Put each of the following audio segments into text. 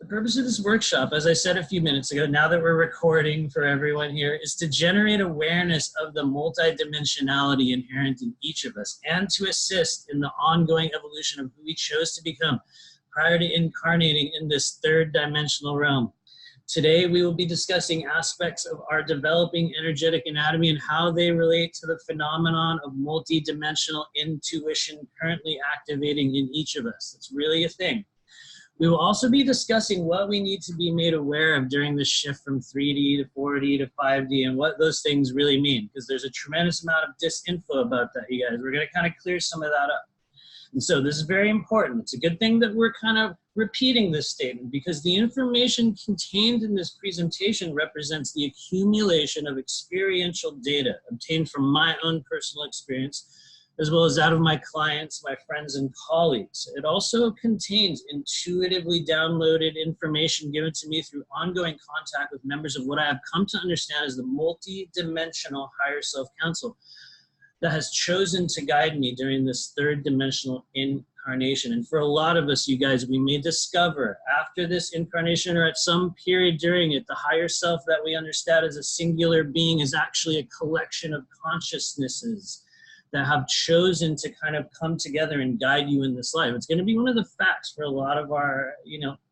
purpose of this workshop, as I said a few minutes ago, now that we're recording for everyone here, is to generate awareness of the multidimensionality inherent in each of us and to assist in the ongoing evolution of who we chose to become prior to incarnating in this third dimensional realm. Today, we will be discussing aspects of our developing energetic anatomy and how they relate to the phenomenon of multidimensional intuition currently activating in each of us. It's really a thing. We will also be discussing what we need to be made aware of during the shift from 3D to 4D to 5D and what those things really mean, because there's a tremendous amount of disinfo about that, you guys. We're going to kind of clear some of that up. And so this is very important. It's a good thing that we're kind of repeating this statement because the information contained in this presentation represents the accumulation of experiential data obtained from my own personal experience, as well as that of my clients, my friends, and colleagues. It also contains intuitively downloaded information given to me through ongoing contact with members of what I have come to understand as the multi-dimensional higher self council that has chosen to guide me during this third dimensional incarnation. And for a lot of us, you guys, we may discover after this incarnation or at some period during it, the higher self that we understand as a singular being is actually a collection of consciousnesses that have chosen to kind of come together and guide you in this life. It's going to be one of the facts for a lot of our,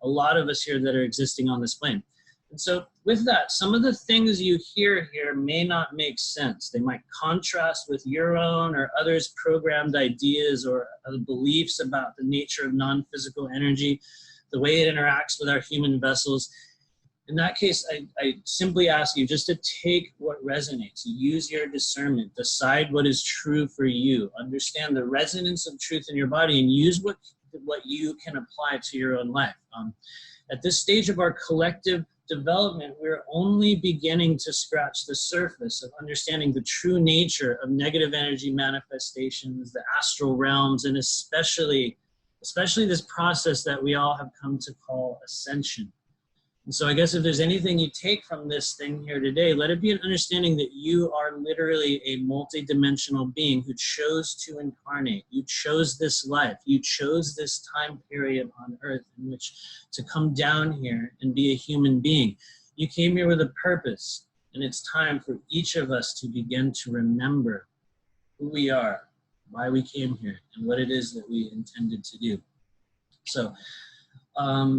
a lot of us here that are existing on this plane. And so with that, some of the things you hear here may not make sense. They might contrast with your own or others' programmed ideas or beliefs about the nature of non-physical energy, the way it interacts with our human vessels. In that case, I simply ask you just to take what resonates, use your discernment, decide what is true for you, understand the resonance of truth in your body, and use what you can apply to your own life. At this stage of our collective development, we're only beginning to scratch the surface of understanding the true nature of negative energy manifestations, the astral realms, and especially this process that we all have come to call ascension. And so I guess if there's anything you take from this thing here today, let it be an understanding that you are literally a multidimensional being who chose to incarnate. You chose this life. You chose this time period on earth in which to come down here and be a human being. You came here with a purpose, and it's time for each of us to begin to remember who we are, why we came here, and what it is that we intended to do. So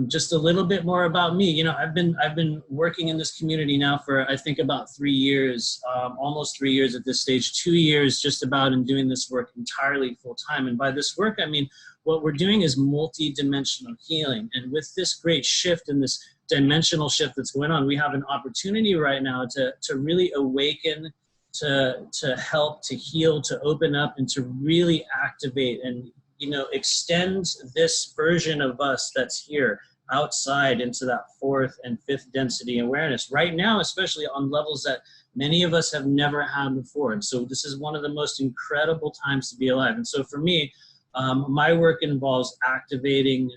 just a little bit more about me. I've been working in this community now for, I think, about 3 years, almost 3 years at this stage, 2 years just about in doing this work entirely full time. And by this work, I mean, what we're doing is multi-dimensional healing. And with this great shift and this dimensional shift that's going on, we have an opportunity right now to really awaken, to help, to heal, to open up, and to really activate and extend this version of us that's here outside into that fourth and fifth density awareness right now, especially on levels that many of us have never had before. And so this is one of the most incredible times to be alive. And so for me, my work involves activating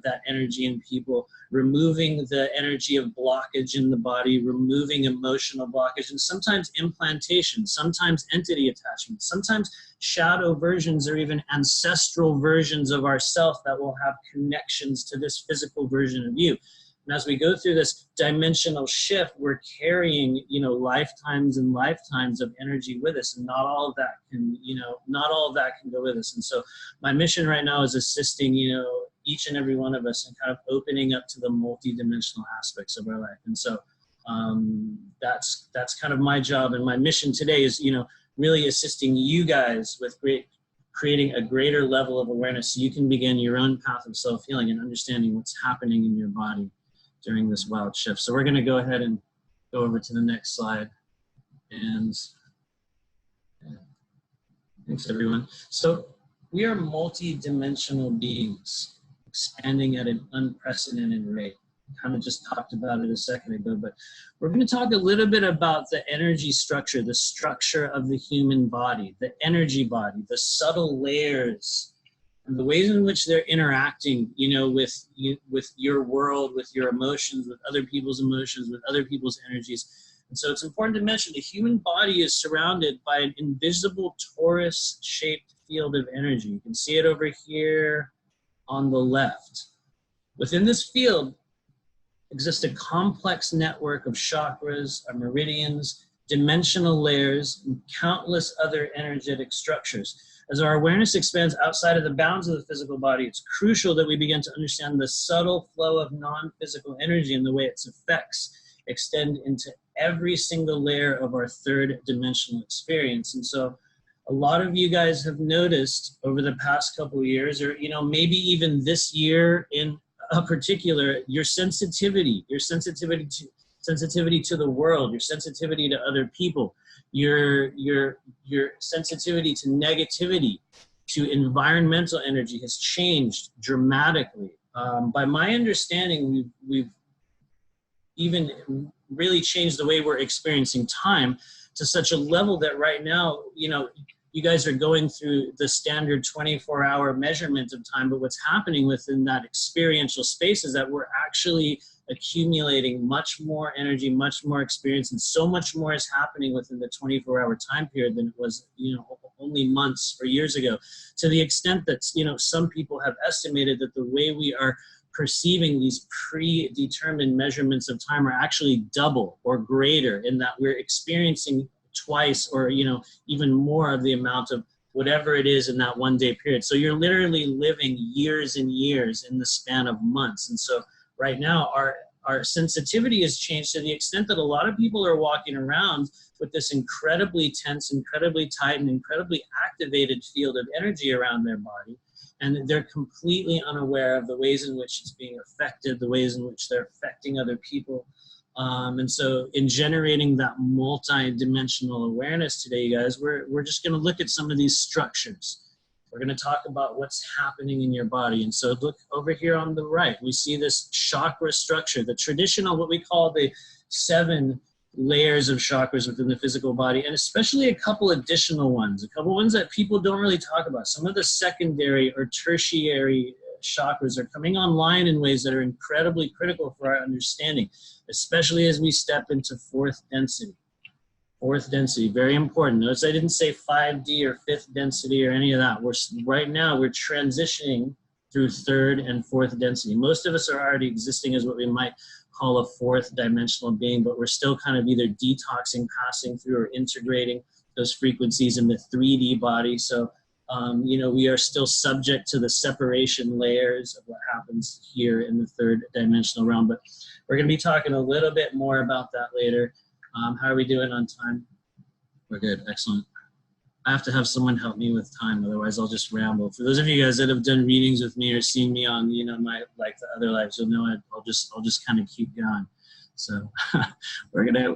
that energy in people, removing the energy of blockage in the body, removing emotional blockage, and sometimes implantation, sometimes entity attachment, sometimes shadow versions or even ancestral versions of ourself that will have connections to this physical version of you. And as we go through this dimensional shift, we're carrying, lifetimes and lifetimes of energy with us, and not all of that can, go with us. And so my mission right now is assisting, each and every one of us in kind of opening up to the multidimensional aspects of our life. And so that's kind of my job, and my mission today is, really assisting you guys with creating a greater level of awareness so you can begin your own path of self-healing and understanding what's happening in your body during this wild shift. So we're going to go ahead and go over to the next slide. And thanks, everyone. So we are multi-dimensional beings expanding at an unprecedented rate. Kind of just talked about it a second ago, but we're going to talk a little bit about the energy structure, the structure of the human body, the energy body, the subtle layers, and the ways in which they're interacting, with your world, with your emotions, with other people's emotions, with other people's energies. And so it's important to mention the human body is surrounded by an invisible torus-shaped field of energy. You can see it over here on the left. Within this field, exists a complex network of chakras, meridians, dimensional layers, and countless other energetic structures. As our awareness expands outside of the bounds of the physical body, it's crucial that we begin to understand the subtle flow of non-physical energy and the way its effects extend into every single layer of our third dimensional experience. And so a lot of you guys have noticed over the past couple of years, or maybe even this year in particular, your sensitivity to the world, your sensitivity to other people, your sensitivity to negativity, to environmental energy has changed dramatically. By my understanding, we've even really changed the way we're experiencing time to such a level that right now, you guys are going through the standard 24-hour measurement of time, but what's happening within that experiential space is that we're actually accumulating much more energy, much more experience, and so much more is happening within the 24-hour time period than it was, only months or years ago, to the extent that, some people have estimated that the way we are perceiving these predetermined measurements of time are actually double or greater, in that we're experiencing twice or even more of the amount of whatever it is in that one day period. So you're literally living years and years in the span of months. And so right now our sensitivity has changed to the extent that a lot of people are walking around with this incredibly tense, incredibly tight, and incredibly activated field of energy around their body, and they're completely unaware of the ways in which it's being affected, the ways in which they're affecting other people. And so in generating that multi-dimensional awareness today, you guys, we're just going to look at some of these structures. We're going to talk about what's happening in your body. And so look over here on the right, we see this chakra structure, the traditional, what we call the 7 layers of chakras within the physical body, and especially a couple additional ones, a couple ones that people don't really talk about. Some of the secondary or tertiary chakras are coming online in ways that are incredibly critical for our understanding, especially as we step into fourth density. Fourth density, very important. Notice I didn't say 5D or fifth density or any of that. Right now we're transitioning through third and fourth density. Most of us are already existing as what we might call a fourth dimensional being, but we're still kind of either detoxing, passing through, or integrating those frequencies in the 3D body. So we are still subject to the separation layers of what happens here in the third dimensional realm, but we're going to be talking a little bit more about that later. How are we doing on time? We're good. Excellent. I have to have someone help me with time, otherwise I'll just ramble. For those of you guys that have done readings with me or seen me on, my the other lives, you'll know I'll just kind of keep going. So we're gonna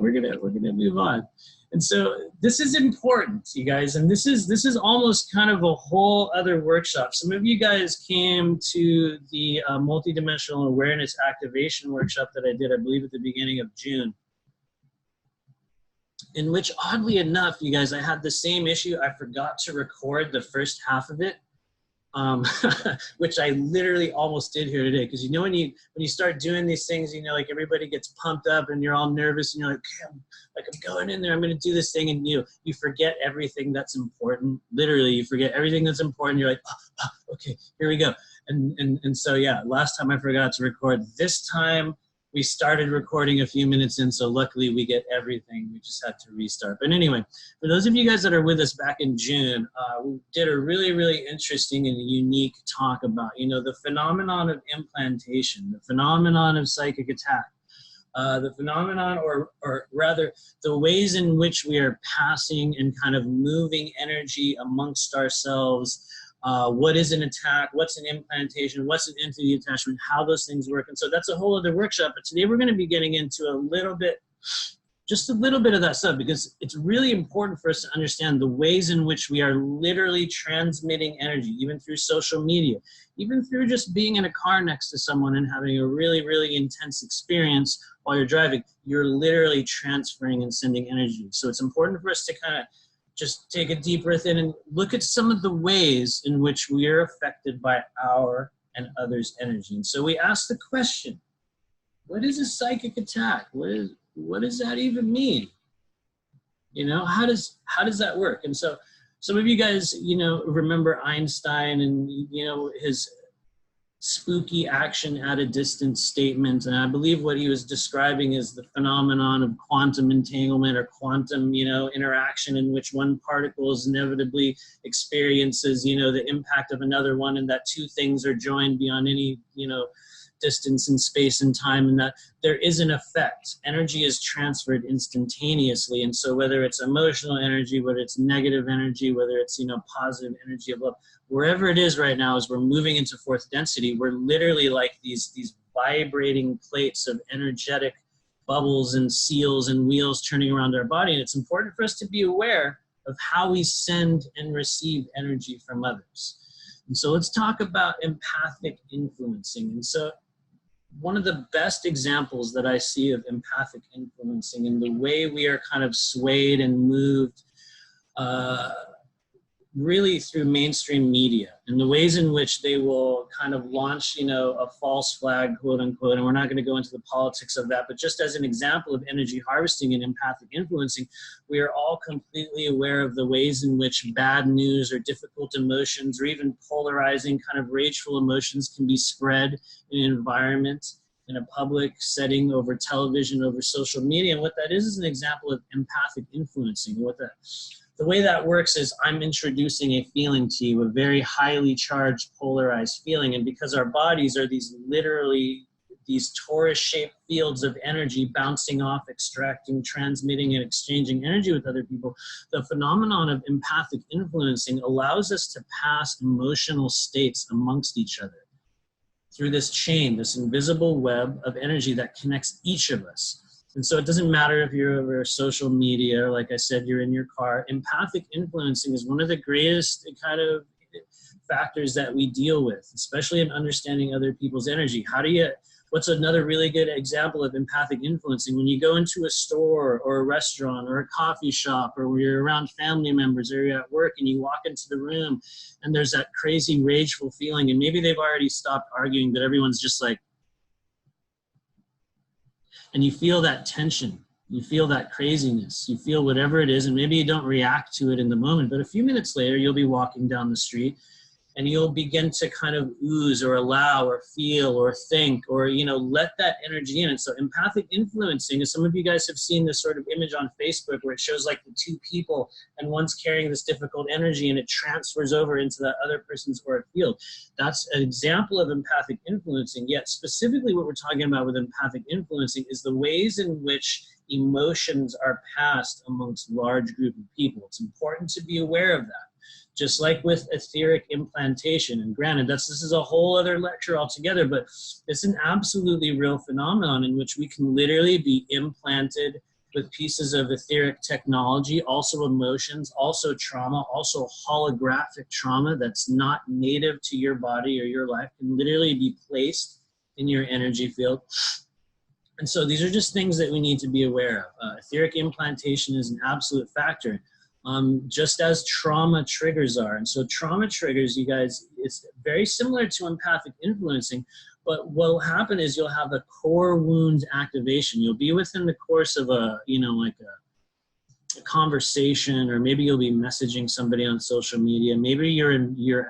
move on. And so this is important, you guys, and this is almost kind of a whole other workshop. Some of you guys came to the multidimensional awareness activation workshop that I did, I believe, at the beginning of June, in which, oddly enough, you guys, I had the same issue. I forgot to record the first half of it, which I literally almost did here today. Because when you start doing these things, like everybody gets pumped up and you're all nervous and you're like, okay, I'm going in there, I'm going to do this thing, and you forget everything that's important. Literally, you forget everything that's important. You're like, okay, here we go. And so yeah, last time I forgot to record. This time we started recording a few minutes in, so luckily we get everything. We just had to restart. But anyway, for those of you guys that are with us back in June, we did a really, really interesting and unique talk about, the phenomenon of implantation, the phenomenon of psychic attack, the phenomenon, or rather the ways in which we are passing and kind of moving energy amongst ourselves. What is an attack, what's an implantation, what's an entity attachment, how those things work. And so that's a whole other workshop. But today we're going to be getting into just a little bit of that stuff, because it's really important for us to understand the ways in which we are literally transmitting energy, even through social media, even through just being in a car next to someone and having a really, really intense experience while you're driving. You're literally transferring and sending energy. So it's important for us to kind of just take a deep breath in and look at some of the ways in which we are affected by our and others' energy. And so we ask the question, what is a psychic attack? What does that even mean? How does that work? And so some of you guys, remember Einstein and, his spooky action at a distance statement. And I believe what he was describing is the phenomenon of quantum entanglement or quantum, interaction, in which one particle is inevitably experiences, the impact of another one, and that two things are joined beyond any, distance in space and time, and that there is an effect. Energy is transferred instantaneously. And so whether it's emotional energy, whether it's negative energy, whether it's, positive energy of love, wherever it is right now, as we're moving into fourth density, we're literally like these vibrating plates of energetic bubbles and seals and wheels turning around our body. And it's important for us to be aware of how we send and receive energy from others. And so let's talk about empathic influencing. And so one of the best examples that I see of empathic influencing and the way we are kind of swayed and moved really through mainstream media, and the ways in which they will kind of launch, a false flag, quote unquote, and we're not going to go into the politics of that, but just as an example of energy harvesting and empathic influencing, we are all completely aware of the ways in which bad news or difficult emotions or even polarizing kind of rageful emotions can be spread in an environment, in a public setting, over television, over social media. And what that is an example of empathic influencing. The way that works is I'm introducing a feeling to you, a very highly charged, polarized feeling. And because our bodies are these torus-shaped fields of energy bouncing off, extracting, transmitting, and exchanging energy with other people, the phenomenon of empathic influencing allows us to pass emotional states amongst each other through this chain, this invisible web of energy that connects each of us. And so it doesn't matter if you're over social media, or like I said, you're in your car. Empathic influencing is one of the greatest kind of factors that we deal with, especially in understanding other people's energy. What's another really good example of empathic influencing? When you go into a store or a restaurant or a coffee shop, or where you're around family members, or you're at work and you walk into the room and there's that crazy rageful feeling, and maybe they've already stopped arguing, but everyone's just like, and you feel that tension, you feel that craziness, you feel whatever it is, and maybe you don't react to it in the moment, but a few minutes later, you'll be walking down the street and you'll begin to kind of ooze or allow or feel or think or, let that energy in. And so empathic influencing, as some of you guys have seen this sort of image on Facebook where it shows like the two people and one's carrying this difficult energy and it transfers over into that other person's auric field. That's an example of empathic influencing. Yet specifically what we're talking about with empathic influencing is the ways in which emotions are passed amongst large group of people. It's important to be aware of that. Just like with etheric implantation, and granted, this is a whole other lecture altogether, but it's an absolutely real phenomenon in which we can literally be implanted with pieces of etheric technology, also emotions, also trauma, also holographic trauma that's not native to your body or your life, can literally be placed in your energy field. And so these are just things that we need to be aware of. Etheric implantation is an absolute factor. Just as trauma triggers are. And so trauma triggers, you guys, it's very similar to empathic influencing, but what will happen is you'll have a core wound activation. You'll be within the course of a conversation, or maybe you'll be messaging somebody on social media. Maybe you're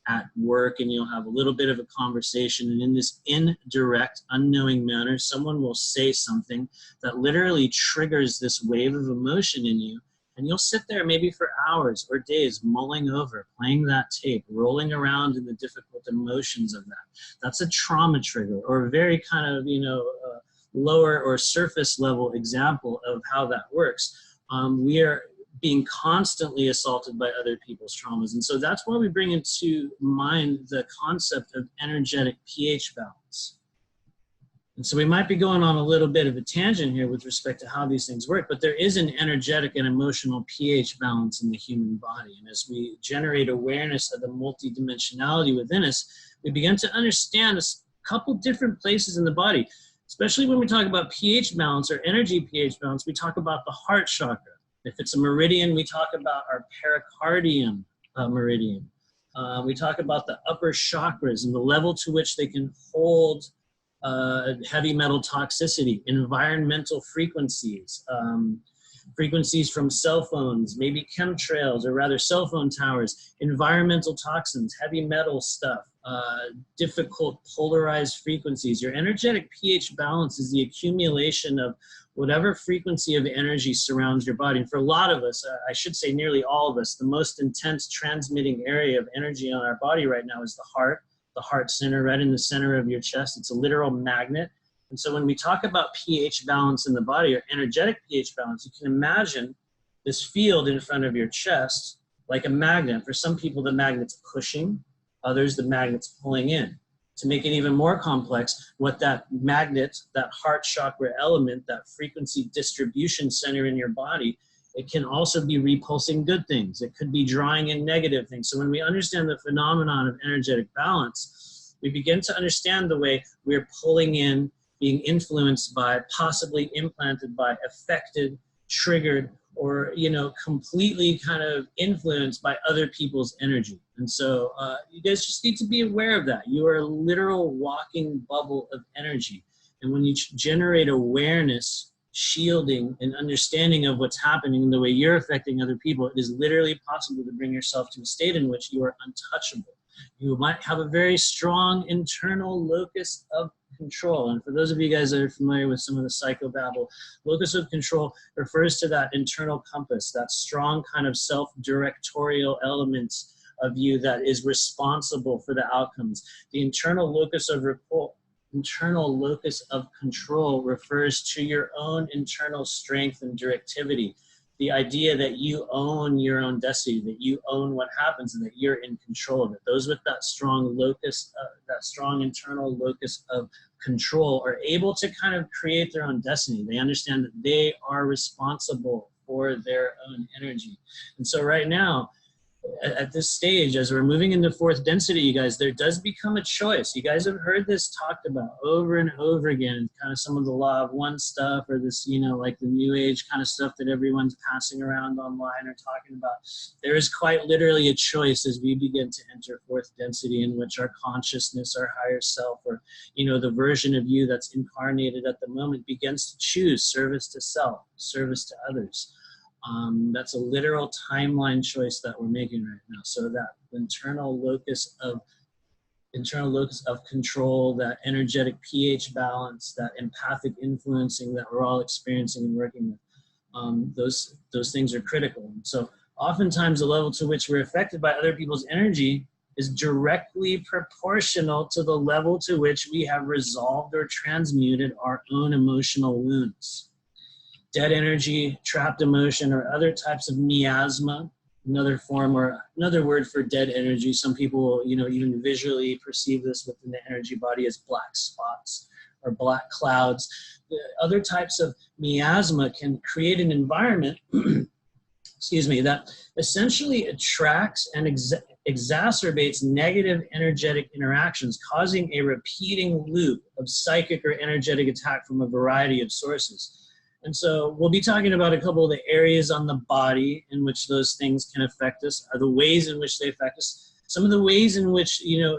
at work and you'll have a little bit of a conversation, and in this indirect, unknowing manner, someone will say something that literally triggers this wave of emotion in you. And you'll sit there maybe for hours or days mulling over, playing that tape, rolling around in the difficult emotions of that. That's a trauma trigger, or a very kind of, lower or surface level example of how that works. We are being constantly assaulted by other people's traumas. And so that's why we bring into mind the concept of energetic pH balance. And so we might be going on a little bit of a tangent here with respect to how these things work, but there is an energetic and emotional pH balance in the human body. And as we generate awareness of the multidimensionality within us, we begin to understand a couple different places in the body, especially when we talk about pH balance or energy pH balance. We talk about the heart chakra. If it's a meridian, we talk about our pericardium meridian. We talk about the upper chakras and the level to which they can hold heavy metal toxicity, environmental frequencies, frequencies from cell phones, maybe chemtrails, or rather cell phone towers, environmental toxins, heavy metal stuff, difficult polarized frequencies. Your energetic pH balance is the accumulation of whatever frequency of energy surrounds your body. And for a lot of us, I should say nearly all of us, the most intense transmitting area of energy on our body right now is the heart center, right in the center of your chest. It's a literal magnet. And so when we talk about pH balance in the body, or energetic pH balance, you can imagine this field in front of your chest like a magnet. For some people, the magnet's pushing, others, the magnet's pulling in. To make it even more complex, what that magnet, that heart chakra element, that frequency distribution center in your body, it can also be repulsing good things. It could be drawing in negative things. So when we understand the phenomenon of energetic balance, we begin to understand the way we're pulling in, being influenced by, possibly implanted by, affected, triggered, or, you know, completely kind of influenced by other people's energy. And so you guys just need to be aware of that. You are a literal walking bubble of energy. And when you generate awareness, shielding, and understanding of what's happening and the way you're affecting other people, it is literally possible to bring yourself to a state in which you are untouchable. You might have a very strong internal locus of control. And for those of you guys that are familiar with some of the psychobabble, locus of control refers to that internal compass, that strong kind of self-directorial element of you that is responsible for the outcomes. The internal locus of control refers to your own internal strength and directivity. The idea that you own your own destiny, that you own what happens, and that you're in control of it. Those with that strong locus, that strong internal locus of control are able to kind of create their own destiny. They understand that they are responsible for their own energy. And so right now, at this stage, as we're moving into fourth density, you guys, there does become a choice. You guys have heard this talked about over and over again, kind of some of the law of one stuff, or this, you know, like the new age kind of stuff that everyone's passing around online or talking about. There is quite literally a choice as we begin to enter fourth density, in which our consciousness, our higher self, or, you know, the version of you that's incarnated at the moment begins to choose service to self, service to others. That's a literal timeline choice that we're making right now. So that internal locus of control, that energetic pH balance, that empathic influencing that we're all experiencing and working with, those things are critical. And so oftentimes the level to which we're affected by other people's energy is directly proportional to the level to which we have resolved or transmuted our own emotional wounds. Dead energy, trapped emotion, or other types of miasma, another form or another word for dead energy. Some people, you know, even visually perceive this within the energy body as black spots or black clouds. The other types of miasma can create an environment, excuse me, that essentially attracts and exacerbates negative energetic interactions, causing a repeating loop of psychic or energetic attack from a variety of sources. And so we'll be talking about a couple of the areas on the body in which those things can affect us, are the ways in which they affect us. Some of the ways in which, you know,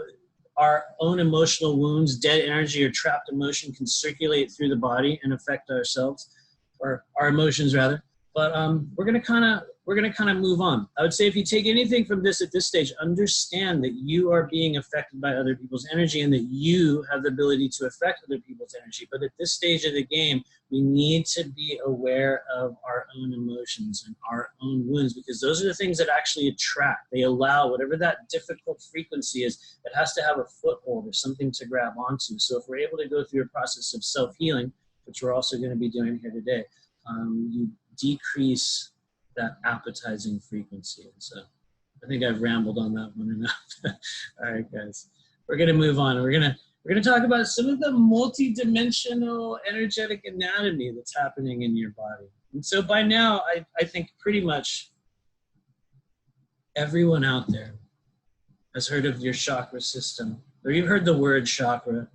our own emotional wounds, dead energy or trapped emotion can circulate through the body and affect ourselves, or our emotions rather. But we're gonna kind of move on. I would say if you take anything from this at this stage, understand that you are being affected by other people's energy and that you have the ability to affect other people's energy. But at this stage of the game, we need to be aware of our own emotions and our own wounds, because those are the things that actually attract. They allow whatever that difficult frequency is, it has to have a foothold or something to grab onto. So if we're able to go through a process of self-healing, which we're also going to be doing here today, you decrease that appetizing frequency. And so I think I've rambled on that one enough. All right, guys, we're going to move on. We're going to talk about some of the multidimensional energetic anatomy that's happening in your body. And so by now, I think pretty much everyone out there has heard of your chakra system, or you've heard the word chakra.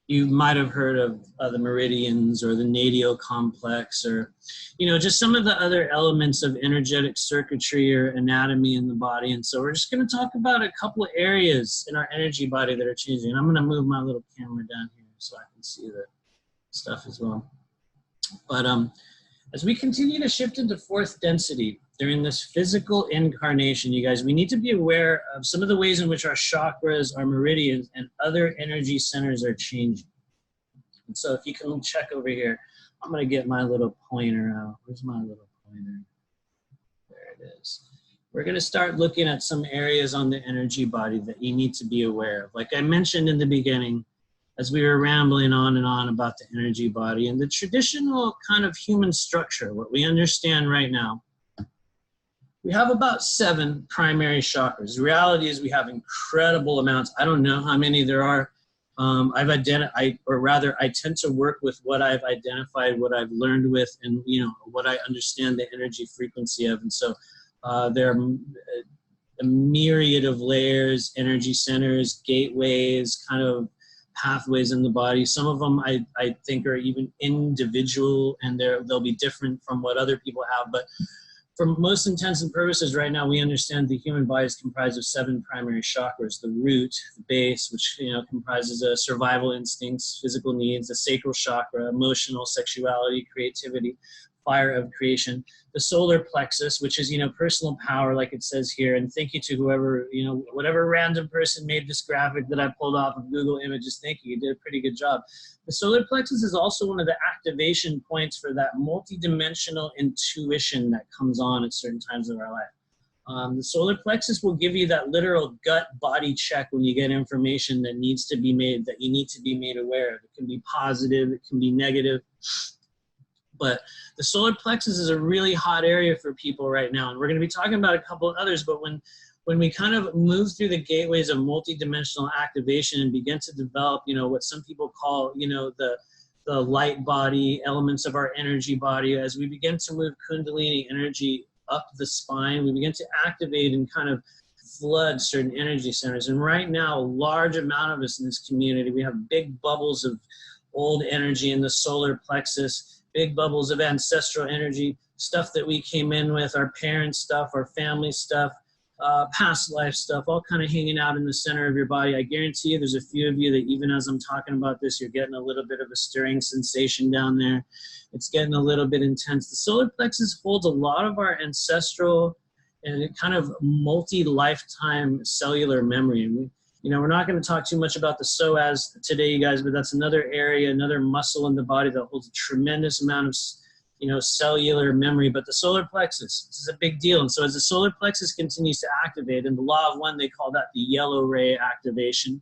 You might have heard of the meridians or the nadio complex, or, you know, just some of the other elements of energetic circuitry or anatomy in the body. And so we're just going to talk about a couple of areas in our energy body that are changing. And I'm going to move my little camera down here so I can see the stuff as well. But As we continue to shift into fourth density during this physical incarnation, you guys, we need to be aware of some of the ways in which our chakras, our meridians, and other energy centers are changing. And so if you can check over here, I'm going to get my little pointer out. Where's my little pointer? There it is. We're going to start looking at some areas on the energy body that you need to be aware of. Like I mentioned in the beginning, as we were rambling on and on about the energy body and the traditional kind of human structure, what we understand right now, we have about 7 primary chakras. The reality is we have incredible amounts. I don't know how many there are. I tend to work with what I've identified, what I've learned with, and what I understand the energy frequency of. And so there are a myriad of layers, energy centers, gateways, kind of pathways in the body. Some of them I think are even individual, and they'll be different from what other people have. But for most intents and purposes right now, we understand the human body is comprised of 7 primary chakras: the root, the base, which comprises of survival instincts, physical needs; the sacral chakra, emotional, sexuality, creativity, fire of creation; the solar plexus, which is personal power, like it says here. And thank you to whoever, whatever random person made this graphic that I pulled off of Google Images. Thank you. You did a pretty good job. The solar plexus is also one of the activation points for that multidimensional intuition that comes on at certain times of our life. The solar plexus will give you that literal gut body check when you get information that needs to be made, that you need to be made aware of. It can be positive, it can be negative. But the solar plexus is a really hot area for people right now. And we're going to be talking about a couple of others, but when we kind of move through the gateways of multidimensional activation and begin to develop, what some people call, the light body, elements of our energy body, as we begin to move Kundalini energy up the spine, we begin to activate and kind of flood certain energy centers. And right now, a large amount of us in this community, we have big bubbles of old energy in the solar plexus, big bubbles of ancestral energy, stuff that we came in with, our parents' stuff, our family stuff, past life stuff, all kind of hanging out in the center of your body. I guarantee you there's a few of you that even as I'm talking about this, you're getting a little bit of a stirring sensation down there. It's getting a little bit intense. The solar plexus holds a lot of our ancestral and kind of multi-lifetime cellular memory. And we're not going to talk too much about the psoas today, you guys, but that's another area, another muscle in the body that holds a tremendous amount of, cellular memory. But the solar plexus, this is a big deal. And so as the solar plexus continues to activate, in the law of one, they call that the yellow ray activation.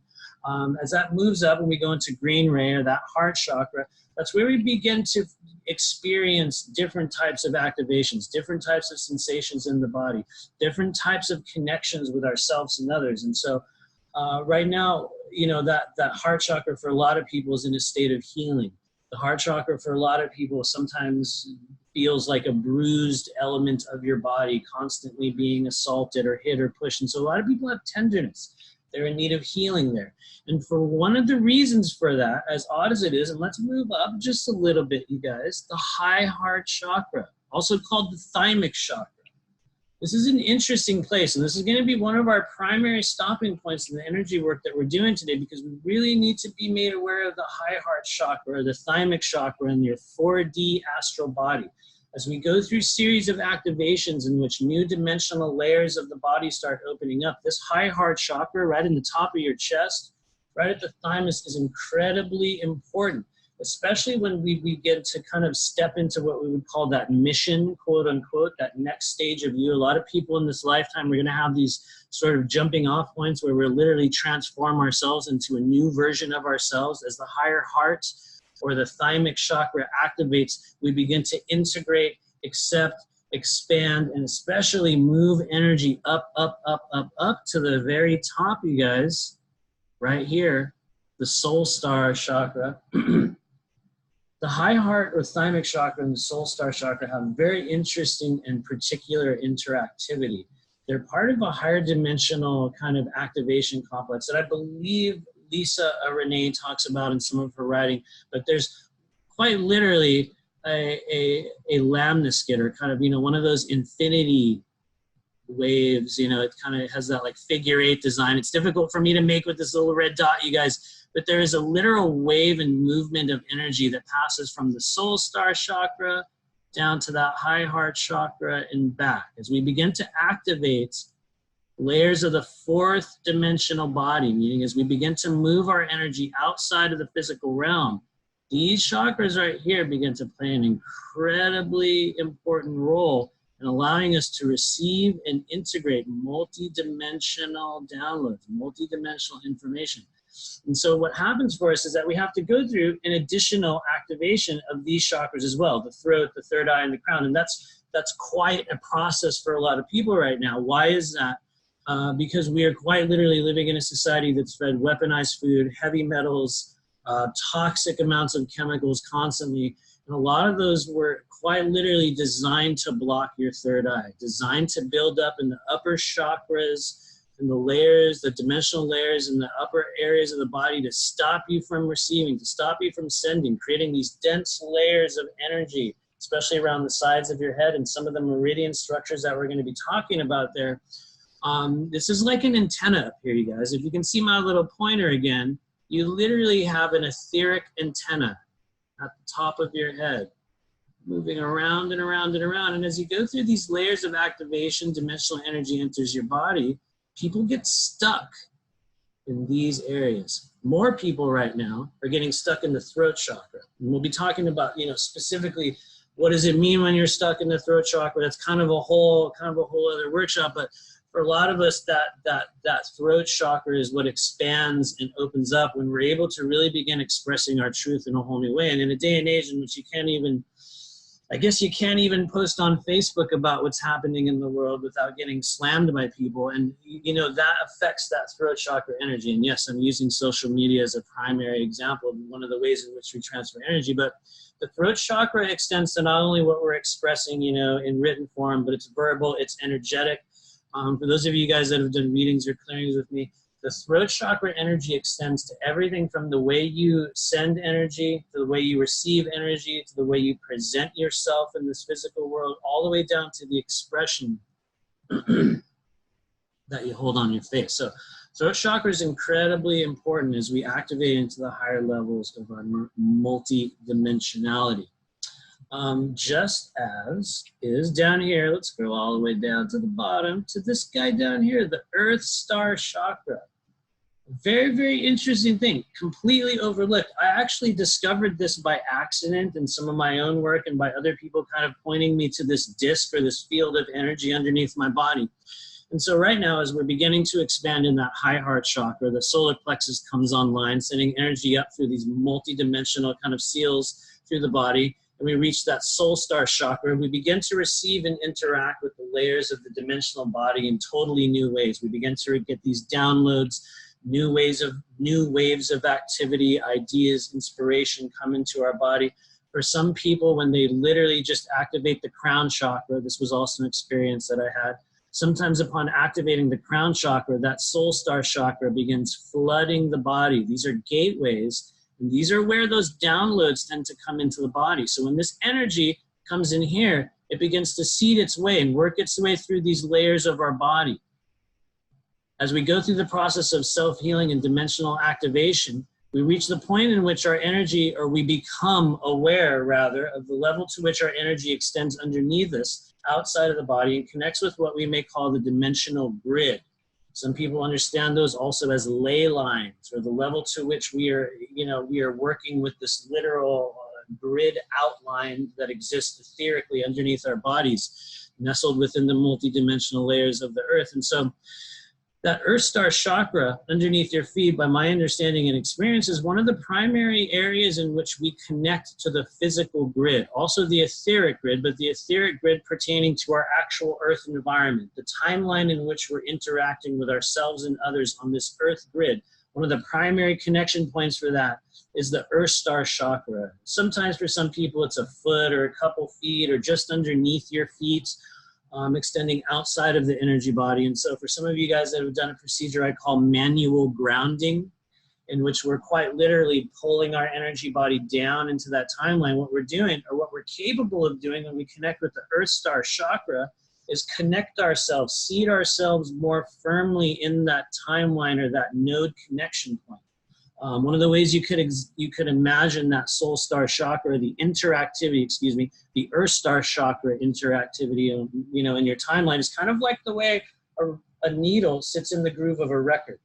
As that moves up and we go into green ray, or that heart chakra, that's where we begin to experience different types of activations, different types of sensations in the body, different types of connections with ourselves and others. And so right now, that heart chakra for a lot of people is in a state of healing. The heart chakra for a lot of people sometimes feels like a bruised element of your body, constantly being assaulted or hit or pushed. And so a lot of people have tenderness. They're in need of healing there. And for one of the reasons for that, as odd as it is, and let's move up just a little bit, you guys, the high heart chakra, also called the thymic chakra. This is an interesting place, and this is going to be one of our primary stopping points in the energy work that we're doing today, because we really need to be made aware of the high heart chakra, or the thymic chakra, in your 4D astral body. As we go through series of activations in which new dimensional layers of the body start opening up, this high heart chakra right in the top of your chest, right at the thymus, is incredibly important, especially when we begin to kind of step into what we would call that mission, quote unquote, that next stage of you. A lot of people in this lifetime, we're going to have these sort of jumping off points where we're literally transform ourselves into a new version of ourselves. As the higher heart or the thymic chakra activates, we begin to integrate, accept, expand, and especially move energy up, up, up, up, up to the very top, you guys, right here, the soul star chakra. The high heart or thymic chakra and the soul star chakra have very interesting and particular interactivity. They're part of a higher dimensional kind of activation complex that I believe Lisa Renee talks about in some of her writing, but there's quite literally a lamniscate, or kind of, one of those infinity waves, it kind of has that like figure 8 design. It's difficult for me to make with this little red dot, you guys, but there is a literal wave and movement of energy that passes from the soul star chakra down to that high heart chakra and back. As we begin to activate layers of the fourth dimensional body, meaning as we begin to move our energy outside of the physical realm, these chakras right here begin to play an incredibly important role in allowing us to receive and integrate multidimensional downloads, multidimensional information. And so what happens for us is that we have to go through an additional activation of these chakras as well, the throat, the third eye, and the crown. And that's quite a process for a lot of people right now. Why is that? Because we are quite literally living in a society that's fed weaponized food, heavy metals, toxic amounts of chemicals constantly. And a lot of those were quite literally designed to block your third eye, designed to build up in the upper chakras and the layers, the dimensional layers in the upper areas of the body to stop you from receiving, to stop you from sending, creating these dense layers of energy, especially around the sides of your head and some of the meridian structures that we're going to be talking about there. This is like an antenna up here, you guys. If you can see my little pointer again, you literally have an etheric antenna at the top of your head, moving around and around and around. And as you go through these layers of activation, dimensional energy enters your body, people get stuck in these areas. More people right now are getting stuck in the throat chakra. And we'll be talking about, specifically what does it mean when you're stuck in the throat chakra. That's kind of a whole other workshop, but for a lot of us, that throat chakra is what expands and opens up when we're able to really begin expressing our truth in a whole new way. And in a day and age in which you can't even post on Facebook about what's happening in the world without getting slammed by people. And, that affects that throat chakra energy. And yes, I'm using social media as a primary example of one of the ways in which we transfer energy. But the throat chakra extends to not only what we're expressing, in written form, but it's verbal, it's energetic. For those of you guys that have done readings or clearings with me, the throat chakra energy extends to everything from the way you send energy, to the way you receive energy, to the way you present yourself in this physical world, all the way down to the expression that you hold on your face. So throat chakra is incredibly important as we activate into the higher levels of our multidimensionality. Just as is down here, let's go all the way down to the bottom to this guy down here, the Earth Star Chakra. Very, very interesting thing, completely overlooked. I actually discovered this by accident in some of my own work and by other people kind of pointing me to this disc or this field of energy underneath my body. And so right now, as we're beginning to expand in that high heart chakra, the solar plexus comes online, sending energy up through these multidimensional kind of seals through the body. And we reach that soul star chakra, we begin to receive and interact with the layers of the dimensional body in totally new ways. We begin to get these downloads, new waves of activity, ideas, inspiration come into our body. For some people, when they literally just activate the crown chakra, this was also an experience that I had. Sometimes upon activating the crown chakra, that soul star chakra begins flooding the body. These are gateways. And these are where those downloads tend to come into the body. So when this energy comes in here, it begins to seed its way and work its way through these layers of our body. As we go through the process of self-healing and dimensional activation, we reach the point in which our energy, or we become aware rather, of the level to which our energy extends underneath us, outside of the body, and connects with what we may call the dimensional grid. Some people understand those also as ley lines, or the level to which we are working with this literal grid outline that exists etherically underneath our bodies, nestled within the multidimensional layers of the earth. And so that Earth Star chakra underneath your feet, by my understanding and experience, is one of the primary areas in which we connect to the physical grid, also the etheric grid, but the etheric grid pertaining to our actual Earth environment, the timeline in which we're interacting with ourselves and others on this Earth grid. One of the primary connection points for that is the Earth Star chakra. Sometimes for some people it's a foot or a couple feet or just underneath your feet, extending outside of the energy body. And so for some of you guys that have done a procedure I call manual grounding, in which we're quite literally pulling our energy body down into that timeline, what we're doing, or what we're capable of doing when we connect with the Earth Star chakra, is connect ourselves, seed ourselves more firmly in that timeline or that node connection point. One of the ways you could imagine that soul star chakra, the interactivity, excuse me, the earth star chakra interactivity, you know, in your timeline is kind of like the way a needle sits in the groove of a record.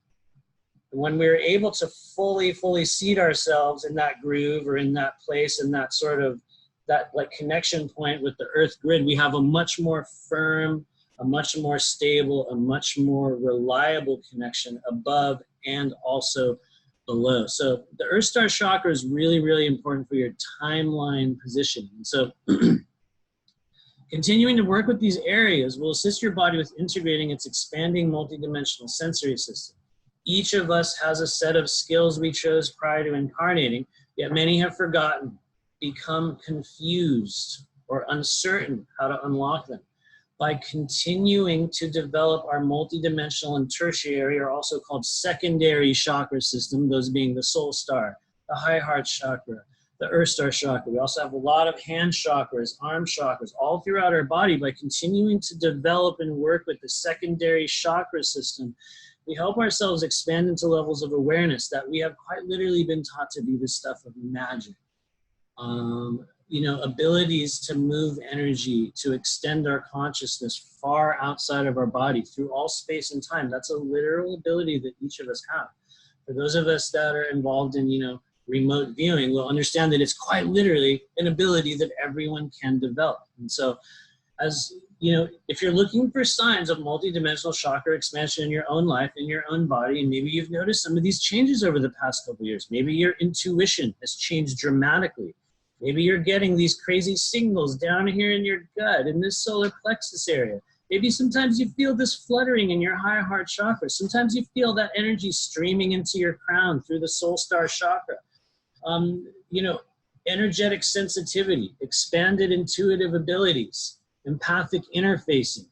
And when we're able to fully seat ourselves in that groove or in that place, in that sort of, that like connection point with the earth grid, we have a much more firm, a much more stable, a much more reliable connection above and also below. So the earth star chakra is really, really important for your timeline positioning. And so continuing to work with these areas will assist your body with integrating its expanding multidimensional sensory system. Each of us has a set of skills we chose prior to incarnating, yet many have forgotten, become confused, or uncertain how to unlock them. By continuing to develop our multidimensional and tertiary, or also called secondary chakra system, those being the soul star, the high heart chakra, the earth star chakra. We also have a lot of hand chakras, arm chakras, all throughout our body. By continuing to develop and work with the secondary chakra system, we help ourselves expand into levels of awareness that we have quite literally been taught to be the stuff of magic. You know, abilities to move energy, to extend our consciousness far outside of our body through all space and time. That's a literal ability that each of us have. For those of us that are involved in, you know, remote viewing, will understand that it's quite literally an ability that everyone can develop. And so, as you know, if you're looking for signs of multidimensional chakra expansion in your own life, in your own body, and maybe you've noticed some of these changes over the past couple of years, maybe your intuition has changed dramatically. Maybe you're getting these crazy signals down here in your gut, in this solar plexus area. Maybe sometimes you feel this fluttering in your high heart chakra. Sometimes you feel that energy streaming into your crown through the soul star chakra. You know, energetic sensitivity, expanded intuitive abilities, empathic interfacing.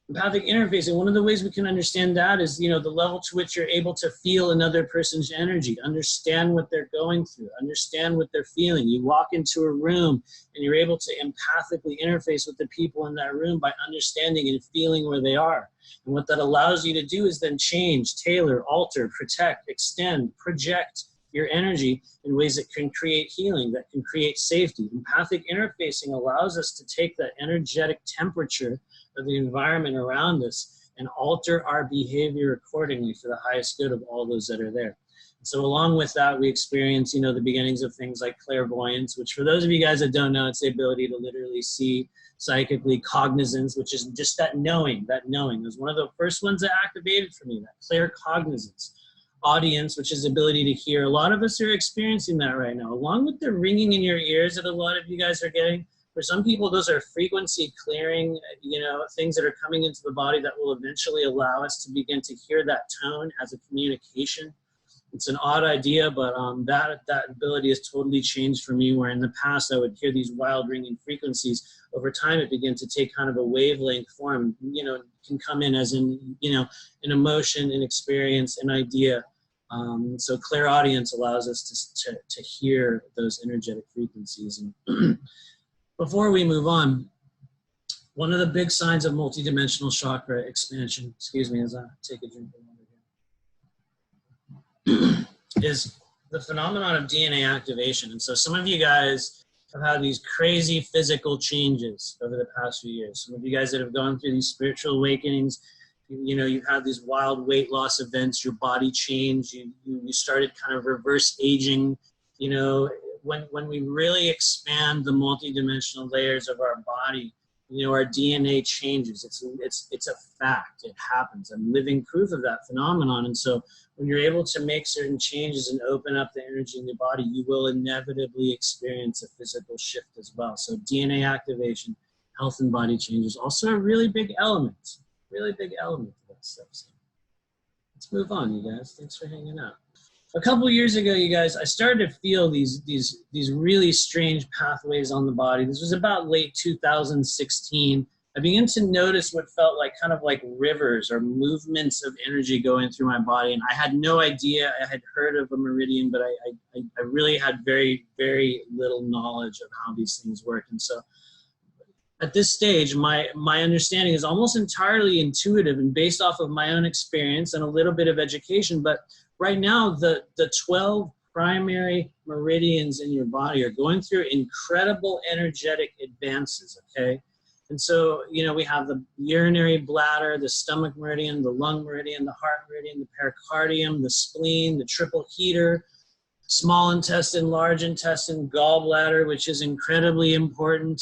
Empathic interfacing, one of the ways we can understand that is, you know, the level to which you're able to feel another person's energy, understand what they're going through, understand what they're feeling. You walk into a room and you're able to empathically interface with the people in that room by understanding and feeling where they are. And what that allows you to do is then change, tailor, alter, protect, extend, project your energy in ways that can create healing, that can create safety. Empathic interfacing allows us to take that energetic temperature of the environment around us and alter our behavior accordingly for the highest good of all those that are there. So along with that, we experience, you know, the beginnings of things like clairvoyance, which for those of you guys that don't know, it's the ability to literally see psychically. Cognizance, which is just that knowing. That knowing was one of the first ones that activated for me, that claircognizance. Audience, which is the ability to hear. A lot of us are experiencing that right now, along with the ringing in your ears that a lot of you guys are getting. For some people, those are frequency clearing, you know, things that are coming into the body that will eventually allow us to begin to hear that tone as a communication. It's an odd idea, but that ability has totally changed for me, where in the past I would hear these wild ringing frequencies. Over time, it began to take kind of a wavelength form, you know, can come in as in, you know, an emotion, an experience, an idea. So clairaudience allows us to hear those energetic frequencies. And before we move on, one of the big signs of multidimensional chakra expansion, excuse me as I take a drink of water here, is the phenomenon of DNA activation. And so some of you guys have had these crazy physical changes over the past few years. Some of you guys that have gone through these spiritual awakenings, you know, you've had these wild weight loss events, your body changed, you started kind of reverse aging. You know, when we really expand the multidimensional layers of our body, you know, our DNA changes. It's a fact. It happens. I'm living proof of that phenomenon. And so when you're able to make certain changes and open up the energy in the body, you will inevitably experience a physical shift as well. So DNA activation, health and body changes, also a really big element. Really big element to that stuff. So let's move on, you guys. Thanks for hanging out. A couple years ago, you guys, I started to feel these really strange pathways on the body. This was about late 2016. I began to notice what felt like kind of like rivers or movements of energy going through my body. And I had no idea. I had heard of a meridian, but I really had very, very little knowledge of how these things work. And so at this stage, my understanding is almost entirely intuitive and based off of my own experience and a little bit of education. But right now, the 12 primary meridians in your body are going through incredible energetic advances, okay? And so, you know, we have the urinary bladder, the stomach meridian, the lung meridian, the heart meridian, the pericardium, the spleen, the triple heater, small intestine, large intestine, gallbladder, which is incredibly important,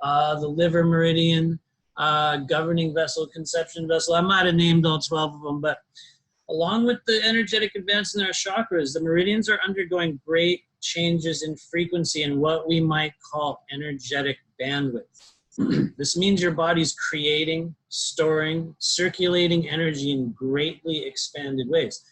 the liver meridian, governing vessel, conception vessel. I might have named all 12 of them, but along with the energetic advance in our chakras, the meridians are undergoing great changes in frequency in what we might call energetic bandwidth. This means your body's creating, storing, circulating energy in greatly expanded ways.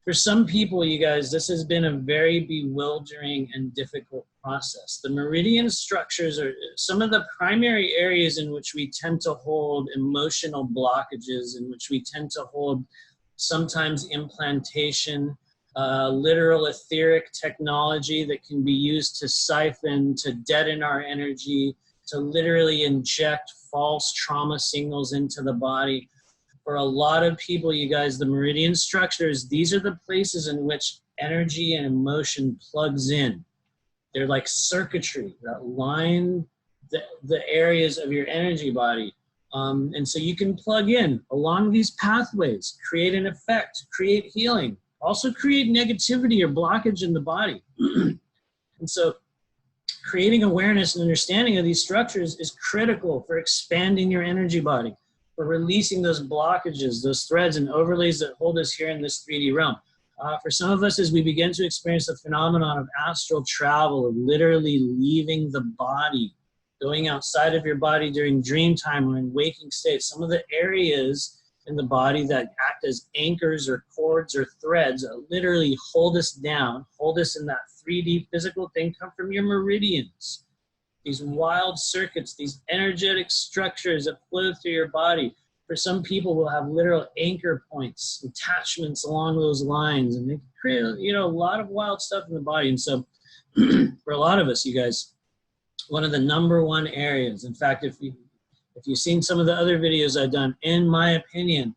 For some people, you guys, this has been a very bewildering and difficult process. The meridian structures are some of the primary areas in which we tend to hold emotional blockages, in which we tend to hold sometimes implantation, literal etheric technology that can be used to siphon, to deaden our energy, to literally inject false trauma signals into the body. For a lot of people, you guys, the meridian structures, these are the places in which energy and emotion plugs in. They're like circuitry that line the areas of your energy body. And so you can plug in along these pathways, create an effect, create healing, also create negativity or blockage in the body. And so creating awareness and understanding of these structures is critical for expanding your energy body, for releasing those blockages, those threads and overlays that hold us here in this 3D realm. For some of us, as we begin to experience the phenomenon of astral travel, of literally leaving the body, going outside of your body during dream time or in waking state, some of the areas in the body that act as anchors or cords or threads that literally hold us down, hold us in that 3D physical thing, come from your meridians. These wild circuits, these energetic structures that flow through your body. For some people, will have literal anchor points, attachments along those lines, and they create, you know, a lot of wild stuff in the body. And so for a lot of us, you guys, one of the #1 areas, in fact, if you've seen some of the other videos I've done, in my opinion,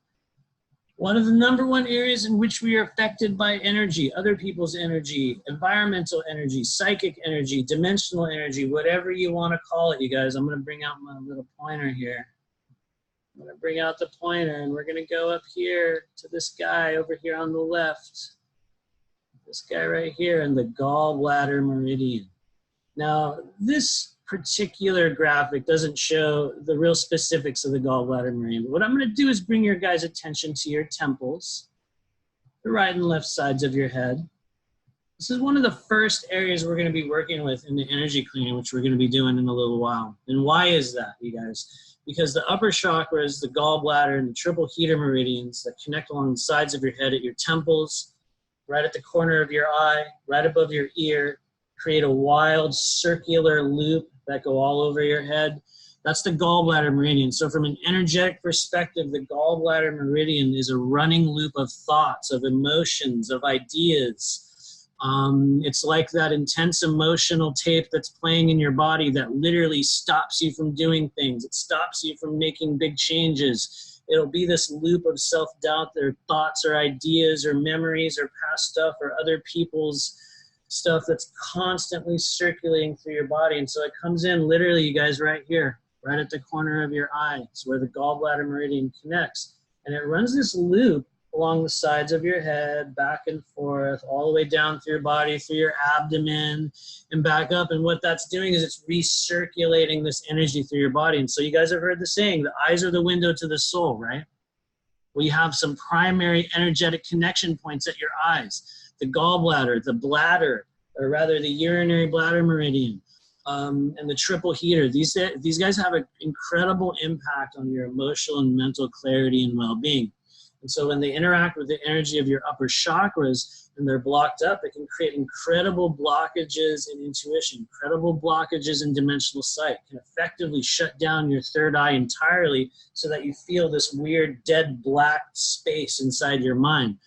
one of the #1 areas in which we are affected by energy, other people's energy, environmental energy, psychic energy, dimensional energy, whatever you want to call it, you guys. I'm going to bring out my little pointer here. I'm going to bring out the pointer, and we're going to go up here to this guy over here on the left. This guy right here in the Gallbladder Meridian. Now, this particular graphic doesn't show the real specifics of the Gallbladder Meridian, but what I'm going to do is bring your guys' attention to your temples, the right and left sides of your head. This is one of the first areas we're going to be working with in the energy cleaning, which we're going to be doing in a little while. And why is that, you guys? Because the upper chakras, the gallbladder, and the triple heater meridians that connect along the sides of your head at your temples, right at the corner of your eye, right above your ear, create a wild circular loop that go all over your head. That's the Gallbladder Meridian. So from an energetic perspective, the Gallbladder Meridian is a running loop of thoughts, of emotions, of ideas. It's like that intense emotional tape that's playing in your body that literally stops you from doing things. It stops you from making big changes. It'll be this loop of self-doubt, their thoughts or ideas or memories or past stuff or other people's stuff that's constantly circulating through your body. And so it comes in literally, you guys, right here, right at the corner of your eye. It's where the Gallbladder Meridian connects. And it runs this loop along the sides of your head, back and forth, all the way down through your body, through your abdomen, and back up. And what that's doing is it's recirculating this energy through your body. And so you guys have heard the saying, the eyes are the window to the soul, right? Well, you have some primary energetic connection points at your eyes. The gallbladder, the bladder, or rather the urinary bladder meridian, and the triple heater. These guys have an incredible impact on your emotional and mental clarity and well-being. And so when they interact with the energy of your upper chakras and they're blocked up, it can create incredible blockages in intuition, incredible blockages in dimensional sight. It can effectively shut down your third eye entirely so that you feel this weird dead black space inside your mind.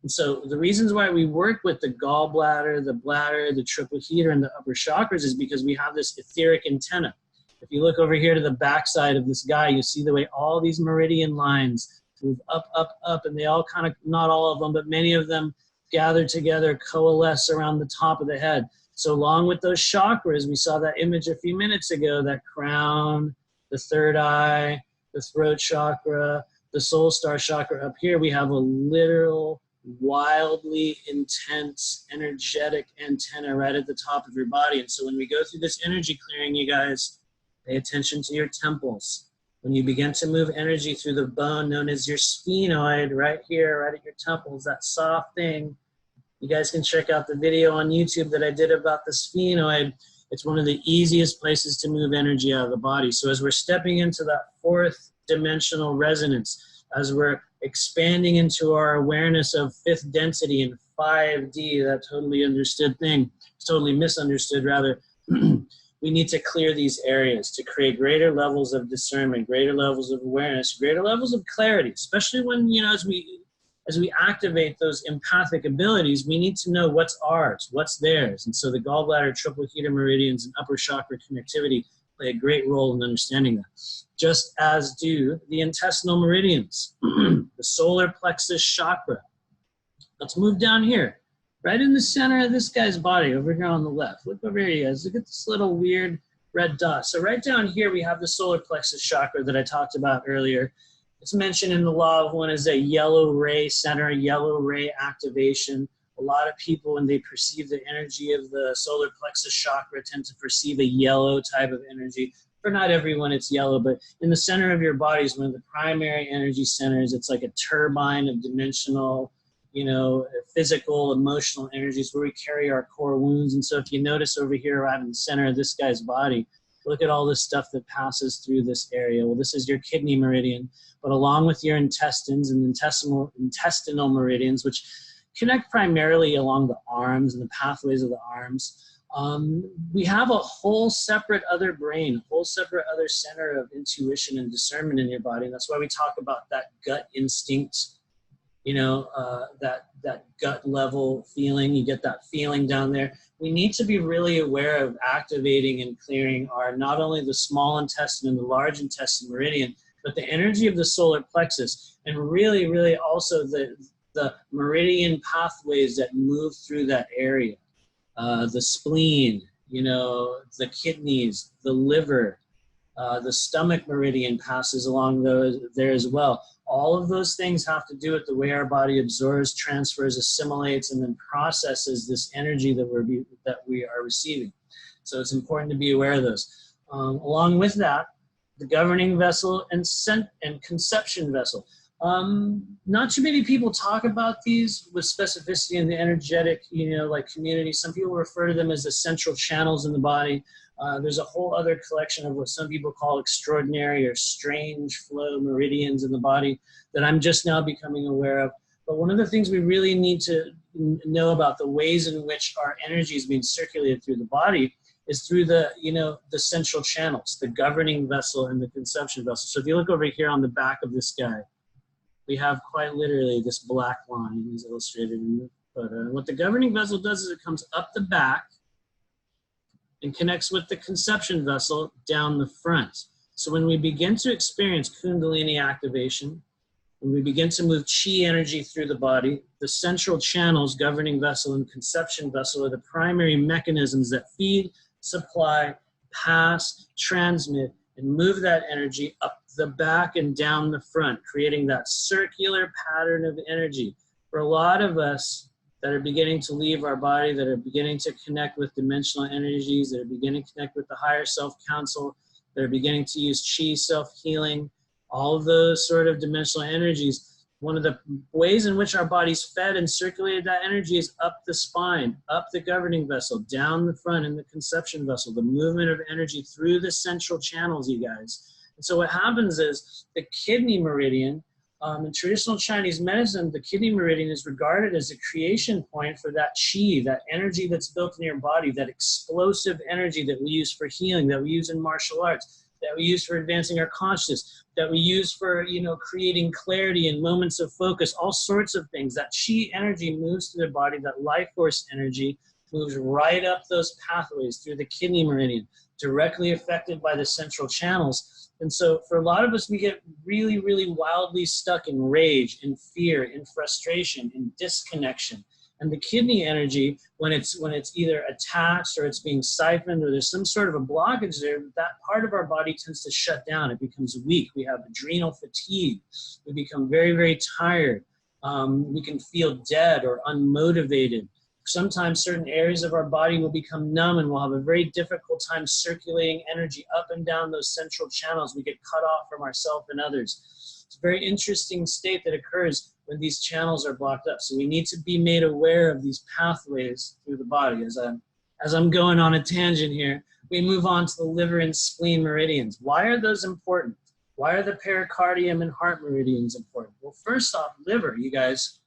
And so the reasons why we work with the gallbladder, the bladder, the triple heater, and the upper chakras is because we have this etheric antenna. If you look over here to the backside of this guy, you see the way all these meridian lines move up, up, up, and they all kind of, not all of them, but many of them gather together, coalesce around the top of the head. So along with those chakras, we saw that image a few minutes ago, that crown, the third eye, the throat chakra, the soul star chakra. Up here, we have a literal, wildly intense, energetic antenna right at the top of your body. And so when we go through this energy clearing, you guys, pay attention to your temples. When you begin to move energy through the bone known as your sphenoid, right here, right at your temples, that soft thing. You guys can check out the video on YouTube that I did about the sphenoid. It's one of the easiest places to move energy out of the body. So as we're stepping into that fourth dimensional resonance, as we're expanding into our awareness of fifth density and 5D, that totally understood thing, totally misunderstood rather, we need to clear these areas to create greater levels of discernment, greater levels of awareness, greater levels of clarity, especially when, you know, as we activate those empathic abilities, we need to know what's ours, what's theirs. And so the gallbladder, triple heater meridians, and upper chakra connectivity play a great role in understanding that. Just as do the intestinal meridians, the solar plexus chakra. Let's move down here, right in the center of this guy's body, over here on the left. Look over here, you guys. Look at this little weird red dot. So right down here, we have the solar plexus chakra that I talked about earlier. It's mentioned in the law of one as a yellow ray center, yellow ray activation. A lot of people, when they perceive the energy of the solar plexus chakra, tend to perceive a yellow type of energy. For not everyone, it's yellow, but in the center of your body is one of the primary energy centers. It's like a turbine of dimensional, you know, physical, emotional energies where we carry our core wounds. And so if you notice over here, right in the center of this guy's body, look at all this stuff that passes through this area. Well, this is your kidney meridian, but along with your intestines and intestinal meridians, which connect primarily along the arms and the pathways of the arms, we have a whole separate other brain, a whole separate other center of intuition and discernment in your body. And that's why we talk about that gut instinct, you know, that gut level feeling. You get that feeling down there. We need to be really aware of activating and clearing our, not only the small intestine and the large intestine meridian, but the energy of the solar plexus, and really, really also the meridian pathways that move through that area. The spleen, you know, the kidneys, the liver, the stomach meridian passes along there as well. All of those things have to do with the way our body absorbs, transfers, assimilates, and then processes this energy that we are receiving. So it's important to be aware of those. Along with that, the governing vessel and conception vessel. Not too many people talk about these with specificity in the energetic, you know, like community. Some people refer to them as the central channels in the body. There's a whole other collection of what some people call extraordinary or strange flow meridians in the body that I'm just now becoming aware of. But one of the things we really need to know about the ways in which our energy is being circulated through the body is through the, you know, the central channels, the governing vessel and the conception vessel. So if you look over here on the back of this guy, we have quite literally this black line is illustrated in the photo. And what the governing vessel does is it comes up the back and connects with the conception vessel down the front. So when we begin to experience Kundalini activation, when we begin to move chi energy through the body, the central channels, governing vessel and conception vessel, are the primary mechanisms that feed, supply, pass, transmit, and move that energy up the back and down the front, creating that circular pattern of energy. For a lot of us that are beginning to leave our body, that are beginning to connect with dimensional energies, that are beginning to connect with the higher self-counsel, that are beginning to use chi, self-healing, all of those sort of dimensional energies, one of the ways in which our body's fed and circulated that energy is up the spine, up the governing vessel, down the front in the conception vessel, the movement of energy through the central channels, you guys. And so what happens is the kidney meridian, in traditional Chinese medicine, the kidney meridian is regarded as a creation point for that chi, that energy that's built in your body, that explosive energy that we use for healing, that we use in martial arts, that we use for advancing our consciousness, that we use for, you know, creating clarity in moments of focus, all sorts of things. That chi energy moves through the body, that life force energy moves right up those pathways through the kidney meridian, directly affected by the central channels. And so for a lot of us, we get really, really wildly stuck in rage, in fear, in frustration, in disconnection. And the kidney energy, when it's either attached or it's being siphoned or there's some sort of a blockage there, that part of our body tends to shut down. It becomes weak. We have adrenal fatigue. We become very, very tired. We can feel dead or unmotivated. Sometimes certain areas of our body will become numb and we'll have a very difficult time circulating energy up and down those central channels. We get cut off from ourselves and others. It's a very interesting state that occurs when these channels are blocked up. So we need to be made aware of these pathways through the body. As I'm going on a tangent here, we move on to the liver and spleen meridians. Why are those important? Why are the pericardium and heart meridians important? Well, first off, liver, you guys.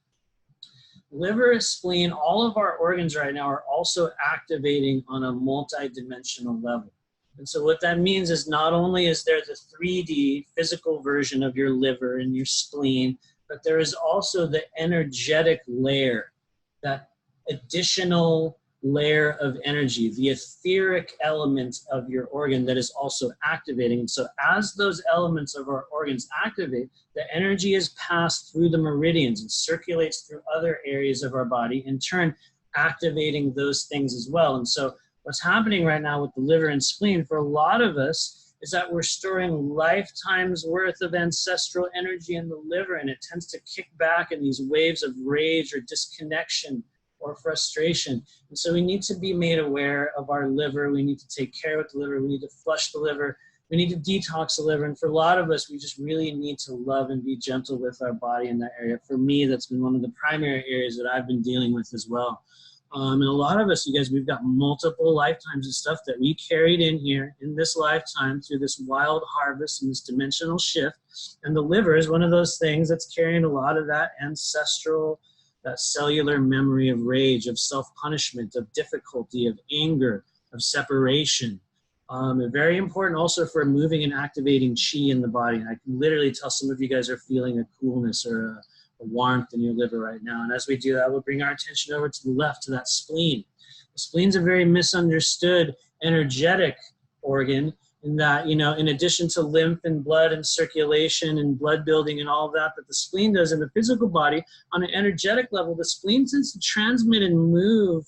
Liver, spleen, all of our organs right now are also activating on a multi-dimensional level. And so what that means is not only is there the 3D physical version of your liver and your spleen, but there is also the energetic layer, that additional layer of energy, the etheric element of your organ that is also activating. And so as those elements of our organs activate, the energy is passed through the meridians and circulates through other areas of our body, in turn activating those things as well. And so what's happening right now with the liver and spleen for a lot of us is that we're storing lifetimes worth of ancestral energy in the liver, and it tends to kick back in these waves of rage or disconnection or frustration. And so we need to be made aware of our liver. We need to take care of the liver. We need to flush the liver. We need to detox the liver. And for a lot of us, we just really need to love and be gentle with our body in that area. For me, that's been one of the primary areas that I've been dealing with as well. And a lot of us, you guys, we've got multiple lifetimes of stuff that we carried in here in this lifetime through this wild harvest and this dimensional shift. And the liver is one of those things that's carrying a lot of that ancestral, that cellular memory of rage, of self-punishment, of difficulty, of anger, of separation. And very important also for moving and activating chi in the body. And I can literally tell some of you guys are feeling a coolness or a warmth in your liver right now. And as we do that, we'll bring our attention over to the left, to that spleen. The spleen's a very misunderstood energetic organ, in that, you know, in addition to lymph and blood and circulation and blood building and all of that the spleen does in the physical body, on an energetic level, the spleen tends to transmit and move,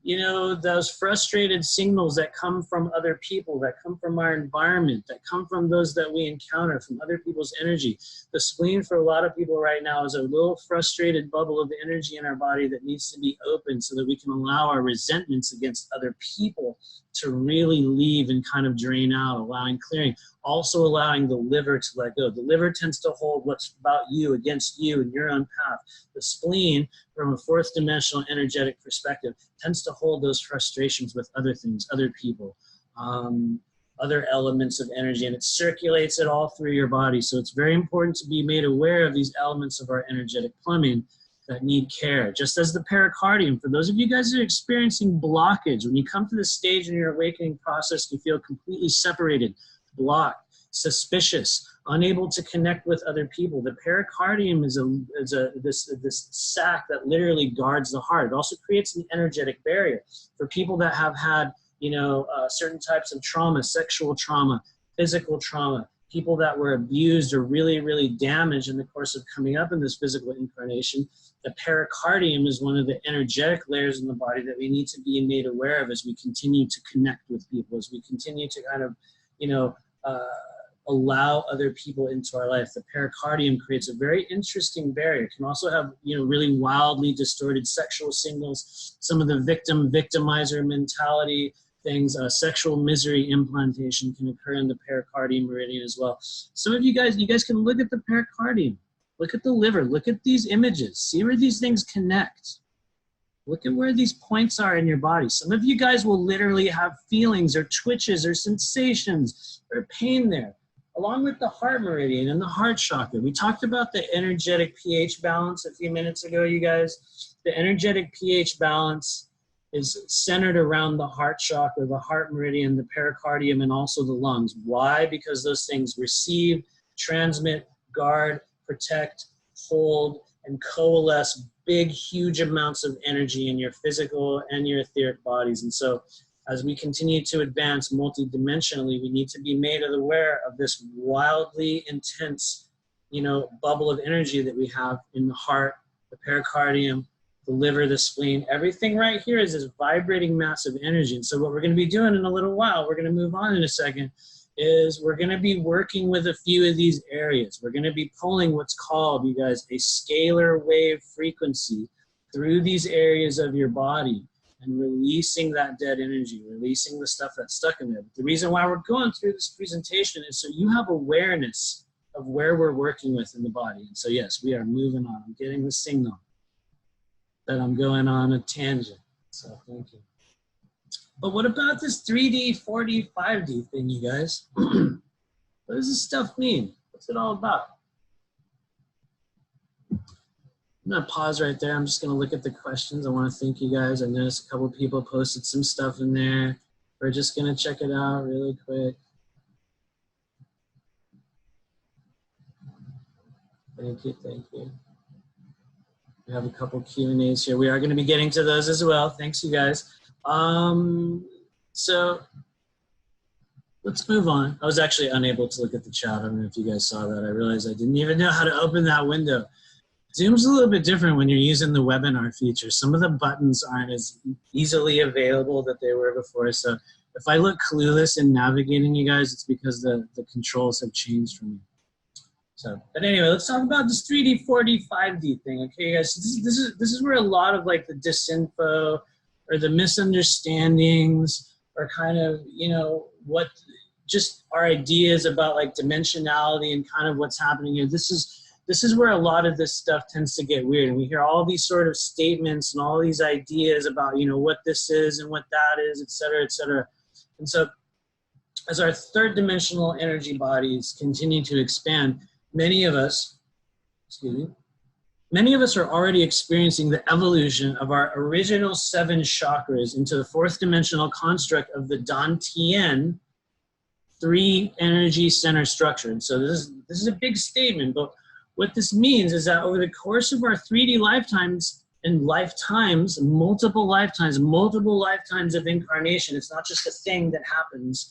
you know, those frustrated signals that come from other people, that come from our environment, that come from those that we encounter, from other people's energy. The spleen for a lot of people right now is a little frustrated bubble of energy in our body that needs to be open so that we can allow our resentments against other people to really leave and kind of drain out, allowing clearing. Also allowing the liver to let go. The liver tends to hold what's about you against you and your own path. The spleen, from a fourth dimensional energetic perspective, tends to hold those frustrations with other things, other people, other elements of energy, and it circulates it all through your body. So it's very important to be made aware of these elements of our energetic plumbing that need care. Just as the pericardium, for those of you guys that are experiencing blockage, when you come to this stage in your awakening process, you feel completely separated, blocked, suspicious, unable to connect with other people. The pericardium is this sac that literally guards the heart. It also creates an energetic barrier for people that have had, you know, certain types of trauma, sexual trauma, physical trauma, people that were abused or really, really damaged in the course of coming up in this physical incarnation. The pericardium is one of the energetic layers in the body that we need to be made aware of as we continue to connect with people, as we continue to kind of, you know, allow other people into our life. The pericardium creates a very interesting barrier. It can also have, you know, really wildly distorted sexual signals, some of the victimizer mentality things, sexual misery implantation can occur in the pericardium meridian as well. Some of you guys can look at the pericardium, look at the liver, look at these images, see where these things connect. Look at where these points are in your body. Some of you guys will literally have feelings or twitches or sensations or pain there, along with the heart meridian and the heart chakra. We talked about the energetic pH balance a few minutes ago, you guys. The energetic pH balance is centered around the heart chakra, the heart meridian, the pericardium, and also the lungs. Why? Because those things receive, transmit, guard, protect, hold, and coalesce big, huge amounts of energy in your physical and your etheric bodies. And so as we continue to advance multidimensionally, we need to be made aware of this wildly intense, bubble of energy that we have in the heart, the pericardium, the liver, the spleen. Everything right here is this vibrating mass of energy. And so what we're going to be doing in a little while, we're going to move on in a second, is we're going to be working with a few of these areas. We're going to be pulling what's called, you guys, a scalar wave frequency through these areas of your body and releasing that dead energy, releasing the stuff that's stuck in there. But the reason why we're going through this presentation is so you have awareness of where we're working with in the body. And so yes, we are moving on. I'm getting the signal that I'm going on a tangent. So thank you. But what about this 3D, 4D, 5D thing, you guys? What does this stuff mean? What's it all about? I'm gonna pause right there. I'm just gonna look at the questions. I wanna thank you guys. I noticed a couple of people posted some stuff in there. We're just gonna check it out really quick. Thank you, thank you. We have a couple Q&As here. We are gonna be getting to those as well. Thanks, you guys. So let's move on. I was actually unable to look at the chat. I don't know if you guys saw that. I realized I didn't even know how to open that window. Zoom's a little bit different when you're using the webinar feature. Some of the buttons aren't as easily available that they were before. So if I look clueless in navigating, you guys, it's because the controls have changed for me. So, but anyway, let's talk about this 3D, 4D, 5D thing. Okay, guys, so this is where a lot of like the disinfo or the misunderstandings or kind of, what just our ideas about like dimensionality and kind of what's happening here. This is where a lot of this stuff tends to get weird. And we hear all these sort of statements and all these ideas about, what this is and what that is, et cetera, et cetera. And so as our third dimensional energy bodies continue to expand, many of us are already experiencing the evolution of our original 7 chakras into the 4th dimensional construct of the Dantian 3 energy center structure. And so this is a big statement, but what this means is that over the course of our 3D lifetimes and multiple lifetimes of incarnation, it's not just a thing that happens,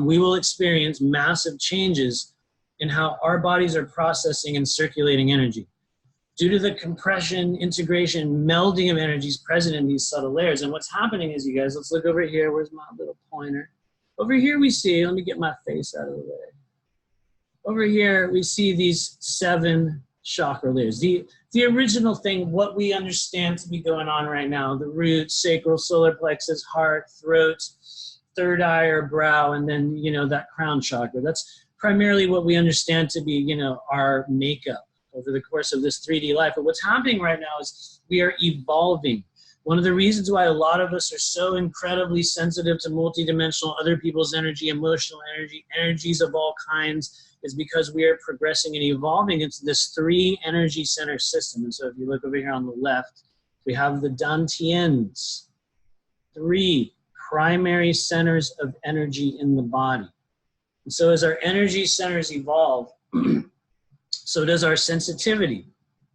we will experience massive changes in how our bodies are processing and circulating energy. Due to the compression, integration, melding of energies present in these subtle layers. And what's happening is, you guys, let's look over here. Where's my little pointer? Over here we see, let me get my face out of the way. Over here, we see these 7 chakra layers. The original thing, what we understand to be going on right now, the root, sacral, solar plexus, heart, throat, third eye or brow, and then, that crown chakra. That's primarily what we understand to be, our makeup over the course of this 3D life. But what's happening right now is we are evolving. One of the reasons why a lot of us are so incredibly sensitive to multidimensional, other people's energy, emotional energy, energies of all kinds, is because we are progressing and evolving into this 3 energy center system. And so if you look over here on the left, we have the Dantians, 3 primary centers of energy in the body. And so as our energy centers evolve, so does our sensitivity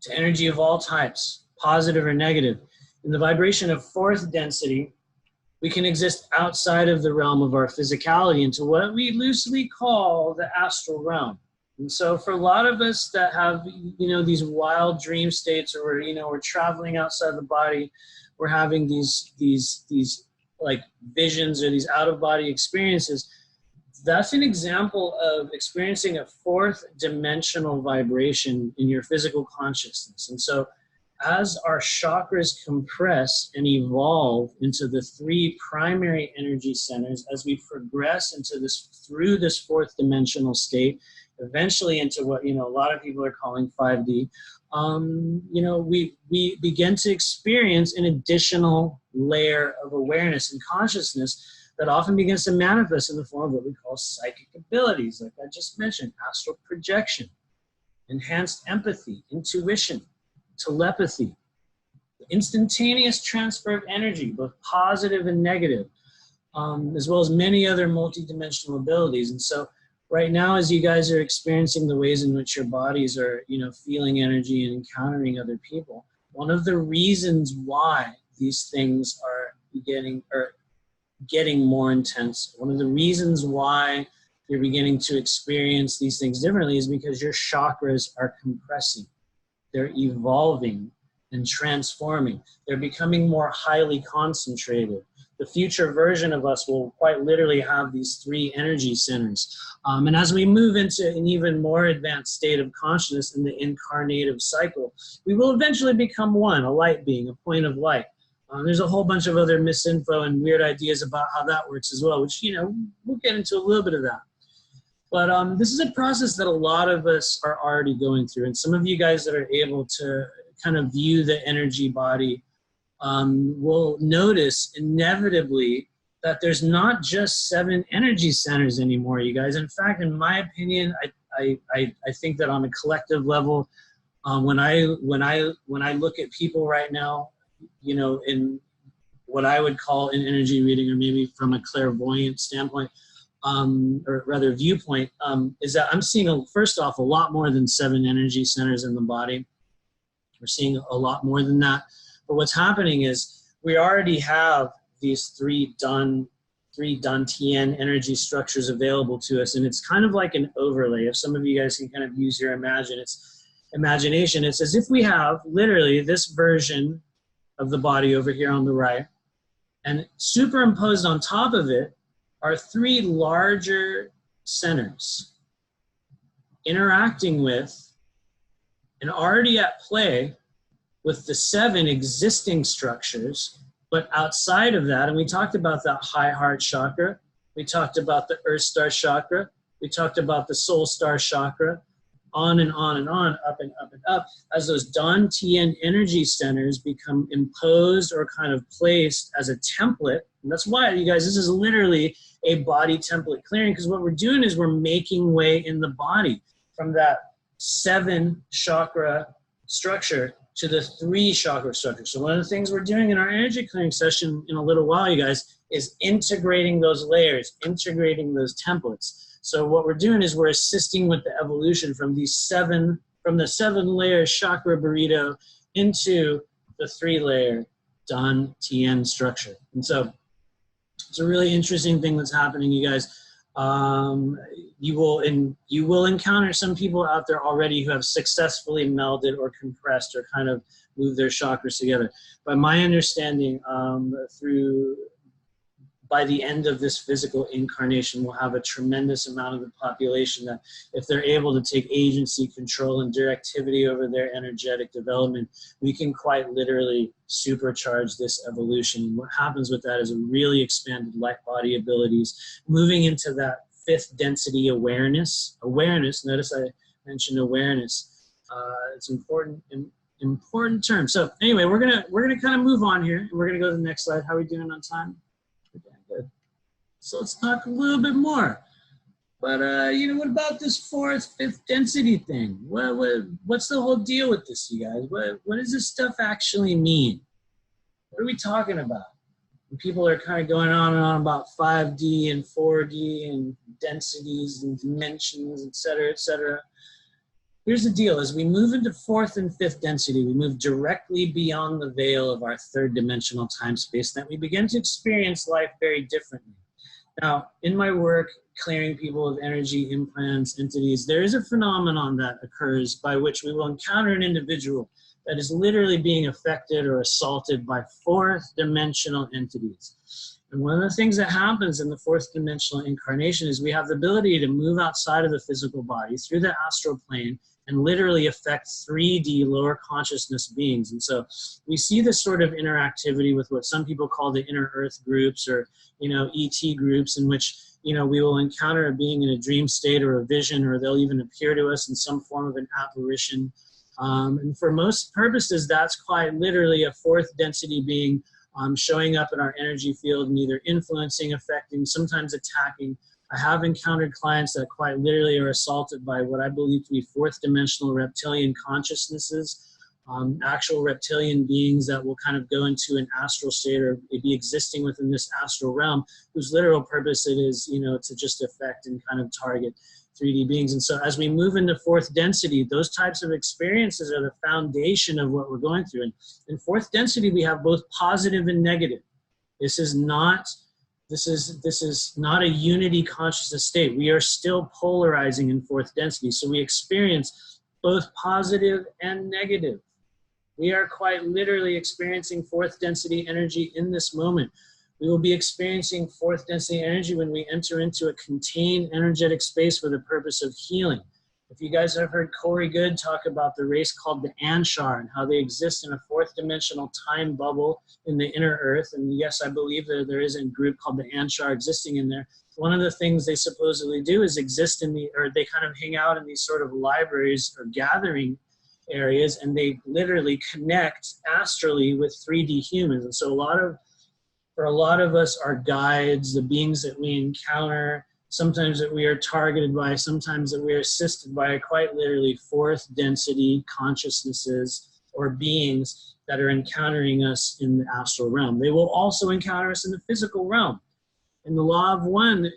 to energy of all types, positive or negative. In the vibration of 4th density, we can exist outside of the realm of our physicality into what we loosely call the astral realm. And so for a lot of us that have, these wild dream states, or we're traveling outside the body, we're having these like visions or these out-of-body experiences, that's an example of experiencing a 4th dimensional vibration in your physical consciousness. And so as our chakras compress and evolve into the 3 primary energy centers, as we progress into through this 4th dimensional state, eventually into what, a lot of people are calling 5D, we begin to experience an additional layer of awareness and consciousness that often begins to manifest in the form of what we call psychic abilities, like I just mentioned, astral projection, enhanced empathy, intuition, telepathy, instantaneous transfer of energy, both positive and negative, as well as many other multidimensional abilities. And so right now, as you guys are experiencing the ways in which your bodies are, feeling energy and encountering other people, one of the reasons why these things are getting more intense. One of the reasons why you're beginning to experience these things differently is because your chakras are compressing. They're evolving and transforming. They're becoming more highly concentrated. The future version of us will quite literally have these 3 energy centers. And as we move into an even more advanced state of consciousness in the incarnative cycle, we will eventually become one, a light being, a point of light. There's a whole bunch of other misinfo and weird ideas about how that works as well, which, you know, we'll get into a little bit of that. But this is a process that a lot of us are already going through. And some of you guys that are able to kind of view the energy body will notice inevitably that there's not just 7 energy centers anymore, you guys. In fact, in my opinion, I think that on a collective level, when I look at people right now, you know, in what I would call an energy reading, or maybe from a clairvoyant standpoint, or rather viewpoint, is that I'm seeing, first off, a lot more than 7 energy centers in the body. We're seeing a lot more than that. But what's happening is we already have these 3 Dantian energy structures available to us, and it's kind of like an overlay. If some of you guys can kind of use your imagination, it's as if we have literally this version of the body over here on the right, and superimposed on top of it are 3 larger centers interacting with and already at play with the 7 existing structures. But outside of that, and we talked about that high heart chakra, we talked about the earth star chakra, we talked about the soul star chakra, on and on and on, up and up and up, as those Dantian energy centers become imposed or kind of placed as a template. And that's why, you guys, this is literally a body template clearing, because what we're doing is we're making way in the body from that 7 chakra structure to the 3 chakra structure. So one of the things we're doing in our energy clearing session in a little while, you guys, is integrating those layers, integrating those templates. So what we're doing is we're assisting with the evolution from the 7-layer chakra burrito into the 3-layer Dantian structure. And so it's a really interesting thing that's happening, you guys. You will encounter some people out there already who have successfully melded or compressed or kind of moved their chakras together. By my understanding, by the end of this physical incarnation, we'll have a tremendous amount of the population that, if they're able to take agency, control, and directivity over their energetic development, we can quite literally supercharge this evolution. And what happens with that is a really expanded light body abilities, moving into that 5th density awareness. Notice I mentioned awareness. It's important term. So anyway, we're gonna kind of move on here. We're gonna go to the next slide. How are we doing on time? Good. So let's talk a little bit more. But you know, what about this 4th, 5th density thing? What's the whole deal with this, you guys? What does this stuff actually mean? What are we talking about? And people are kind of going on and on about 5D and 4D and densities and dimensions, et cetera, et cetera. Here's the deal. As we move into 4th and 5th density, we move directly beyond the veil of our 3rd dimensional time space, that we begin to experience life very differently. Now, in my work, clearing people of energy, implants, entities, there is a phenomenon that occurs by which we will encounter an individual that is literally being affected or assaulted by 4th dimensional entities. And one of the things that happens in the 4th dimensional incarnation is we have the ability to move outside of the physical body through the astral plane and literally affect 3D lower consciousness beings. And so we see this sort of interactivity with what some people call the inner earth groups, or, you know, ET groups, in which, you know, we will encounter a being in a dream state or a vision, or they'll even appear to us in some form of an apparition. And for most purposes, that's quite literally a 4th density being showing up in our energy field and either influencing, affecting, sometimes attacking. I have encountered clients that quite literally are assaulted by what I believe to be 4th dimensional reptilian consciousnesses, actual reptilian beings that will kind of go into an astral state or be existing within this astral realm, whose literal purpose it is, you know, to just affect and kind of target 3D beings. And so as we move into 4th density, those types of experiences are the foundation of what we're going through. And in 4th density, we have both positive and negative. This is not This is not a unity consciousness state. We are still polarizing in fourth density. So we experience both positive and negative. We are quite literally experiencing fourth density energy in this moment. We will be experiencing fourth density energy when we enter into a contained energetic space for the purpose of healing. If you guys have heard Corey Good talk about the race called the Anshar and how they exist in a fourth dimensional time bubble in the inner earth, and yes, I believe that there is a group called the Anshar existing in there. One of the things they supposedly do is exist in or they kind of hang out in these sort of libraries or gathering areas, and they literally connect astrally with 3D humans. And so for a lot of us, our guides, the beings that we encounter, sometimes that we are targeted by, sometimes that we are assisted by, are quite literally fourth density consciousnesses or beings that are encountering us in the astral realm. They will also encounter us in the physical realm. In the law of one,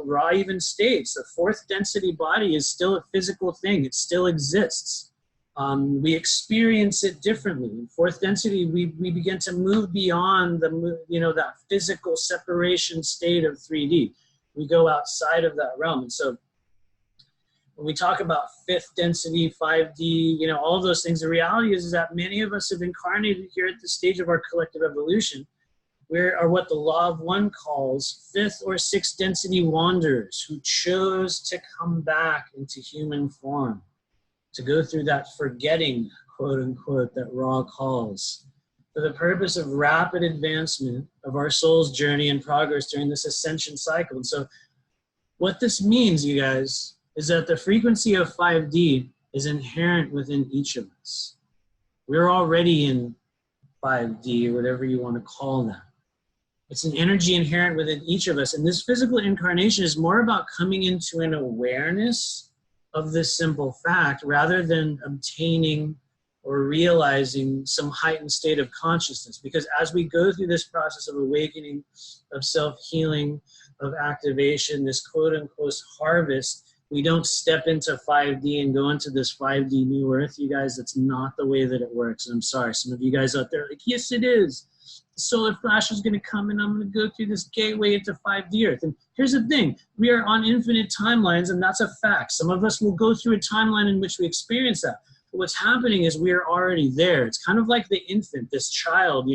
Ra even states the fourth density body is still a physical thing. It still exists. We experience it differently. In fourth density, we begin to move beyond that physical separation state of 3D. We go outside of that realm. And so when we talk about fifth density, 5D, all of those things, the reality is that many of us have incarnated here at the stage of our collective evolution. We are what the law of one calls fifth or sixth density wanderers who chose to come back into human form, to go through that forgetting, quote unquote, that Ra calls, for the purpose of rapid advancement of our soul's journey and progress during this ascension cycle. And so what this means, you guys, is that the frequency of 5D is inherent within each of us. We're already in 5D, or whatever you want to call that. It's an energy inherent within each of us. And this physical incarnation is more about coming into an awareness of this simple fact rather than obtaining or realizing some heightened state of consciousness. Because as we go through this process of awakening, of self-healing, of activation, this quote-unquote harvest, we don't step into 5D and go into this 5D new earth, you guys. That's not the way that it works. And I'm sorry, some of you guys out there are like, yes, it is. The solar flash is going to come and I'm going to go through this gateway into 5D earth. And here's the thing, we are on infinite timelines, and that's a fact. Some of us will go through a timeline in which we experience that. But what's happening is we are already there. It's kind of like the infant, this child,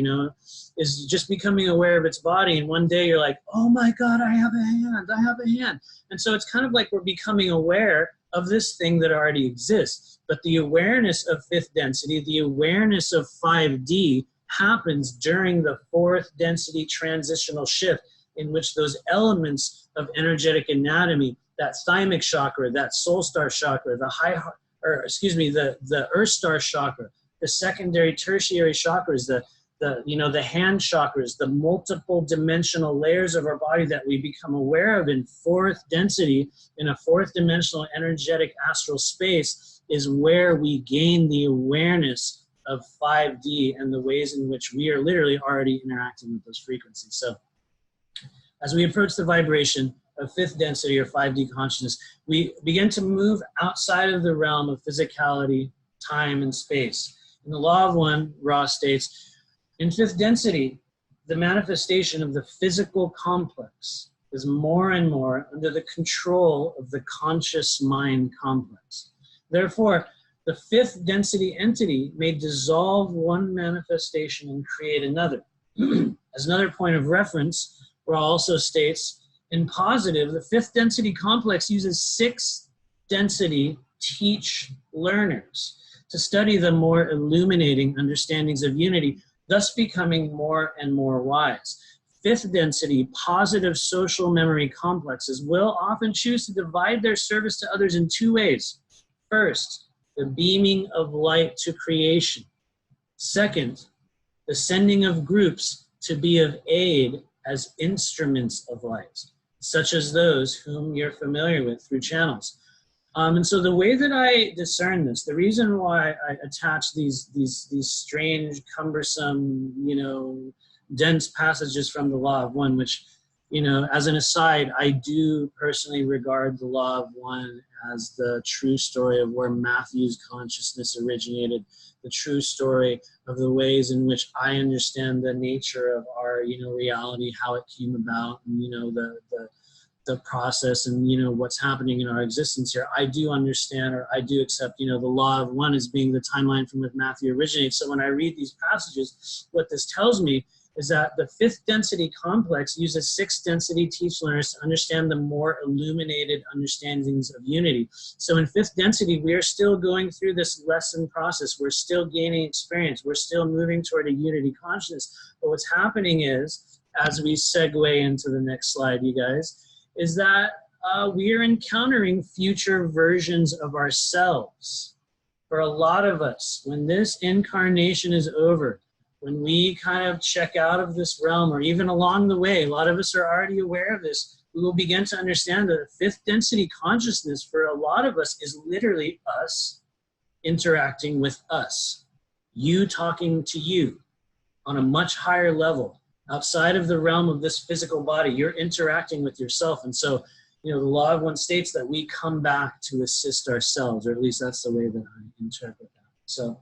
is just becoming aware of its body. And one day you're like, oh my God, I have a hand, I have a hand. And so it's kind of like we're becoming aware of this thing that already exists. But the awareness of fifth density, the awareness of 5D happens during the fourth density transitional shift, in which those elements of energetic anatomy, that thymic chakra, that soul star chakra, the earth star chakra, the secondary tertiary chakras, the hand chakras, the multiple dimensional layers of our body that we become aware of in fourth density, in a fourth dimensional energetic astral space, is where we gain the awareness of 5D and the ways in which we are literally already interacting with those frequencies. So as we approach the vibration of fifth density or 5D consciousness, we begin to move outside of the realm of physicality, time, and space. In the law of one, Ra states, in fifth density, the manifestation of the physical complex is more and more under the control of the conscious mind complex. Therefore, the fifth density entity may dissolve one manifestation and create another. As another point of reference, Ra also states, in positive, the fifth density complex uses sixth density teach learners to study the more illuminating understandings of unity, thus becoming more and more wise. Fifth density positive social memory complexes will often choose to divide their service to others in two ways. First, the beaming of light to creation. Second, the sending of groups to be of aid as instruments of light, such as those whom you're familiar with through channels. And so the way that I discern this, the reason why I attach these strange, cumbersome, dense passages from the law of one, which, you know, as an aside, I do personally regard the Law of One as the true story of where Matthew's consciousness originated, the true story of the ways in which I understand the nature of our, you know, reality, how it came about, and, you know, the process and, you know, what's happening in our existence here. I do understand, or I do accept, you know, the Law of One as being the timeline from which Matthew originates. So when I read these passages, what this tells me is that the fifth density complex uses sixth density teach learners to understand the more illuminated understandings of unity. So in fifth density, we are still going through this lesson process. We're still gaining experience. We're still moving toward a unity consciousness. But what's happening is, as we segue into the next slide, you guys, is that we are encountering future versions of ourselves. For a lot of us, when this incarnation is over, when we kind of check out of this realm, or even along the way, a lot of us are already aware of this, we will begin to understand that fifth density consciousness for a lot of us is literally us interacting with us. You talking to you on a much higher level. Outside of the realm of this physical body, you're interacting with yourself. And so, you know, the Law of One states that we come back to assist ourselves, or at least that's the way that I interpret that. So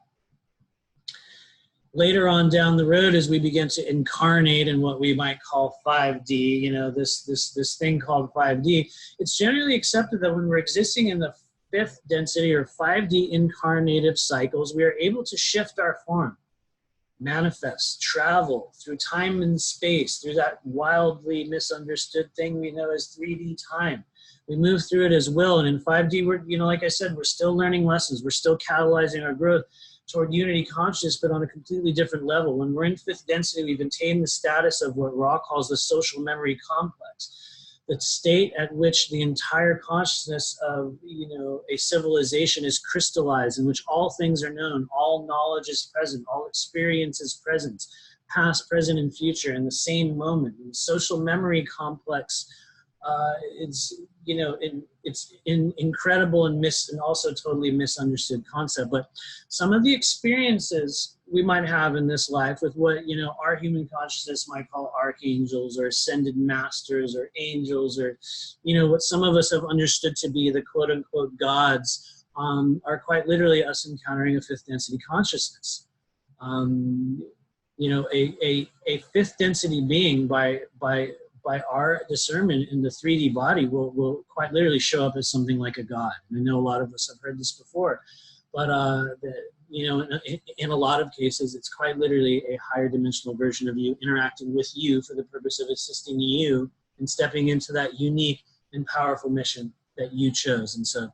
later on down the road, as we begin to incarnate in what we might call 5D, you know, this thing called 5D, it's generally accepted that when we're existing in the fifth density or 5D incarnative cycles, we are able to shift our form, manifest, travel through time and space, through that wildly misunderstood thing we know as 3D time. We move through it as will, and in 5D, we're, you know, like I said, we're still learning lessons. We're still catalyzing our growth toward unity consciousness, but on a completely different level. When we're in fifth density, we've attained the status of what Ra calls the social memory complex, the state at which the entire consciousness of, you know, a civilization is crystallized, in which all things are known, all knowledge is present, all experience is present, past, present, and future in the same moment. And the social memory complex, it's, you know, it's incredible and also totally misunderstood concept. But some of the experiences we might have in this life with what, you know, our human consciousness might call archangels or ascended masters or angels, or, you know, what some of us have understood to be the quote unquote gods, are quite literally us encountering a fifth density consciousness. You know, a fifth density being by our discernment in the 3D body will quite literally show up as something like a god. And I know a lot of us have heard this before, but you know, in a lot of cases, it's quite literally a higher dimensional version of you interacting with you for the purpose of assisting you and stepping into that unique and powerful mission that you chose. And so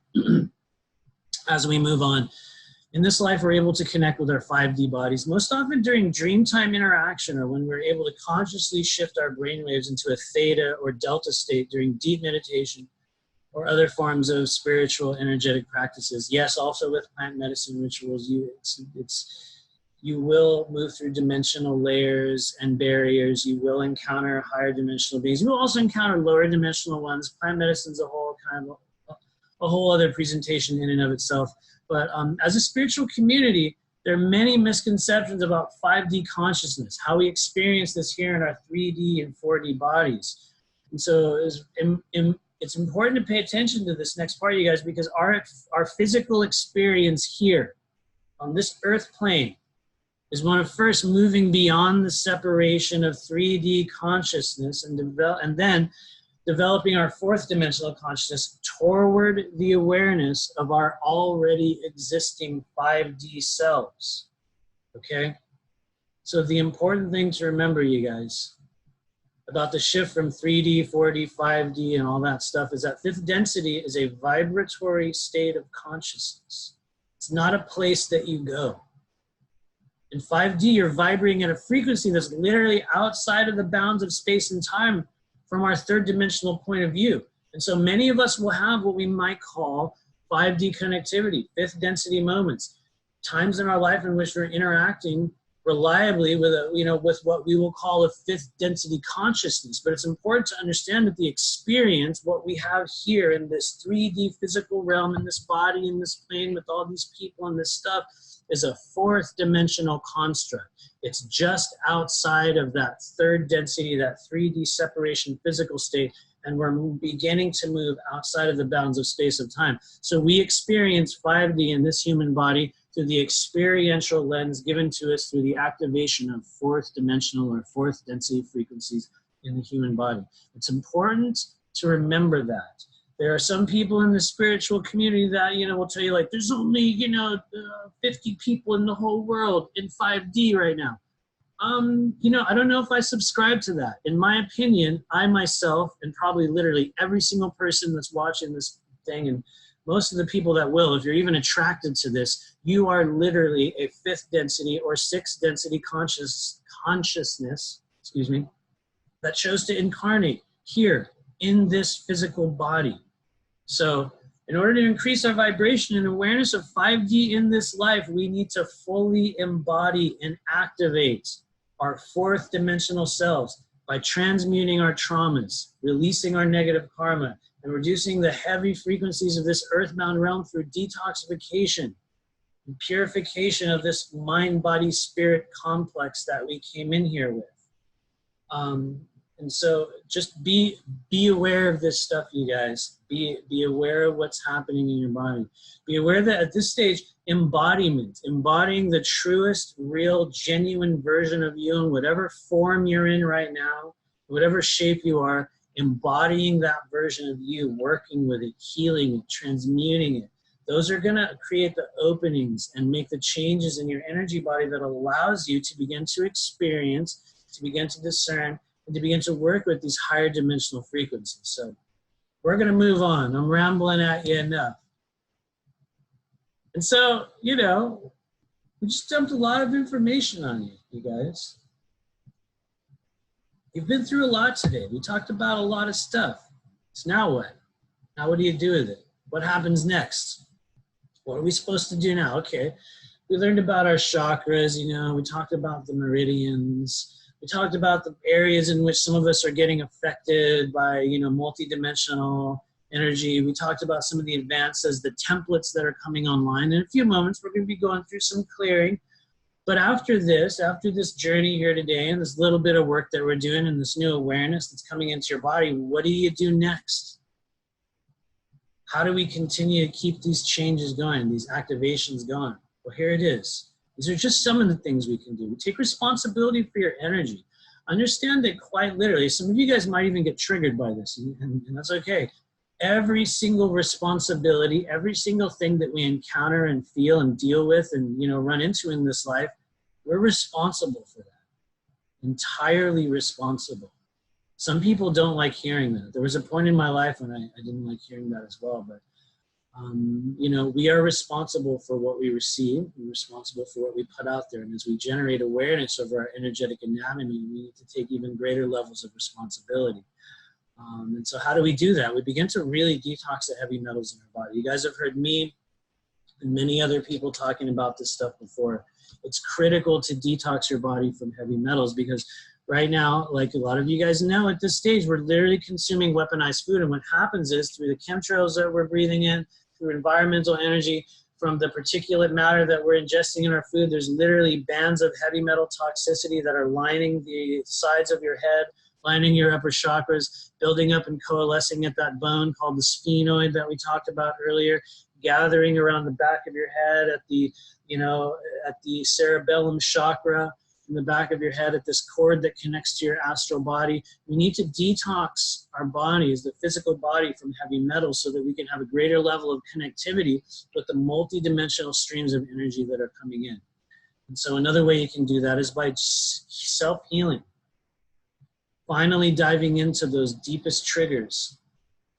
as we move on, in this life, we're able to connect with our 5D bodies, most often during dreamtime interaction, or when we're able to consciously shift our brainwaves into a theta or delta state during deep meditation or other forms of spiritual energetic practices. Yes, also with plant medicine rituals, you will move through dimensional layers and barriers. You will encounter higher dimensional beings. You will also encounter lower dimensional ones. Plant medicine's a whole kind of a whole other presentation in and of itself. But as a spiritual community, there are many misconceptions about 5D consciousness, how we experience this here in our 3D and 4D bodies. And so it's important to pay attention to this next part, you guys, because our physical experience here on this earth plane is one of first moving beyond the separation of 3D consciousness and then developing our fourth dimensional consciousness toward the awareness of our already existing 5D selves, okay? So the important thing to remember, you guys, about the shift from 3D, 4D, 5D, and all that stuff is that fifth density is a vibratory state of consciousness. It's not a place that you go. In 5D, you're vibrating at a frequency that's literally outside of the bounds of space and time from our third dimensional point of view. And so many of us will have what we might call 5D connectivity, fifth density moments, times in our life in which we're interacting reliably with with what we will call a fifth density consciousness. But it's important to understand that the experience, what we have here in this 3D physical realm, in this body, in this plane, with all these people and this stuff, is a fourth dimensional construct. It's just outside of that third density, that 3D separation physical state, and we're beginning to move outside of the bounds of space and time. So we experience 5D in this human body through the experiential lens given to us through the activation of fourth dimensional or fourth density frequencies in the human body. It's important to remember that. There are some people in the spiritual community that, will tell you, like, there's only, 50 people in the whole world in 5D right now. I don't know if I subscribe to that. In my opinion, I myself, and probably literally every single person that's watching this thing, and most of the people that will, if you're even attracted to this, you are literally a fifth density or sixth density consciousness, that chose to incarnate here in this physical body. So in order to increase our vibration and awareness of 5D in this life, we need to fully embody and activate our fourth dimensional selves by transmuting our traumas, releasing our negative karma, and reducing the heavy frequencies of this earthbound realm through detoxification and purification of this mind, body, spirit complex that we came in here with. And so just be aware of this stuff, you guys. Be aware of what's happening in your body. Be aware that at this stage, embodying the truest, real, genuine version of you in whatever form you're in right now, whatever shape you are, embodying that version of you, working with it, healing it, transmuting it. Those are gonna create the openings and make the changes in your energy body that allows you to begin to experience, to begin to discern, and to begin to work with these higher dimensional frequencies. So we're going to move on. I'm rambling at you enough. And so, we just dumped a lot of information on you, you guys. You've been through a lot today. We talked about a lot of stuff. So now what? Now what do you do with it? What happens next? What are we supposed to do now? Okay, we learned about our chakras, we talked about the meridians. We talked about the areas in which some of us are getting affected by, multidimensional energy. We talked about some of the advances, the templates that are coming online. In a few moments, we're going to be going through some clearing. But after this journey here today and this little bit of work that we're doing and this new awareness that's coming into your body, what do you do next? How do we continue to keep these changes going, these activations going? Well, here it is. These are just some of the things we can do. We take responsibility for your energy. Understand that quite literally, some of you guys might even get triggered by this, and that's okay. Every single responsibility, every single thing that we encounter and feel and deal with and run into in this life, we're responsible for that. Entirely responsible. Some people don't like hearing that. There was a point in my life when I didn't like hearing that as well, but we are responsible for what we receive. We're responsible for what we put out there. And as we generate awareness over our energetic anatomy, we need to take even greater levels of responsibility. And so how do we do that? We begin to really detox the heavy metals in our body. You guys have heard me and many other people talking about this stuff before. It's critical to detox your body from heavy metals because right now, like a lot of you guys know at this stage, we're literally consuming weaponized food. And what happens is through the chemtrails that we're breathing in, through environmental energy, from the particulate matter that we're ingesting in our food, there's literally bands of heavy metal toxicity that are lining the sides of your head, lining your upper chakras, building up and coalescing at that bone called the sphenoid that we talked about earlier, gathering around the back of your head at the, at the cerebellum chakra, in the back of your head at this cord that connects to your astral body. We need to detox our bodies, the physical body, from heavy metals so that we can have a greater level of connectivity with the multidimensional streams of energy that are coming in. And so another way you can do that is by self-healing. Finally diving into those deepest triggers,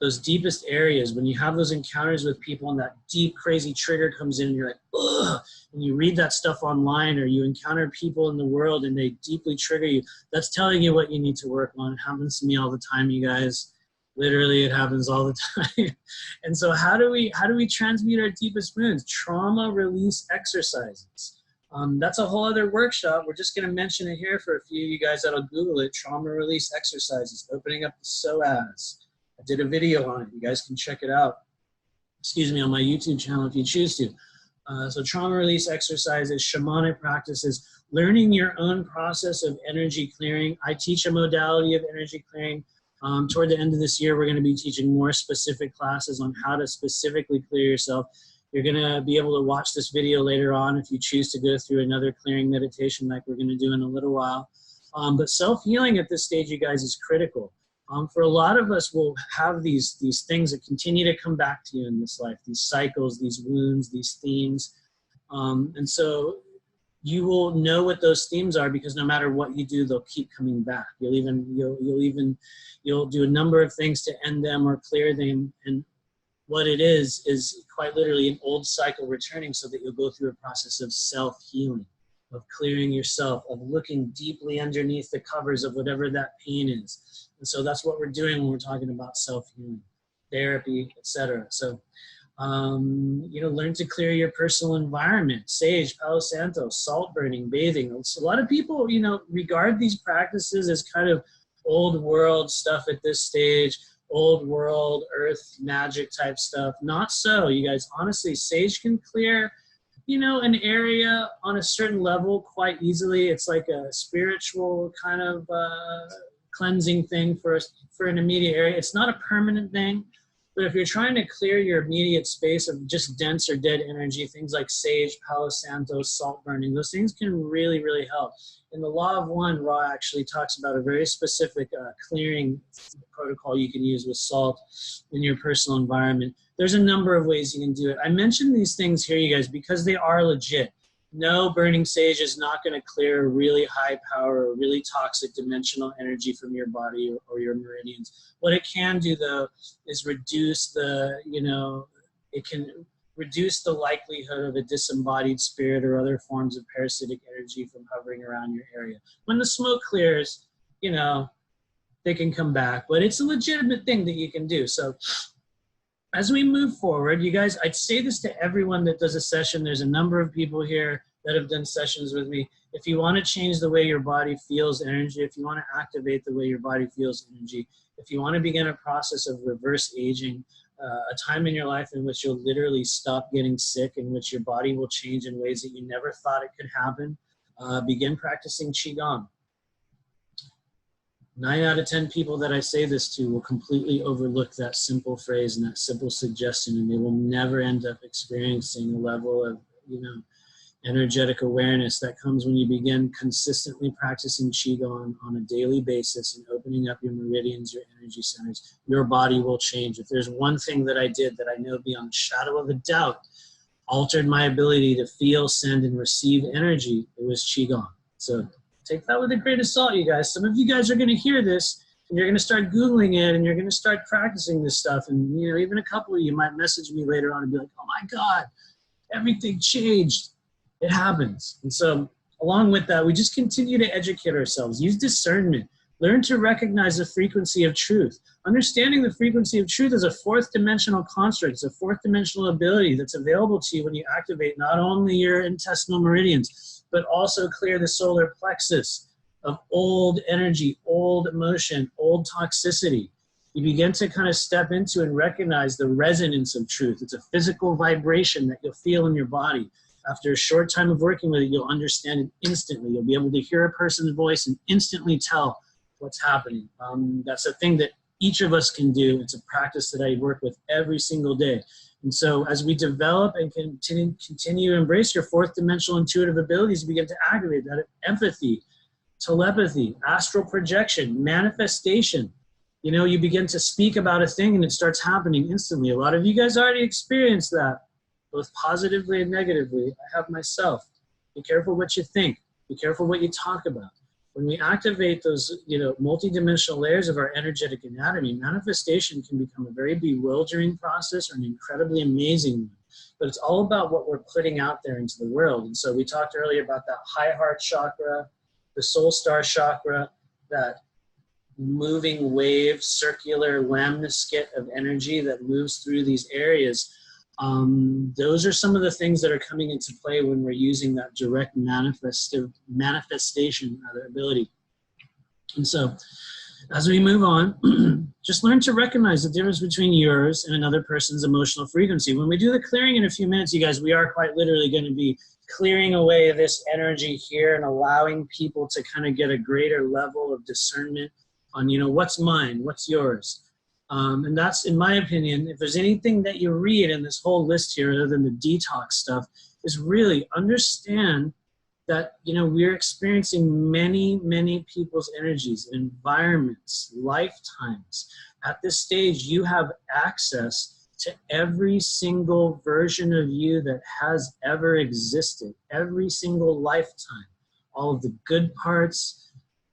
those deepest areas. When you have those encounters with people and that deep, crazy trigger comes in and you're like, ugh, and you read that stuff online or you encounter people in the world and they deeply trigger you, that's telling you what you need to work on. It happens to me all the time, you guys. Literally, it happens all the time. And so how do we transmute our deepest wounds? Trauma release exercises. That's a whole other workshop. We're just going to mention it here for a few of you guys that'll Google it. Trauma release exercises, opening up the psoas. I did a video on it. You guys can check it out. Excuse me, on my YouTube channel if you choose to. So trauma release exercises, shamanic practices, learning your own process of energy clearing. I teach a modality of energy clearing. Toward the end of this year, we're going to be teaching more specific classes on how to specifically clear yourself. You're going to be able to watch this video later on if you choose to go through another clearing meditation like we're going to do in a little while. But self-healing at this stage, you guys, is critical. For a lot of us, we'll have these things that continue to come back to you in this life, these cycles, these wounds, these themes. And so you will know what those themes are because no matter what you do, they'll keep coming back. You'll do a number of things to end them or clear them. And what it is quite literally an old cycle returning so that you'll go through a process of self-healing, of clearing yourself, of looking deeply underneath the covers of whatever that pain is. And so that's what we're doing when we're talking about self-healing, therapy, etc. So, learn to clear your personal environment, sage, Palo Santo, salt burning, bathing. So a lot of people, regard these practices as kind of old world stuff at this stage, old world, earth, magic type stuff. Not so, you guys. Honestly, sage can clear an area on a certain level quite easily. It's like a spiritual kind of cleansing thing for an immediate area. It's not a permanent thing, but if you're trying to clear your immediate space of just dense or dead energy, things like sage, Palo Santo, salt burning, those things can really, really help. In the Law of One, Ra actually talks about a very specific clearing protocol you can use with salt in your personal environment. There's a number of ways you can do it. I mentioned these things here, you guys, because they are legit. No, burning sage is not going to clear really high power or really toxic dimensional energy from your body or your meridians. What it can do, though, is reduce it can reduce the likelihood of a disembodied spirit or other forms of parasitic energy from hovering around your area. When the smoke clears, they can come back, but it's a legitimate thing that you can do. So as we move forward, you guys, I'd say this to everyone that does a session. There's a number of people here that have done sessions with me. If you want to change the way your body feels energy, if you want to activate the way your body feels energy, if you want to begin a process of reverse aging, a time in your life in which you'll literally stop getting sick, in which your body will change in ways that you never thought it could happen, begin practicing Qigong. 9 out of 10 people that I say this to will completely overlook that simple phrase and that simple suggestion, and they will never end up experiencing a level of, energetic awareness that comes when you begin consistently practicing Qigong on a daily basis and opening up your meridians, your energy centers. Your body will change. If there's one thing that I did that I know beyond a shadow of a doubt altered my ability to feel, send, and receive energy, it was Qigong. So take that with a grain of salt, you guys. Some of you guys are going to hear this, and you're going to start Googling it, and you're going to start practicing this stuff. And, even a couple of you might message me later on and be like, oh, my God, everything changed. It happens. And so along with that, we just continue to educate ourselves. Use discernment. Learn to recognize the frequency of truth. Understanding the frequency of truth is a fourth dimensional construct. It's a fourth dimensional ability that's available to you when you activate not only your intestinal meridians, but also clear the solar plexus of old energy, old emotion, old toxicity. You begin to kind of step into and recognize the resonance of truth. It's a physical vibration that you'll feel in your body. After a short time of working with it, you'll understand it instantly. You'll be able to hear a person's voice and instantly tell what's happening. That's a thing that each of us can do. It's a practice that I work with every single day. And so as we develop and continue to embrace your fourth dimensional intuitive abilities, you begin to activate that empathy, telepathy, astral projection, manifestation. You begin to speak about a thing and it starts happening instantly. A lot of you guys already experienced that, both positively and negatively. I have myself. Be careful what you think. Be careful what you talk about. When we activate those, multidimensional layers of our energetic anatomy, manifestation can become a very bewildering process or an incredibly amazing one. But it's all about what we're putting out there into the world. And so we talked earlier about that high heart chakra, the soul star chakra, that moving wave, circular lemniscate of energy that moves through these areas. Those are some of the things that are coming into play when we're using that direct manifestation ability. And so as we move on, just learn to recognize the difference between yours and another person's emotional frequency. When we do the clearing in a few minutes, you guys, we are quite literally going to be clearing away this energy here and allowing people to kind of get a greater level of discernment on, you know, what's mine, what's yours. And that's, in my opinion, if there's anything that you read in this whole list here, other than the detox stuff, is really understand that, you know, we're experiencing many, many people's energies, environments, lifetimes. At this stage, you have access to every single version of you that has ever existed, every single lifetime. All of the good parts,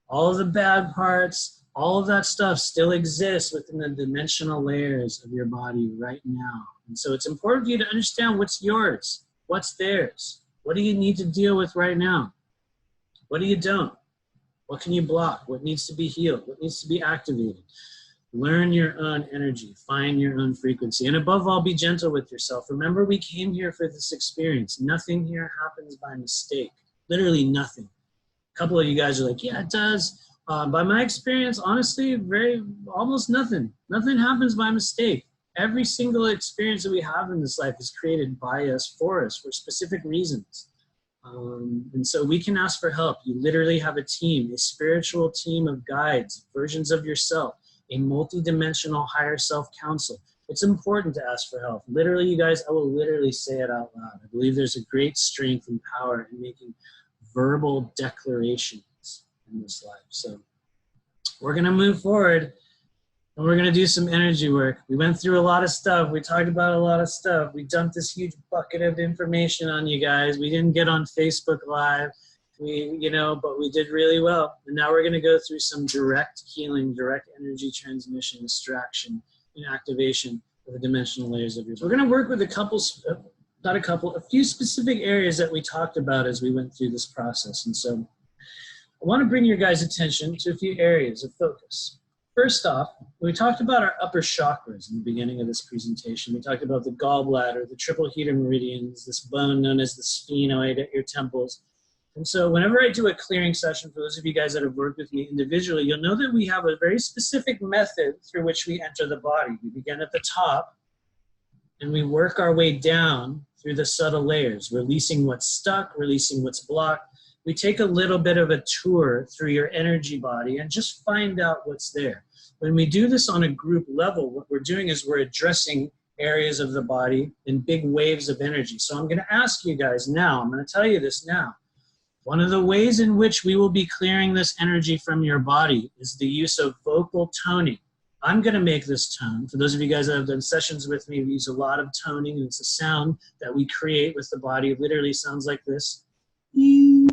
all of the bad parts, all of that stuff still exists within the dimensional layers of your body right now. And so it's important for you to understand what's yours, what's theirs. What do you need to deal with right now? What do you don't? What can you block? What needs to be healed? What needs to be activated? Learn your own energy. Find your own frequency. And above all, be gentle with yourself. Remember, we came here for this experience. Nothing here happens by mistake. Literally nothing. A couple of you guys are like, yeah, it does. By my experience, honestly, almost nothing. Nothing happens by mistake. Every single experience that we have in this life is created by us, for specific reasons. And so we can ask for help. You literally have a team, a spiritual team of guides, versions of yourself, a multidimensional higher self council. It's important to ask for help. Literally, you guys, I will literally say it out loud. I believe there's a great strength and power in making verbal declarations in this life. So we're going to move forward. And we're going to do some energy work. We went through a lot of stuff. We talked about a lot of stuff. We dumped this huge bucket of information on you guys. We didn't get on Facebook Live, but we did really well. And now we're going to go through some direct healing, direct energy transmission, extraction, and activation of the dimensional layers of your body. So we're going to work with a few specific areas that we talked about as we went through this process. And so I want to bring your guys' attention to a few areas of focus. First off, we talked about our upper chakras in the beginning of this presentation. We talked about the gallbladder, the triple heater meridians, this bone known as the sphenoid at your temples. And so whenever I do a clearing session, for those of you guys that have worked with me individually, you'll know that we have a very specific method through which we enter the body. We begin at the top, and we work our way down through the subtle layers, releasing what's stuck, releasing what's blocked. We take a little bit of a tour through your energy body and just find out what's there. When we do this on a group level, what we're doing is we're addressing areas of the body in big waves of energy. So I'm going to ask you guys now, I'm going to tell you this now. One of the ways in which we will be clearing this energy from your body is the use of vocal toning. I'm going to make this tone. For those of you guys that have done sessions with me, we use a lot of toning, and it's a sound that we create with the body. It literally sounds like this. And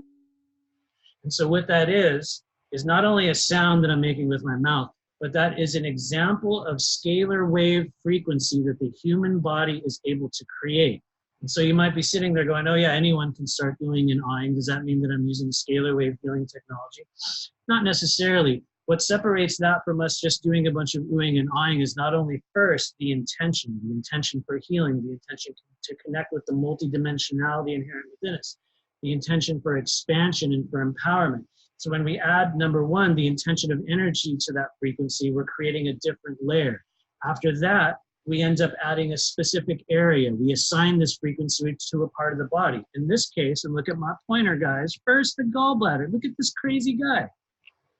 so what that is not only a sound that I'm making with my mouth, but that is an example of scalar wave frequency that the human body is able to create. And so you might be sitting there going, oh yeah, anyone can start oohing and ahhing. Does that mean that I'm using scalar wave healing technology? Not necessarily. What separates that from us just doing a bunch of oohing and ahhing is not only first the intention for healing, the intention to connect with the multidimensionality inherent within us, the intention for expansion and for empowerment. So when we add, number one, the intention of energy to that frequency, we're creating a different layer. After that, we end up adding a specific area. We assign this frequency to a part of the body. In this case, and look at my pointer, guys, first the gallbladder. Look at this crazy guy.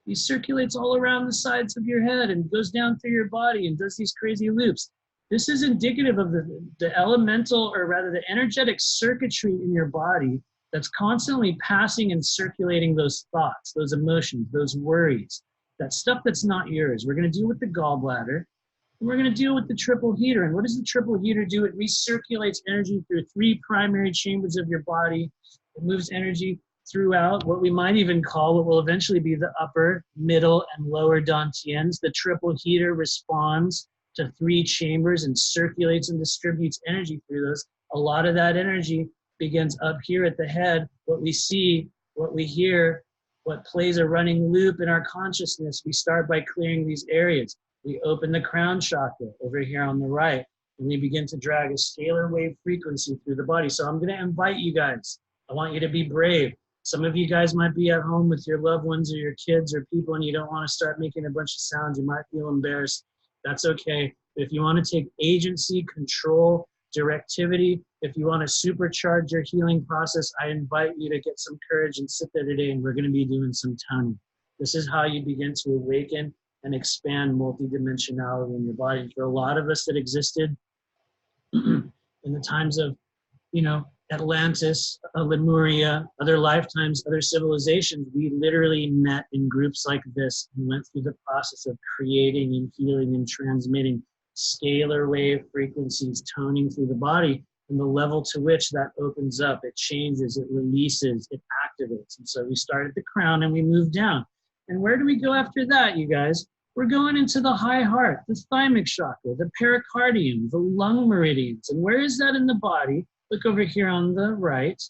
He circulates all around the sides of your head and goes down through your body and does these crazy loops. This is indicative of the elemental, or rather the energetic circuitry in your body that's constantly passing and circulating those thoughts, those emotions, those worries, that stuff that's not yours. We're going to deal with the gallbladder, and we're going to deal with the triple heater. And what does the triple heater do? It recirculates energy through 3 primary chambers of your body. It moves energy throughout what we might even call what will eventually be the upper, middle, and lower dantians. The triple heater responds to 3 chambers and circulates and distributes energy through those. A lot of that energy begins up here at the head. What we see, what we hear, what plays a running loop in our consciousness. We start by clearing these areas. We open the crown chakra over here on the right. And we begin to drag a scalar wave frequency through the body. So I'm going to invite you guys. I want you to be brave. Some of you guys might be at home with your loved ones or your kids or people, and you don't want to start making a bunch of sounds. You might feel embarrassed. That's okay. If you want to take agency, control, directivity, if you want to supercharge your healing process, I invite you to get some courage and sit there today, and we're going to be doing some toning. This is how you begin to awaken and expand multidimensionality in your body. For a lot of us that existed in the times of, Atlantis, Lemuria, other lifetimes, other civilizations, we literally met in groups like this and went through the process of creating and healing and transmitting scalar wave frequencies, toning through the body, and the level to which that opens up, it changes, it releases, it activates. And so we start at the crown and we move down. And where do we go after that, you guys? We're going into the high heart, the thymic chakra, the pericardium, the lung meridians. And where is that in the body? Look over here on the right.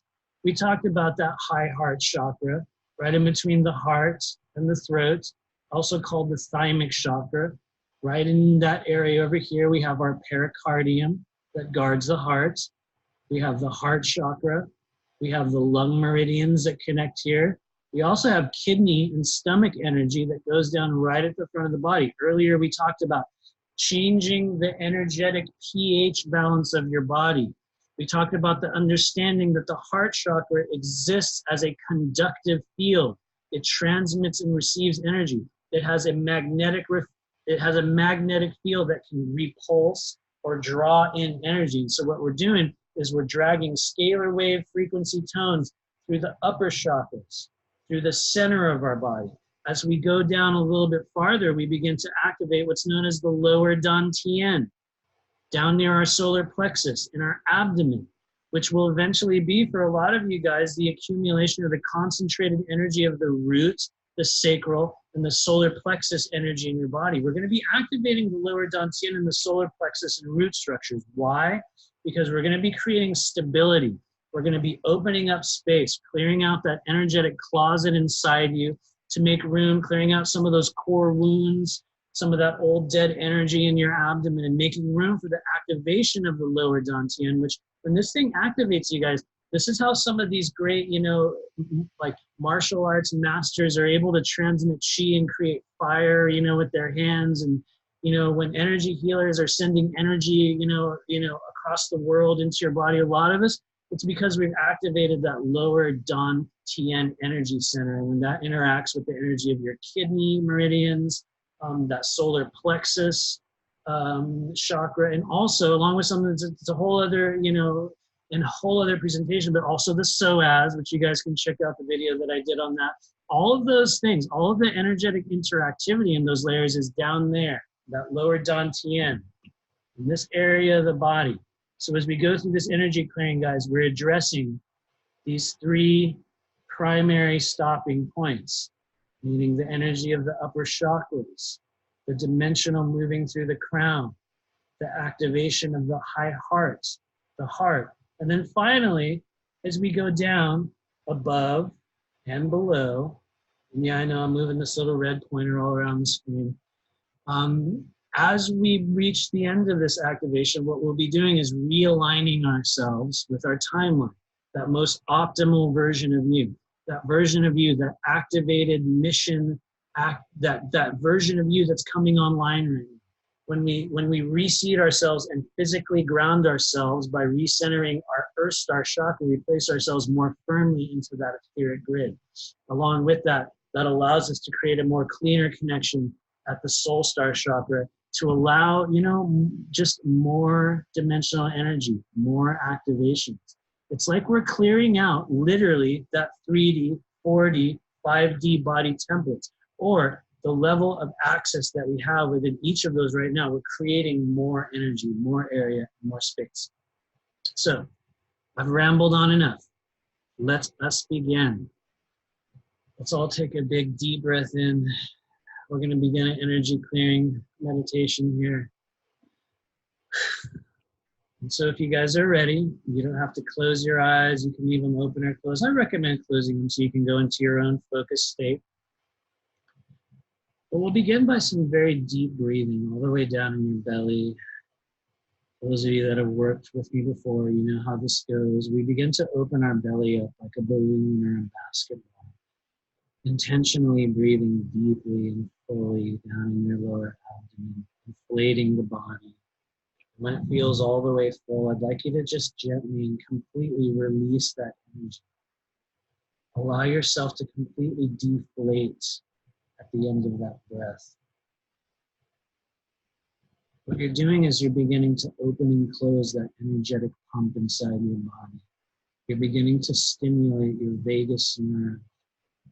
We talked about that high heart chakra, right in between the heart and the throat, also called the thymic chakra. Right in that area over here, we have our pericardium that guards the heart. We have the heart chakra. We have the lung meridians that connect here. We also have kidney and stomach energy that goes down right at the front of the body. Earlier, we talked about changing the energetic pH balance of your body. We talked about the understanding that the heart chakra exists as a conductive field. It transmits and receives energy. It has a magnetic field that can repulse or draw in energy. So what we're doing is we're dragging scalar wave frequency tones through the upper chakras, through the center of our body. As we go down a little bit farther, we begin to activate what's known as the lower dantian, down near our solar plexus in our abdomen, which will eventually be, for a lot of you guys, the accumulation of the concentrated energy of the root, the sacral, and the solar plexus energy in your body. We're going to be activating the lower dantian and the solar plexus and root structures. Why? Because we're going to be creating stability. We're going to be opening up space, clearing out that energetic closet inside you to make room, clearing out some of those core wounds, some of that old dead energy in your abdomen, and making room for the activation of the lower dantian, which when this thing activates, you guys, this is how some of these great, like martial arts masters are able to transmit chi and create fire, with their hands. And, when energy healers are sending energy, across the world into your body, a lot of us, it's because we've activated that lower dantian energy center. And when that interacts with the energy of your kidney meridians, that solar plexus chakra, and also along with something that's a whole other, and a whole other presentation, but also the psoas, which you guys can check out the video that I did on that. All of those things, all of the energetic interactivity in those layers is down there, that lower dantian, in this area of the body. So as we go through this energy clearing, guys, we're addressing these three primary stopping points, meaning the energy of the upper chakras, the dimensional moving through the crown, the activation of the high heart, the heart. And then finally, as we go down above and below, and yeah, I know I'm moving this little red pointer all around the screen. As we reach the end of this activation, what we'll be doing is realigning ourselves with our timeline, that most optimal version of you, that version of you, that activated mission, that version of you that's coming online right now. When we reseat ourselves and physically ground ourselves by recentering our Earth Star chakra, we place ourselves more firmly into that etheric grid. Along with that, that allows us to create a more cleaner connection at the Soul Star chakra to allow, just more dimensional energy, more activations. It's like we're clearing out literally that 3D, 4D, 5D body templates, or the level of access that we have within each of those right now. We're creating more energy, more area, more space. So I've rambled on enough. Let us begin. Let's all take a big deep breath in. We're going to begin an energy clearing meditation here. And so if you guys are ready, you don't have to close your eyes. You can leave them open or close. I recommend closing them so you can go into your own focused state. But we'll begin by some very deep breathing all the way down in your belly. Those of you that have worked with me before, you know how this goes. We begin to open our belly up like a balloon or a basketball, intentionally breathing deeply and fully down in your lower abdomen, inflating the body. When it feels all the way full, I'd like you to just gently and completely release that energy. Allow yourself to completely deflate at the end of that breath. What you're doing is you're beginning to open and close that energetic pump inside your body. You're beginning to stimulate your vagus nerve,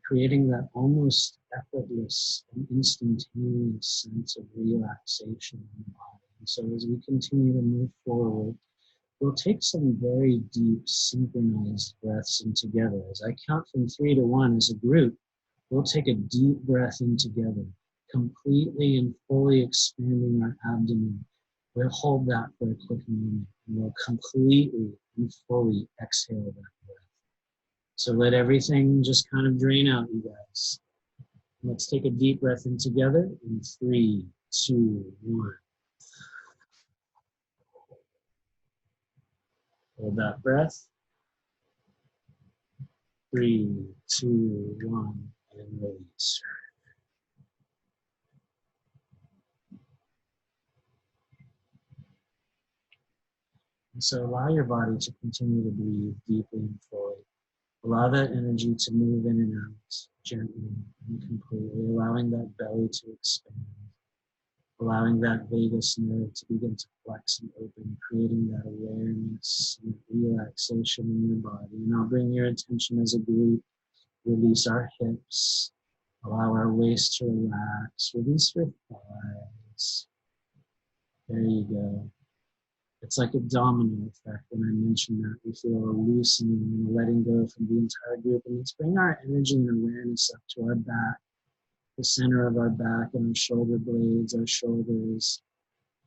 creating that almost effortless and instantaneous sense of relaxation in the body. And so as we continue to move forward, we'll take some very deep synchronized breaths in together. As I count from 3 to 1 as a group, we'll take a deep breath in together, completely and fully expanding our abdomen. We'll hold that for a quick moment, and we'll completely and fully exhale that breath. So let everything just kind of drain out, you guys. Let's take a deep breath in together in 3, 2, 1. Hold that breath. 3, 2, 1, and release. And so allow your body to continue to breathe deeply and fully. Allow that energy to move in and out gently and completely, allowing that belly to expand, allowing that vagus nerve to begin to flex and open, creating that awareness and relaxation in your body. And I'll bring your attention as a group. Release our hips, allow our waist to relax, release your thighs. There you go. It's like a domino effect when I mention that. We feel a loosening and a letting go from the entire group. And let's bring our energy and awareness up to our back, the center of our back and our shoulder blades, our shoulders.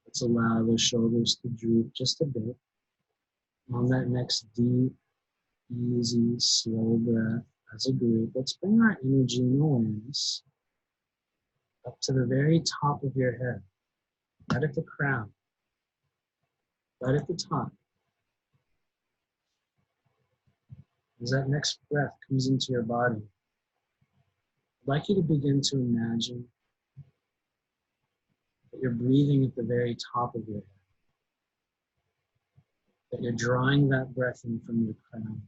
Let's allow those shoulders to droop just a bit. On that next deep, easy, slow breath as a group, let's bring our energy and awareness up to the very top of your head, right at the crown. Right at the top. As that next breath comes into your body, I'd like you to begin to imagine that you're breathing at the very top of your head, that you're drawing that breath in from your crown,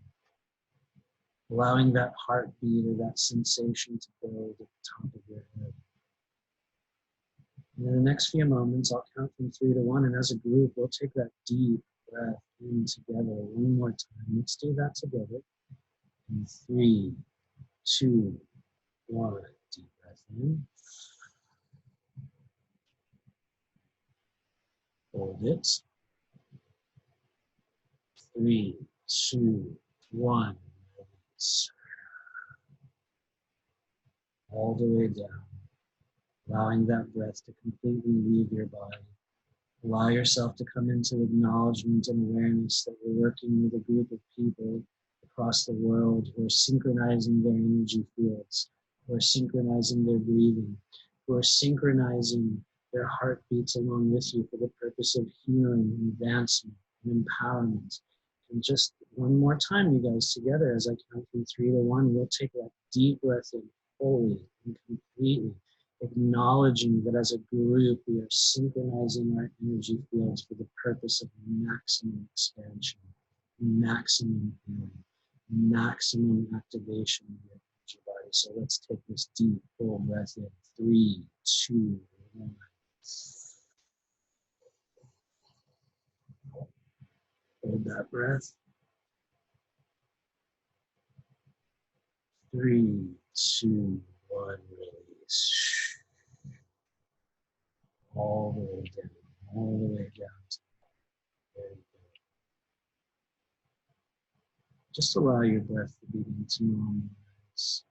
allowing that heartbeat or that sensation to build at the top of your head. And in the next few moments, I'll count from 3 to 1, and as a group, we'll take that deep breath in together one more time. Let's do that together. In 3, 2, 1. Deep breath in. Hold it. 3, 2, 1. Release. All the way down. Allowing that breath to completely leave your body. Allow yourself to come into acknowledgement and awareness that you're working with a group of people across the world who are synchronizing their energy fields, who are synchronizing their breathing, who are synchronizing their heartbeats along with you for the purpose of healing and advancement and empowerment. And just one more time, you guys, together as I count from 3 to 1, we'll take that deep breath in fully and completely, acknowledging that as a group we are synchronizing our energy fields for the purpose of maximum expansion, maximum healing, maximum activation of your energy body. So let's take this deep, full breath in. 3, 2, 1. Hold that breath. 3, 2, 1. Release. All the way down, all the way down. Very good. Just allow your breath to begin to normalize,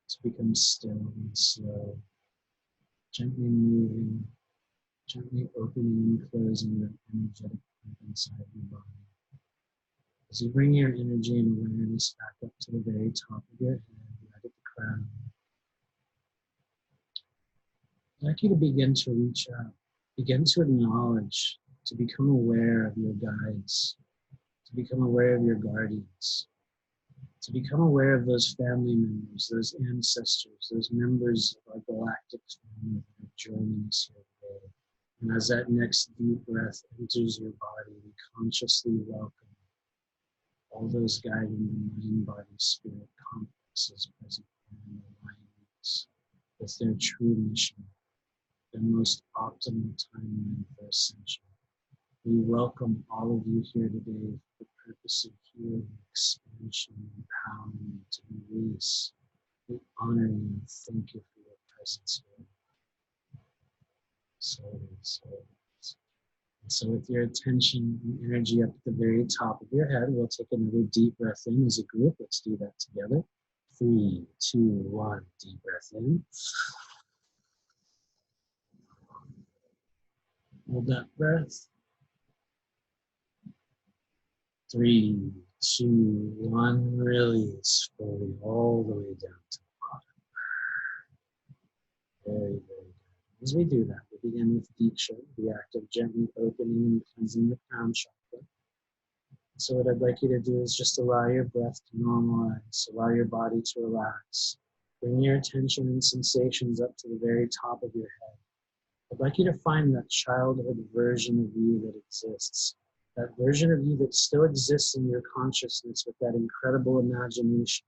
to become still and slow, gently moving, gently opening and closing that energetic pump inside your body. As you bring your energy and awareness back up to the very top of your head, right at the crown, I'd like you to begin to reach out, begin to acknowledge to become aware of your guides, to become aware of your guardians, to become aware of those family members, those ancestors, those members of our galactic family that are joining us here today. And as that next deep breath enters your body, we consciously welcome all those guiding mind, body, spirit complexes present in alignment with their true mission, their most optimal timeline for ascension. We welcome all of you here today for the purpose of healing, expansion, empowerment, and release. We honor you and thank you for your presence here. So it is, so it is. And so with your attention and energy up at the very top of your head, we'll take another deep breath in as a group. Let's do that together. 3, 2, 1, deep breath in. Hold that breath. 3, 2, 1, release fully all the way down to the bottom. Very, very good. As we do that, we begin with Diksha, the act of gently opening and cleansing the crown chakra. So what I'd like you to do is just allow your breath to normalize, allow your body to relax. Bring your attention and sensations up to the very top of your head. I'd like you to find that childhood version of you that exists. That version of you that still exists in your consciousness with that incredible imagination.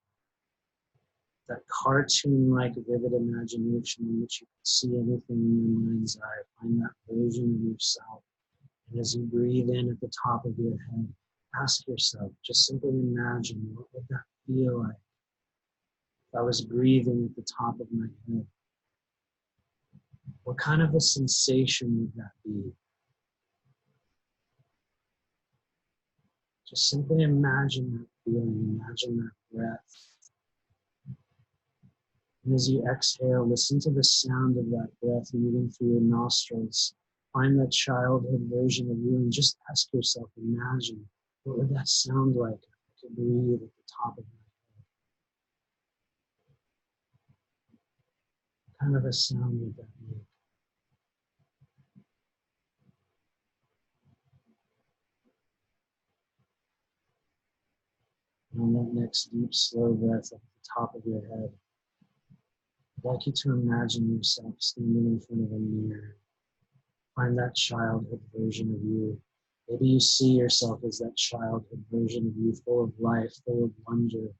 That cartoon-like vivid imagination in which you can see anything in your mind's eye. Find that version of yourself. And as you breathe in at the top of your head, ask yourself, just simply imagine, what would that feel like if I was breathing at the top of my head? What kind of a sensation would that be? Just simply imagine that feeling, imagine that breath. And as you exhale, listen to the sound of that breath moving through your nostrils. Find that childhood version of you and just ask yourself, imagine, what would that sound like if I could breathe at the top of my head? What kind of a sound would that make? And on that next deep, slow breath at the top of your head, I'd like you to imagine yourself standing in front of a mirror. Find that childhood version of you. Maybe you see yourself as that childhood version of you, full of life, full of wonder,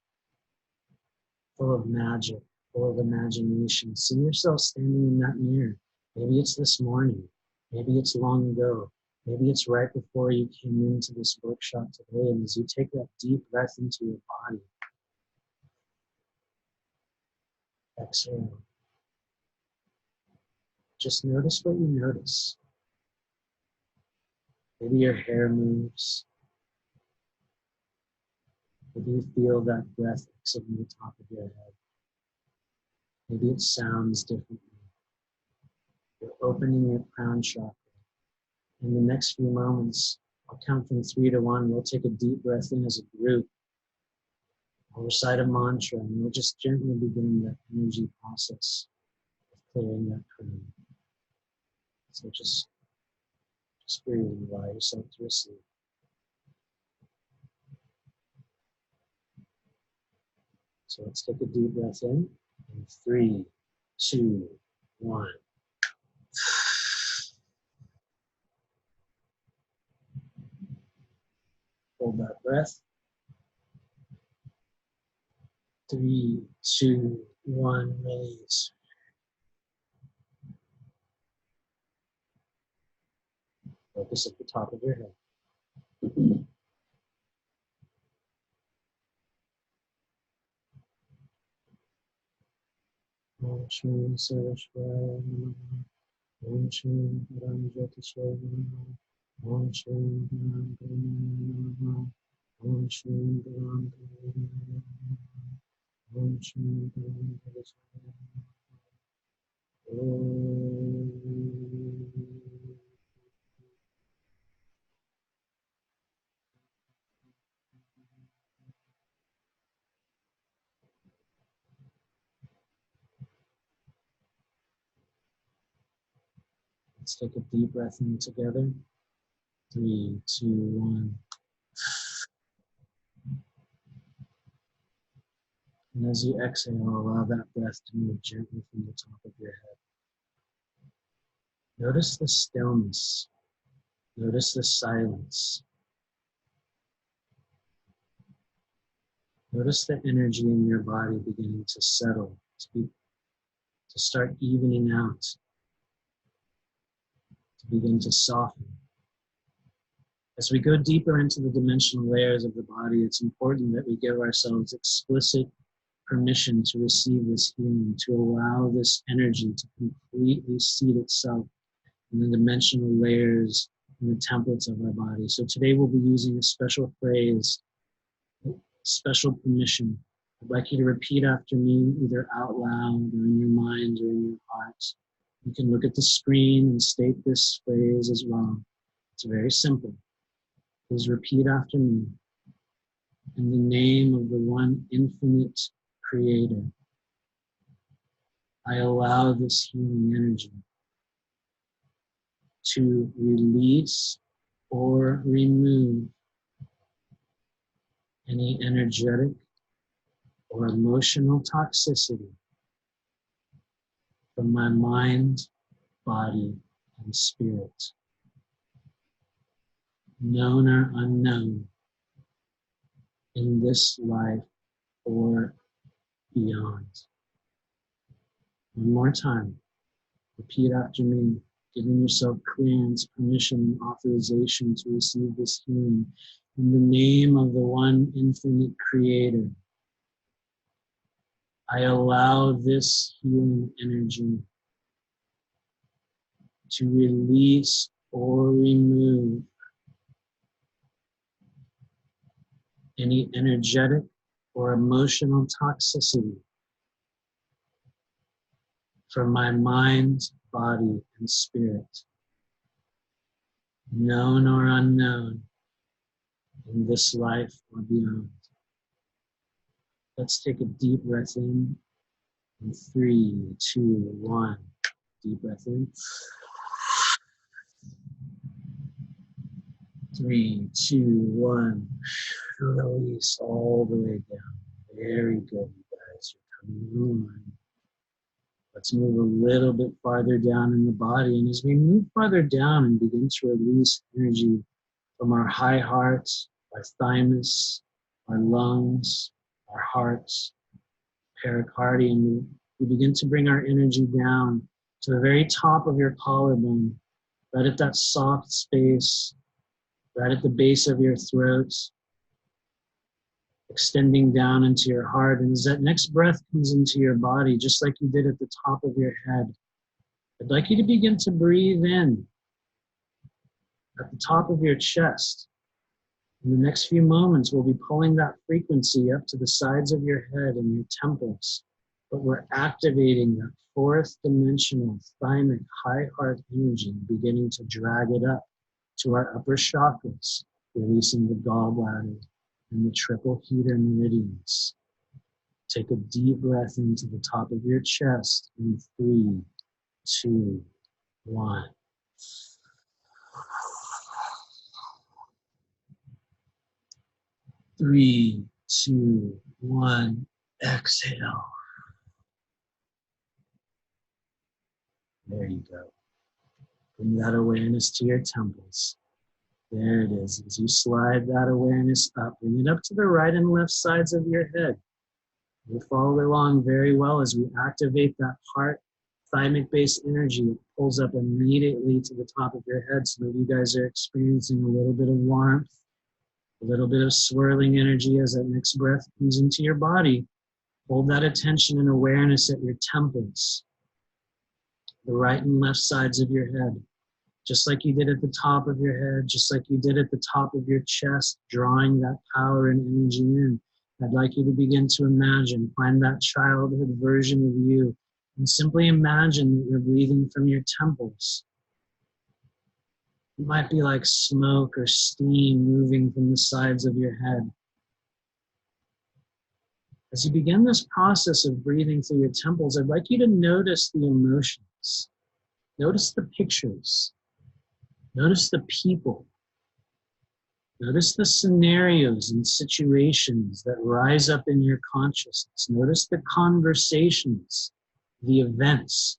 full of magic, full of imagination. See yourself standing in that mirror. Maybe it's this morning. Maybe it's long ago. Maybe it's right before you came into this workshop today. And as you take that deep breath into your body, exhale. Just notice what you notice. Maybe your hair moves. Maybe you feel that breath exiting the top of your head. Maybe it sounds differently. You're opening your crown chakra. In the next few moments, I'll count from 3 to 1. We'll take a deep breath in as a group. I'll recite a mantra, and we'll just gently begin that energy process of clearing that crown. So just breathe and allow yourself to receive. So let's take a deep breath in. 3, 2, 1. Hold that breath. 3, 2, 1, release. Focus at the top of your head. Om Shri Saraswaya Namaha. Om Shri Param Jyotisvaya Namaha. Om Shri Param Karunaya Namaha. Om Shri Param Karunaya Namaha. Om Shri Param Karunaya Namaha. Let's take a deep breath in together. 3, 2, 1. And as you exhale, allow that breath to move gently from the top of your head. Notice the stillness. Notice the silence. Notice the energy in your body beginning to settle, to start evening out, to begin to soften. As we go deeper into the dimensional layers of the body, it's important that we give ourselves explicit permission to receive this healing, to allow this energy to completely seat itself in the dimensional layers and the templates of our body. So today we'll be using a special phrase, special permission. I'd like you to repeat after me, either out loud or in your mind or in your heart. You can look at the screen and state this phrase as well. It's very simple. Please repeat after me. In the name of the one infinite creator, I allow this healing energy to release or remove any energetic or emotional toxicity from my mind, body, and spirit, known or unknown, in this life or beyond. One more time. Repeat after me, giving yourself clearance, permission, and authorization to receive this healing. In the name of the one infinite creator, I allow this healing energy to release or remove any energetic or emotional toxicity from my mind, body, and spirit, known or unknown, in this life or beyond. Let's take a deep breath in. In 3, 2, 1. Deep breath in. 3, 2, 1. Release all the way down. Very good, you guys. You're coming on. Let's move a little bit farther down in the body. And as we move farther down and begin to release energy from our high heart, our thymus, our lungs, our hearts, pericardium, we begin to bring our energy down to the very top of your collarbone, right at that soft space, right at the base of your throat, extending down into your heart. And as that next breath comes into your body, just like you did at the top of your head, I'd like you to begin to breathe in at the top of your chest. In the next few moments, we'll be pulling that frequency up to the sides of your head and your temples, but we're activating that fourth dimensional thymic high heart energy, beginning to drag it up to our upper chakras, releasing the gallbladder and the triple heater meridians. Take a deep breath into the top of your chest in 3, 2, 1. Three, 2, 1. Exhale. There you go. Bring that awareness to your temples. There it is. As you slide that awareness up, bring it up to the right and left sides of your head. You'll follow along very well as we activate that heart thymic-based energy. It pulls up immediately to the top of your head so that you guys are experiencing a little bit of warmth, a little bit of swirling energy as that next breath comes into your body. Hold that attention and awareness at your temples, the right and left sides of your head. Just like you did at the top of your head, just like you did at the top of your chest, drawing that power and energy in. I'd like you to begin to imagine, find that childhood version of you, and simply imagine that you're breathing from your temples. It might be like smoke or steam moving from the sides of your head. As you begin this process of breathing through your temples, I'd like you to notice the emotions. Notice the pictures. Notice the people. Notice the scenarios and situations that rise up in your consciousness. Notice the conversations, the events.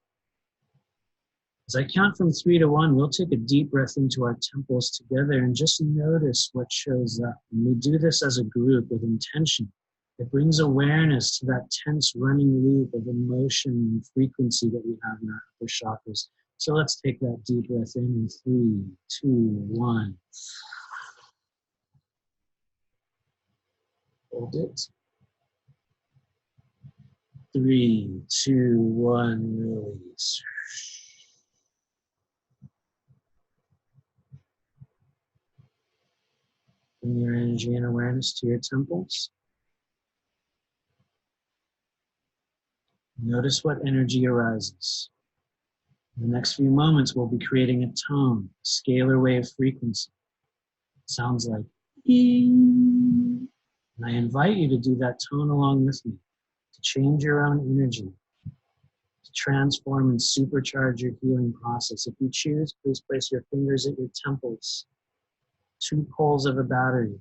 As I count from 3 to 1, we'll take a deep breath into our temples together and just notice what shows up. And we do this as a group with intention. It brings awareness to that tense running loop of emotion and frequency that we have in our upper chakras. So let's take that deep breath in 3, 2, 1. Hold it. 3, 2, 1, release. Bring your energy and awareness to your temples. Notice what energy arises. In the next few moments, we'll be creating a tone, a scalar wave frequency. It sounds like ding. And I invite you to do that tone along with me, to change your own energy, to transform and supercharge your healing process. If you choose, please place your fingers at your temples, 2 poles of a battery.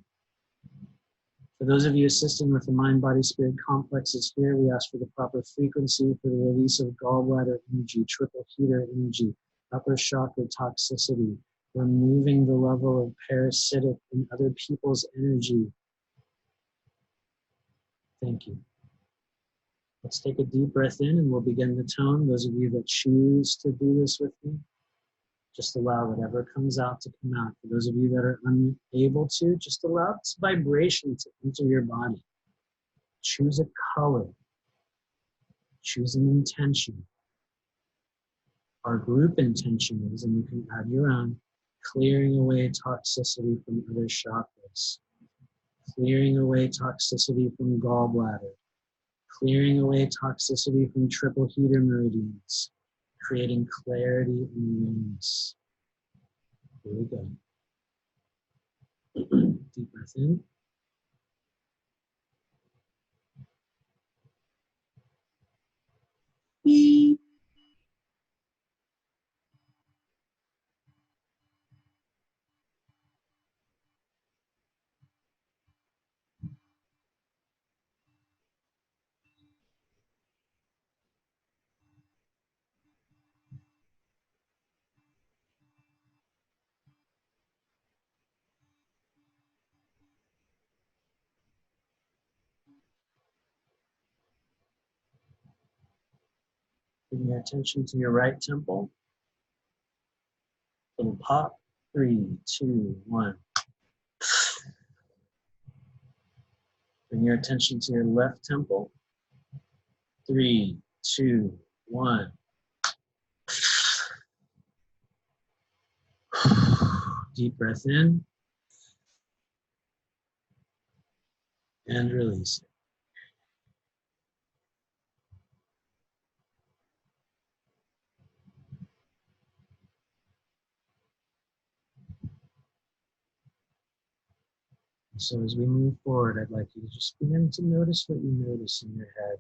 For those of you assisting with the mind-body-spirit complexes here, we ask for the proper frequency for the release of gallbladder energy, triple heater energy, upper chakra toxicity, removing the level of parasitic and other people's energy. Thank you. Let's take a deep breath in and we'll begin the tone. Those of you that choose to do this with me, just allow whatever comes out to come out. For those of you that are unable to, just allow this vibration to enter your body. Choose a color. Choose an intention. Our group intention is, and you can add your own, clearing away toxicity from other chakras. Clearing away toxicity from gallbladder. Clearing away toxicity from triple heater meridians. Creating clarity and awareness. Here we go. Deep breath in. Beep. Bring your attention to your right temple. Little pop. 3, 2, 1. Bring your attention to your left temple. 3, 2, 1. Deep breath in and release it. So as we move forward, I'd like you to just begin to notice what you notice in your head,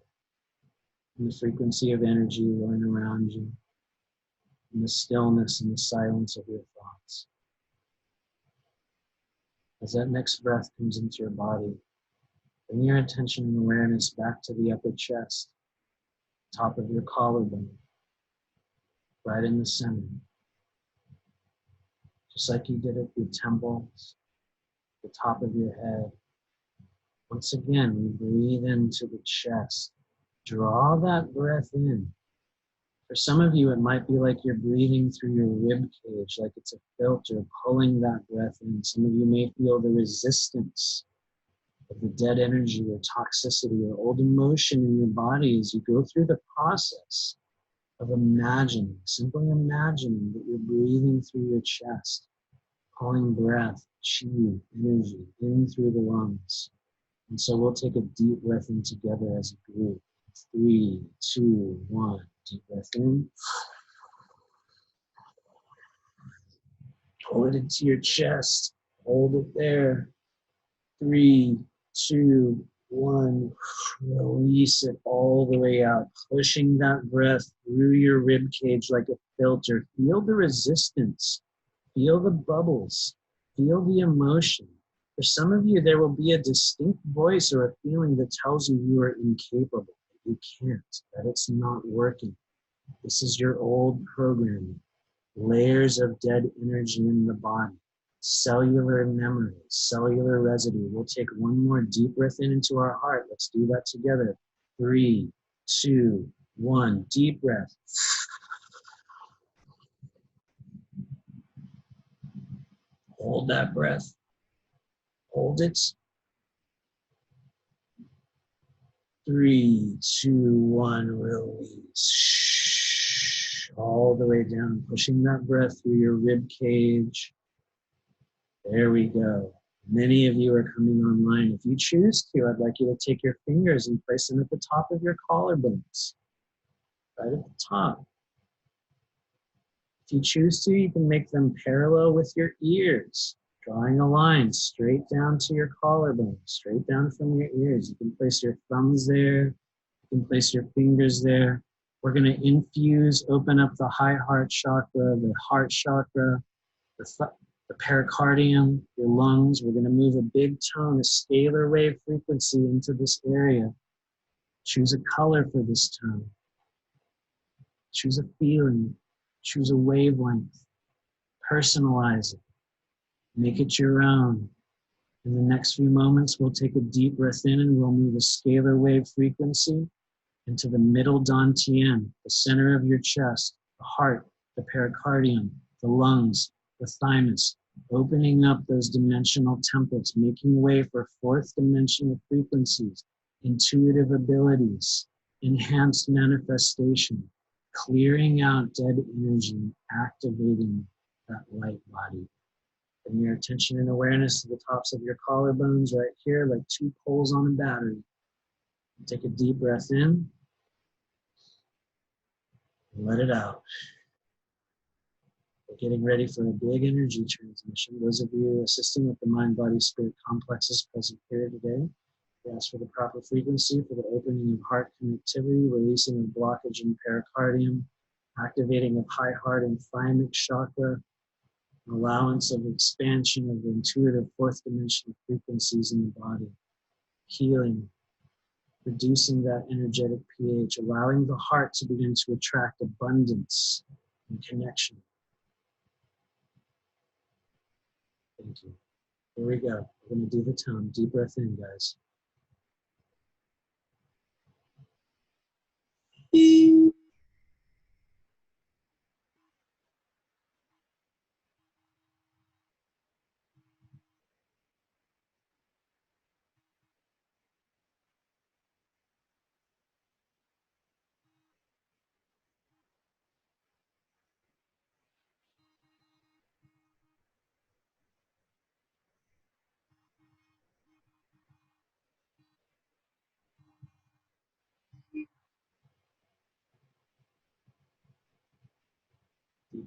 and the frequency of energy going around you, and the stillness and the silence of your thoughts. As that next breath comes into your body, bring your attention and awareness back to the upper chest, top of your collarbone, right in the center. Just like you did at your temples, the top of your head. Once again, we breathe into the chest. Draw that breath in. For some of you, it might be like you're breathing through your rib cage, like it's a filter, pulling that breath in. Some of you may feel the resistance of the dead energy or toxicity or old emotion in your body as you go through the process of imagining, simply imagining that you're breathing through your chest, pulling breath, chi, energy in through the lungs. And so we'll take a deep breath in together as a group. 3, 2, 1. Deep breath in. Pull it into your chest. Hold it there. 3, 2, 1. Release it all the way out. Pushing that breath through your rib cage like a filter. Feel the resistance. Feel the bubbles. Feel the emotion. For some of you, there will be a distinct voice or a feeling that tells you you are incapable, that you can't, that it's not working. This is your old programming. Layers of dead energy in the body, cellular memory, cellular residue. We'll take one more deep breath in into our heart. Let's do that together. 3, 2, 1. Deep breath. Hold that breath. Hold it. 3, 2, 1. Release. All the way down, pushing that breath through your rib cage. There we go. Many of you are coming online. If you choose to, I'd like you to take your fingers and place them at the top of your collarbones, right at the top. If you choose to, you can make them parallel with your ears, drawing a line straight down to your collarbone, straight down from your ears. You can place your thumbs there. You can place your fingers there. We're going to infuse, open up the high heart chakra, the heart chakra, the pericardium, your lungs. We're going to move a big tone, a scalar wave frequency into this area. Choose a color for this tone. Choose a feeling. Choose a wavelength. Personalize it. Make it your own. In the next few moments, we'll take a deep breath in and we'll move a scalar wave frequency into the middle dantian, the center of your chest, the heart, the pericardium, the lungs, the thymus, opening up those dimensional templates, making way for fourth dimensional frequencies, intuitive abilities, enhanced manifestation, clearing out dead energy, activating that light body. Bring your attention and awareness to the tops of your collarbones right here, like 2 poles on a battery. Take a deep breath in, and let it out. We're getting ready for a big energy transmission. Those of you assisting with the mind-body-spirit complexes present here today, we ask for the proper frequency for the opening of heart connectivity, releasing of blockage in pericardium, activating of high heart and thymic chakra, allowance of expansion of the intuitive fourth dimensional frequencies in the body, healing, reducing that energetic pH, allowing the heart to begin to attract abundance and connection. Thank you. Here we go. We're going to do the tone. Deep breath in, guys. Deep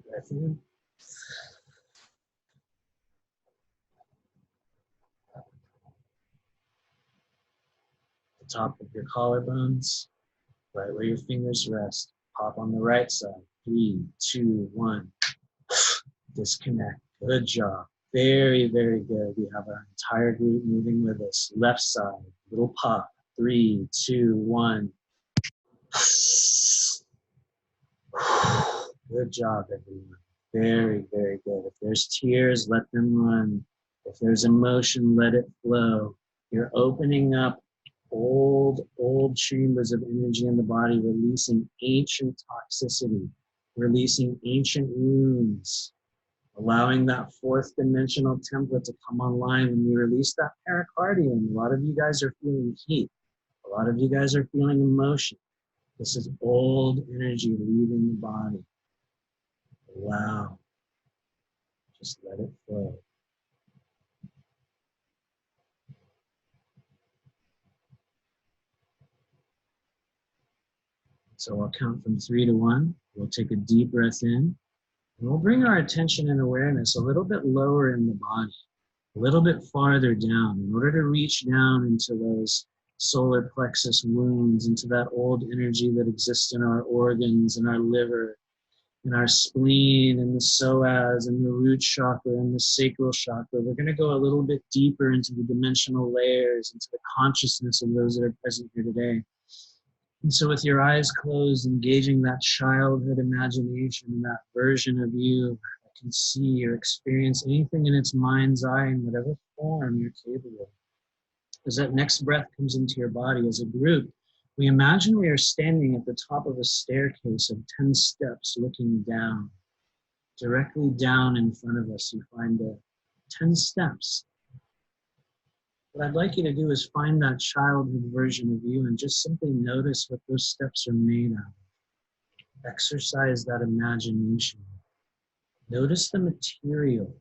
breath in. The top of your collarbones, right where your fingers rest. Pop on the right side. 3, 2, 1. Disconnect. Good job. Very, very good. We have our entire group moving with us. Left side, little pop. 3, 2, 1. Good job, everyone. Very, very good. If there's tears, let them run. If there's emotion, let it flow. You're opening up old chambers of energy in the body, releasing ancient toxicity, releasing ancient wounds, allowing that fourth dimensional template to come online. When you release that pericardium, a lot of you guys are feeling heat. A lot of you guys are feeling emotion. This is old energy leaving the body. Wow. Just let it flow. So I'll count from 3 to 1. We'll take a deep breath in. And we'll bring our attention and awareness a little bit lower in the body, a little bit farther down, in order to reach down into those solar plexus wounds, into that old energy that exists in our organs, in our liver, in our spleen and the psoas and the root chakra and the sacral chakra. We're going to go a little bit deeper into the dimensional layers, into the consciousness of those that are present here today. And so with your eyes closed, engaging that childhood imagination, that version of you that can see or experience anything in its mind's eye in whatever form you're capable of. As that next breath comes into your body as a group, we imagine we are standing at the top of a staircase of 10 steps looking down. Directly down in front of us, you find 10 steps. What I'd like you to do is find that childhood version of you and just simply notice what those steps are made of. Exercise that imagination. Notice the material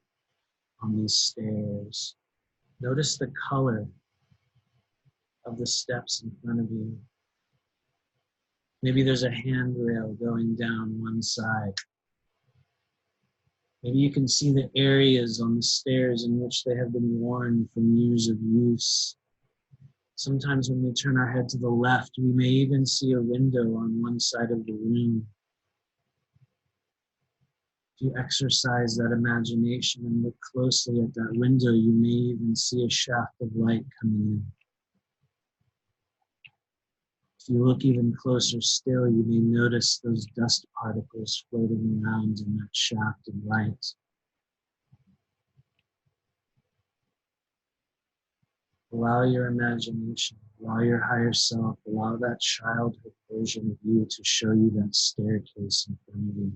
on these stairs. Notice the color of the steps in front of you. Maybe there's a handrail going down one side. Maybe you can see the areas on the stairs in which they have been worn from years of use. Sometimes when we turn our head to the left, we may even see a window on one side of the room. If you exercise that imagination and look closely at that window, you may even see a shaft of light coming in. If you look even closer still, you may notice those dust particles floating around in that shaft of light. Allow your imagination, allow your higher self, allow that childhood version of you to show you that staircase in front of you.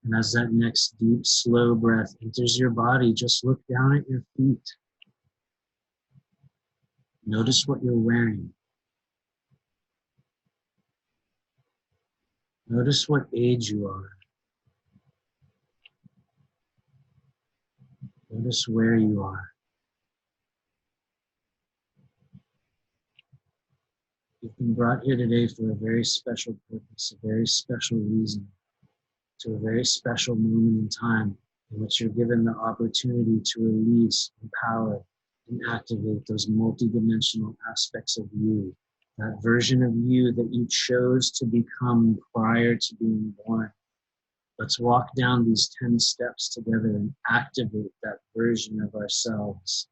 And as that next deep, slow breath enters your body, just look down at your feet. Notice what you're wearing. Notice what age you are. Notice where you are. You've been brought here today for a very special purpose, a very special reason, to a very special moment in time in which you're given the opportunity to release, empower, and activate those multidimensional aspects of you, that version of you that you chose to become prior to being born. Let's walk down these 10 steps together and activate that version of ourselves,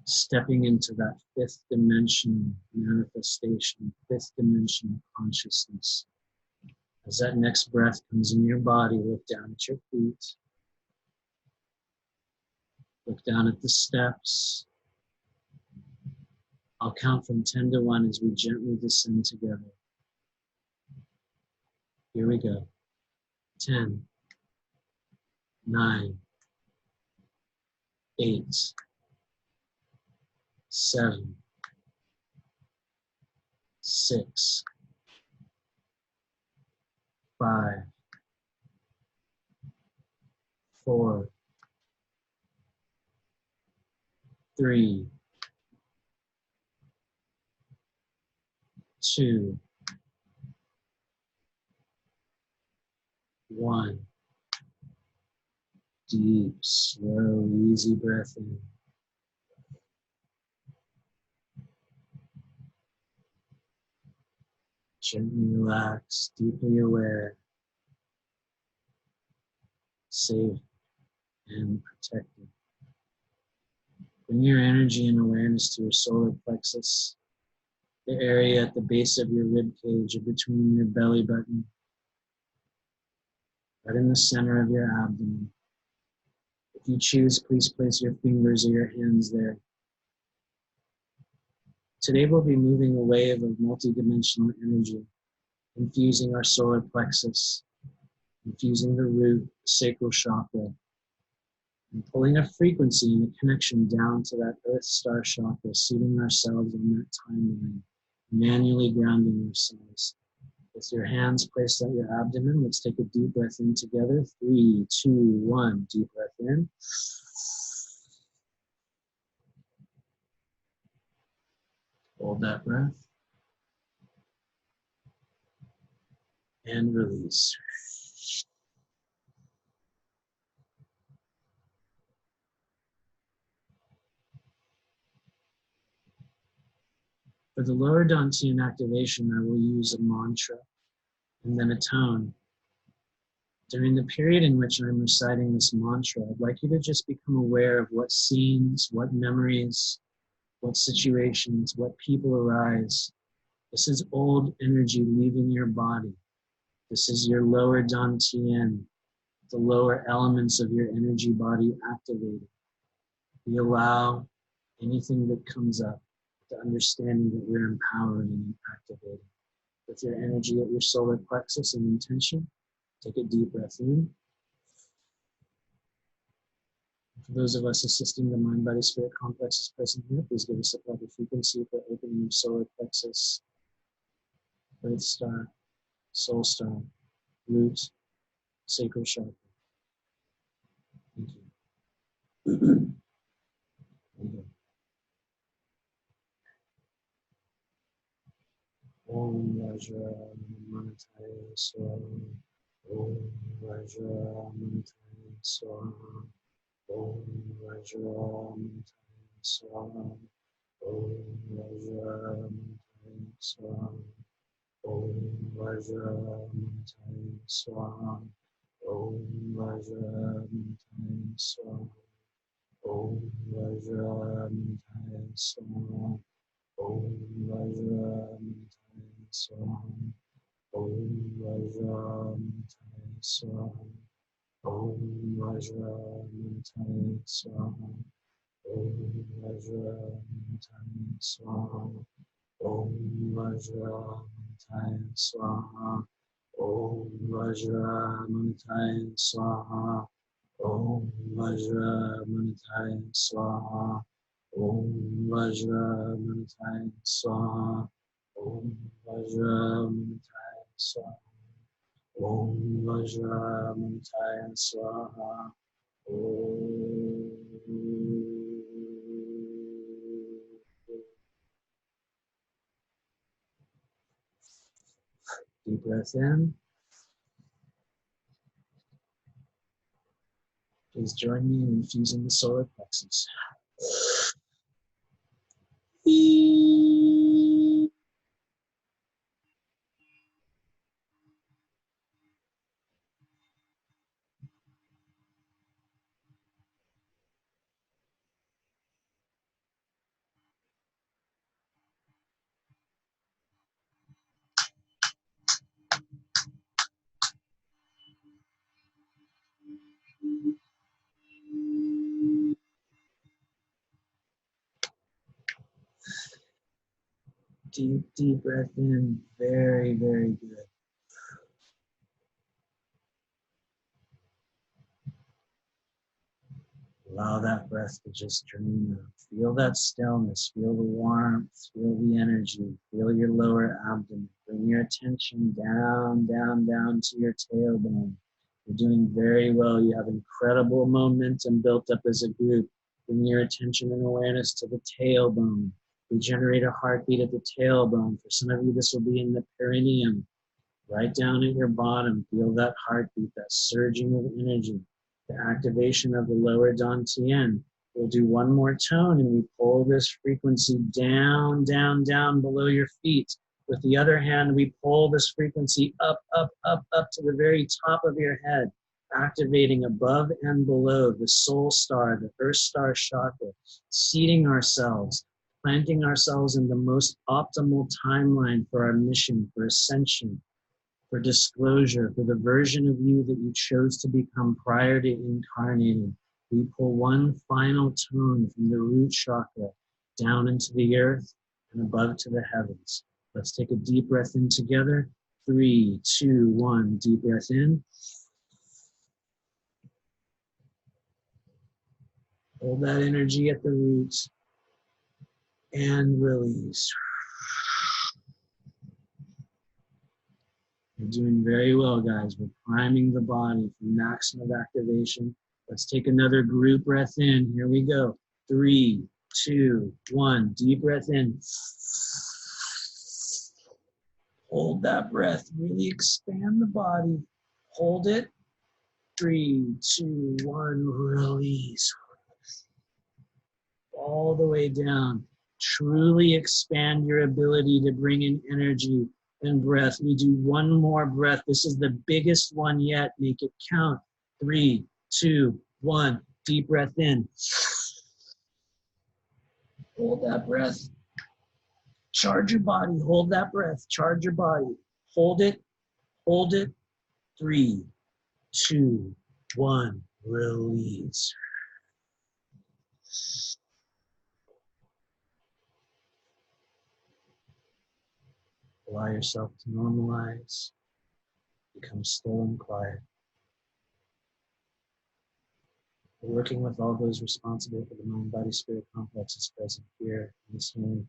stepping into that 5th dimensional manifestation, 5th dimensional consciousness. As that next breath comes in your body, look down at your feet. Look down at the steps. I'll count from 10 to 1 as we gently descend together. Here we go. 10, 9, 8, 7, 6, 5, 4, 3, 2, 1. Deep, slow, easy breath in. Gently relax, deeply aware, safe and protected. Bring your energy and awareness to your solar plexus, the area at the base of your rib cage or between your belly button, right in the center of your abdomen. If you choose, please place your fingers or your hands there. Today we'll be moving a wave of multidimensional energy, infusing our solar plexus, infusing the root, sacral chakra, and pulling a frequency and a connection down to that earth star chakra, seating ourselves on that timeline, manually grounding ourselves. With your hands placed at your abdomen, let's take a deep breath in together. 3, 2, 1. Deep breath in. Hold that breath. And release. For the lower Dantian activation, I will use a mantra and then a tone. During the period in which I'm reciting this mantra, I'd like you to just become aware of what scenes, what memories, what situations, what people arise. This is old energy leaving your body. This is your lower dantian, the lower elements of your energy body activated. We allow anything that comes up, the understanding that we're empowering and activating. With your energy at your solar plexus and intention, take a deep breath in. For those of us assisting the mind-body-spirit complexes present here, please give us a proper frequency for opening your solar plexus, birth star, soul star, root, sacral chakra. Thank you. Om Vajra Manataya Swaha. Om Vajra Manataya Swaha. Om Vajra Manataya Swaha. Om Vajra Manataya Swaha. Om Vajra Manataya Swaha. Om Vajra Manataya Swaha. Om Vajra Manataya Swaha. Om Vajra Manataya Swaha. Om Vajra Manataya Swaha. Om Vajra Manataya Swaha. Om Vajra Manataya Swaha. Om Vajra Manataya Swaha. Om Vajra Manataya Swaha. Om Vajra Manataya Swaha. Om Vajra Manataya Swaha. Om Vajra Manataya Swaha. Om Vajra Manataya Swaha. Deep breath in. Please join me in infusing the solar plexus. Deep, deep breath in. Very, very good. Allow that breath to just drain out. Feel that stillness. Feel the warmth. Feel the energy. Feel your lower abdomen. Bring your attention down, down, down to your tailbone. You're doing very well. You have incredible momentum built up as a group. Bring your attention and awareness to the tailbone. We generate a heartbeat at the tailbone. For some of you, this will be in the perineum. Right down at your bottom. Feel that heartbeat, that surging of energy. The activation of the lower dantian. We'll do one more tone and we pull this frequency down, down, down below your feet. With the other hand, we pull this frequency up, up, up, up to the very top of your head, activating above and below the soul star, the earth star chakra, seating ourselves, planting ourselves in the most optimal timeline for our mission, for ascension, for disclosure, for the version of you that you chose to become prior to incarnating. We pull one final tone from the root chakra down into the earth and above to the heavens. Let's take a deep breath in together. 3, 2, 1. Deep breath in. Hold that energy at the roots and release. You're doing very well, guys. We're priming the body for maximum activation. Let's take another group breath in. Here we go. 3, 2, 1. Deep breath in. Hold that breath. Really expand the body. Hold it. 3, 2, 1. Release. All the way down. Truly expand your ability to bring in energy and breath. We do one more breath. This is the biggest one yet. Make it count. 3, 2, 1. Deep breath in. Hold that breath. Charge your body. Hold that breath. Charge your body. Hold it. Hold it. 3, 2, 1. Release. Allow yourself to normalize. Become still and quiet. We're working with all those responsible for the mind-body-spirit complexes present here in this moment.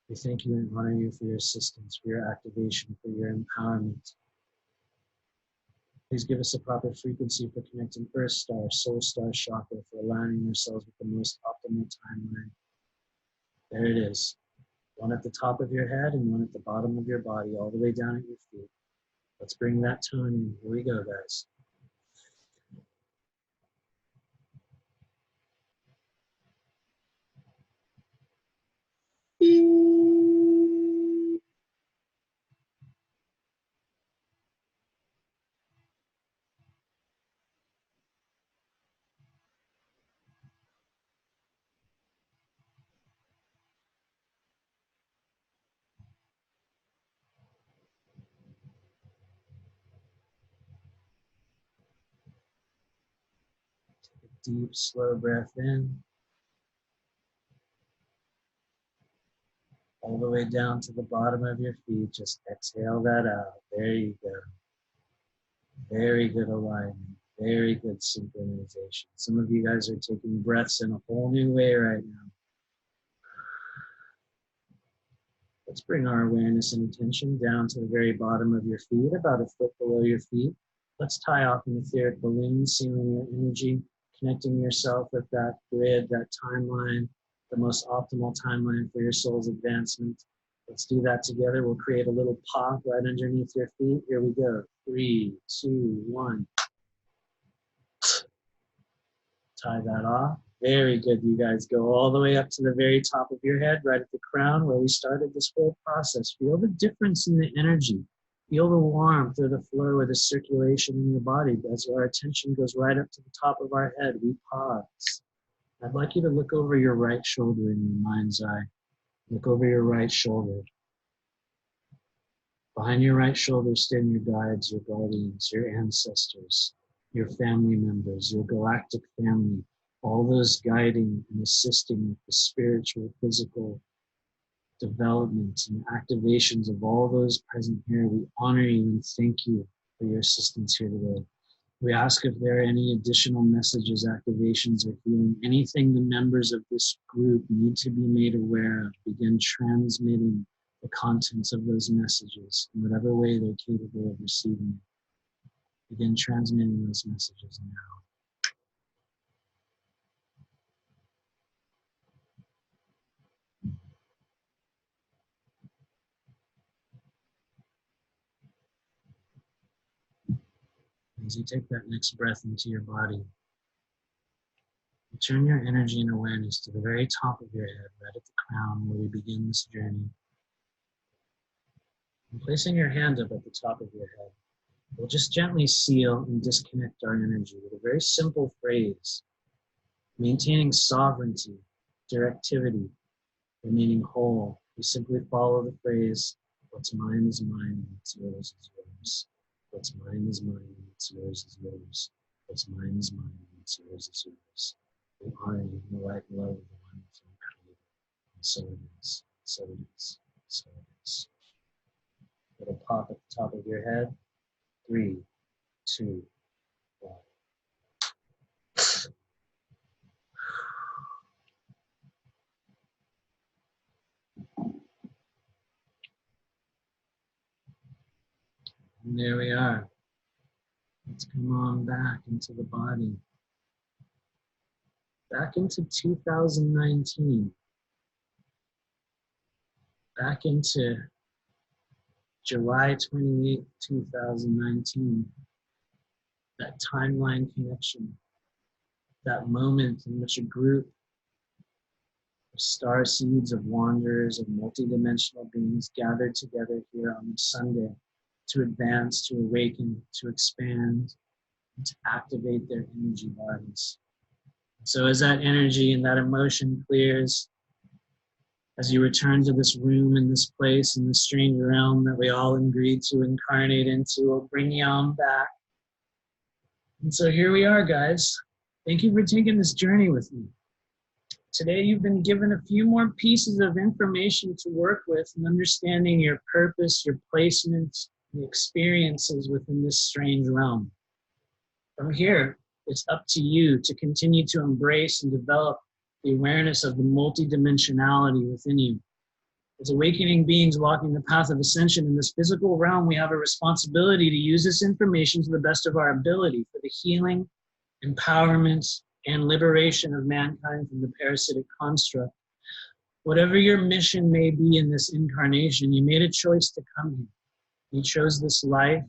We thank you and honor you for your assistance, for your activation, for your empowerment. Please give us a proper frequency for connecting Earth Star, Soul Star Chakra, for aligning ourselves with the most optimal timeline. There it is. One at the top of your head and one at the bottom of your body, all the way down at your feet. Let's bring that tone in. Here we go, guys. Deep, slow breath in. All the way down to the bottom of your feet. Just exhale that out. There you go. Very good alignment. Very good synchronization. Some of you guys are taking breaths in a whole new way right now. Let's bring our awareness and attention down to the very bottom of your feet, about a foot below your feet. Let's tie off an etheric balloon, sealing your energy, connecting yourself with that grid, that timeline, the most optimal timeline for your soul's advancement. Let's do that together. We'll create a little pop right underneath your feet. Here we go. 3, 2, 1. Tie that off. Very good, you guys. Go all the way up to the very top of your head, right at the crown where we started this whole process. Feel the difference in the energy. Feel the warmth or the flow or the circulation in your body. As our attention goes right up to the top of our head, we pause. I'd like you to look over your right shoulder in your mind's eye. Look over your right shoulder. Behind your right shoulder stand your guides, your guardians, your ancestors, your family members, your galactic family, all those guiding and assisting with the spiritual, physical development and activations of all those present here. We honor you and thank you for your assistance here today. We ask if there are any additional messages, activations, or healing, anything the members of this group need to be made aware of. Begin transmitting the contents of those messages in whatever way they're capable of receiving it. Begin transmitting those messages now. As you take that next breath into your body, turn your energy and awareness to the very top of your head, right at the crown where we begin this journey. And placing your hand up at the top of your head, we'll just gently seal and disconnect our energy with a very simple phrase, maintaining sovereignty, directivity, remaining whole. We simply follow the phrase, what's mine is mine, what's yours is yours. What's mine is mine, what's yours is yours. What's mine is mine, what's yours is yours. We honor you in the light and love of the one who created. And so it is, so it is, so it is. Little pop at the top of your head. 3, 2, 1. And there we are. Let's come on back into the body. Back into 2019. Back into July 28, 2019. That timeline connection. That moment in which a group star seeds of wanderers, of multidimensional beings gathered together here on this Sunday to advance, to awaken, to expand, and to activate their energy bodies. So as that energy and that emotion clears, as you return to this room and this place and this strange realm that we all agreed to incarnate into, we'll bring you on back. And so here we are, guys. Thank you for taking this journey with me. Today you've been given a few more pieces of information to work with and understanding your purpose, your placements, the experiences within this strange realm. From here, it's up to you to continue to embrace and develop the awareness of the multidimensionality within you. As awakening beings walking the path of ascension in this physical realm, we have a responsibility to use this information to the best of our ability for the healing, empowerment, and liberation of mankind from the parasitic construct. Whatever your mission may be in this incarnation, you made a choice to come here. You chose this life,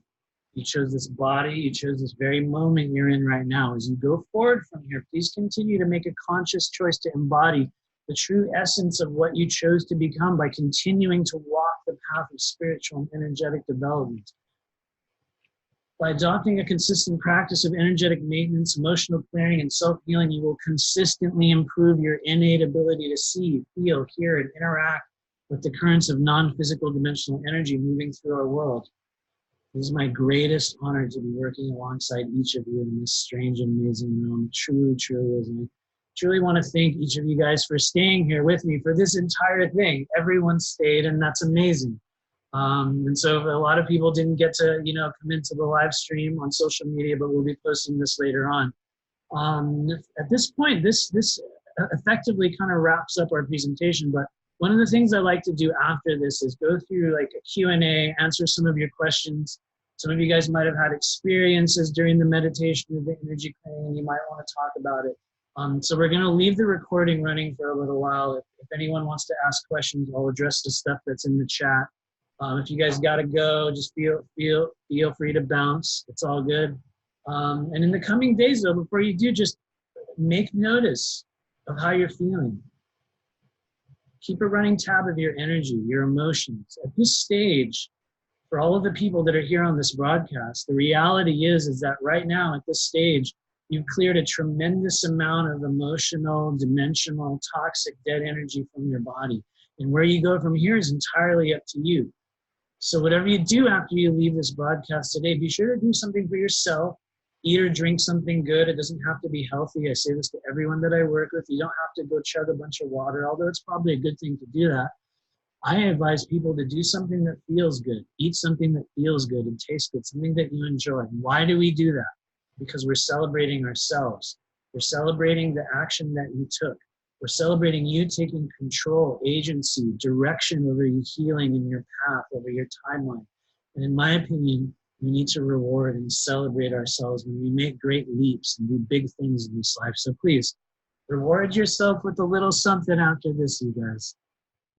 you chose this body, you chose this very moment you're in right now. As you go forward from here, please continue to make a conscious choice to embody the true essence of what you chose to become by continuing to walk the path of spiritual and energetic development. By adopting a consistent practice of energetic maintenance, emotional clearing, and self-healing, you will consistently improve your innate ability to see, feel, hear, and interact with the currents of non-physical dimensional energy moving through our world. It is my greatest honor to be working alongside each of you in this strange and amazing realm. It truly, truly is. And I truly want to thank each of you guys for staying here with me for this entire thing. Everyone stayed, and that's amazing. And so a lot of people didn't get to, come into the live stream on social media, but we'll be posting this later on. At this point, this effectively kind of wraps up our presentation, but one of the things I like to do after this is go through like a Q&A, answer some of your questions. Some of you guys might have had experiences during the meditation of the energy clearing, and you might want to talk about it. So we're going to leave the recording running for a little while. If anyone wants to ask questions, I'll address the stuff that's in the chat. If you guys got to go, just feel free to bounce. It's all good. And in the coming days, though, before you do, just make notice of how you're feeling. Keep a running tab of your energy, your emotions. At this stage, for all of the people that are here on this broadcast, the reality is that right now at this stage, you've cleared a tremendous amount of emotional, dimensional, toxic, dead energy from your body. And where you go from here is entirely up to you. So whatever you do after you leave this broadcast today, be sure to do something for yourself. Eat or drink something good. It doesn't have to be healthy. I say this to everyone that I work with. You don't have to go chug a bunch of water, although it's probably a good thing to do that. I advise people to do something that feels good. Eat something that feels good and tastes good, something that you enjoy. And why do we do that? Because we're celebrating ourselves. We're celebrating the action that you took. We're celebrating you taking control, agency, direction over your healing and your path, over your timeline. And in my opinion, we need to reward and celebrate ourselves when we make great leaps and do big things in this life. So please, reward yourself with a little something after this, you guys.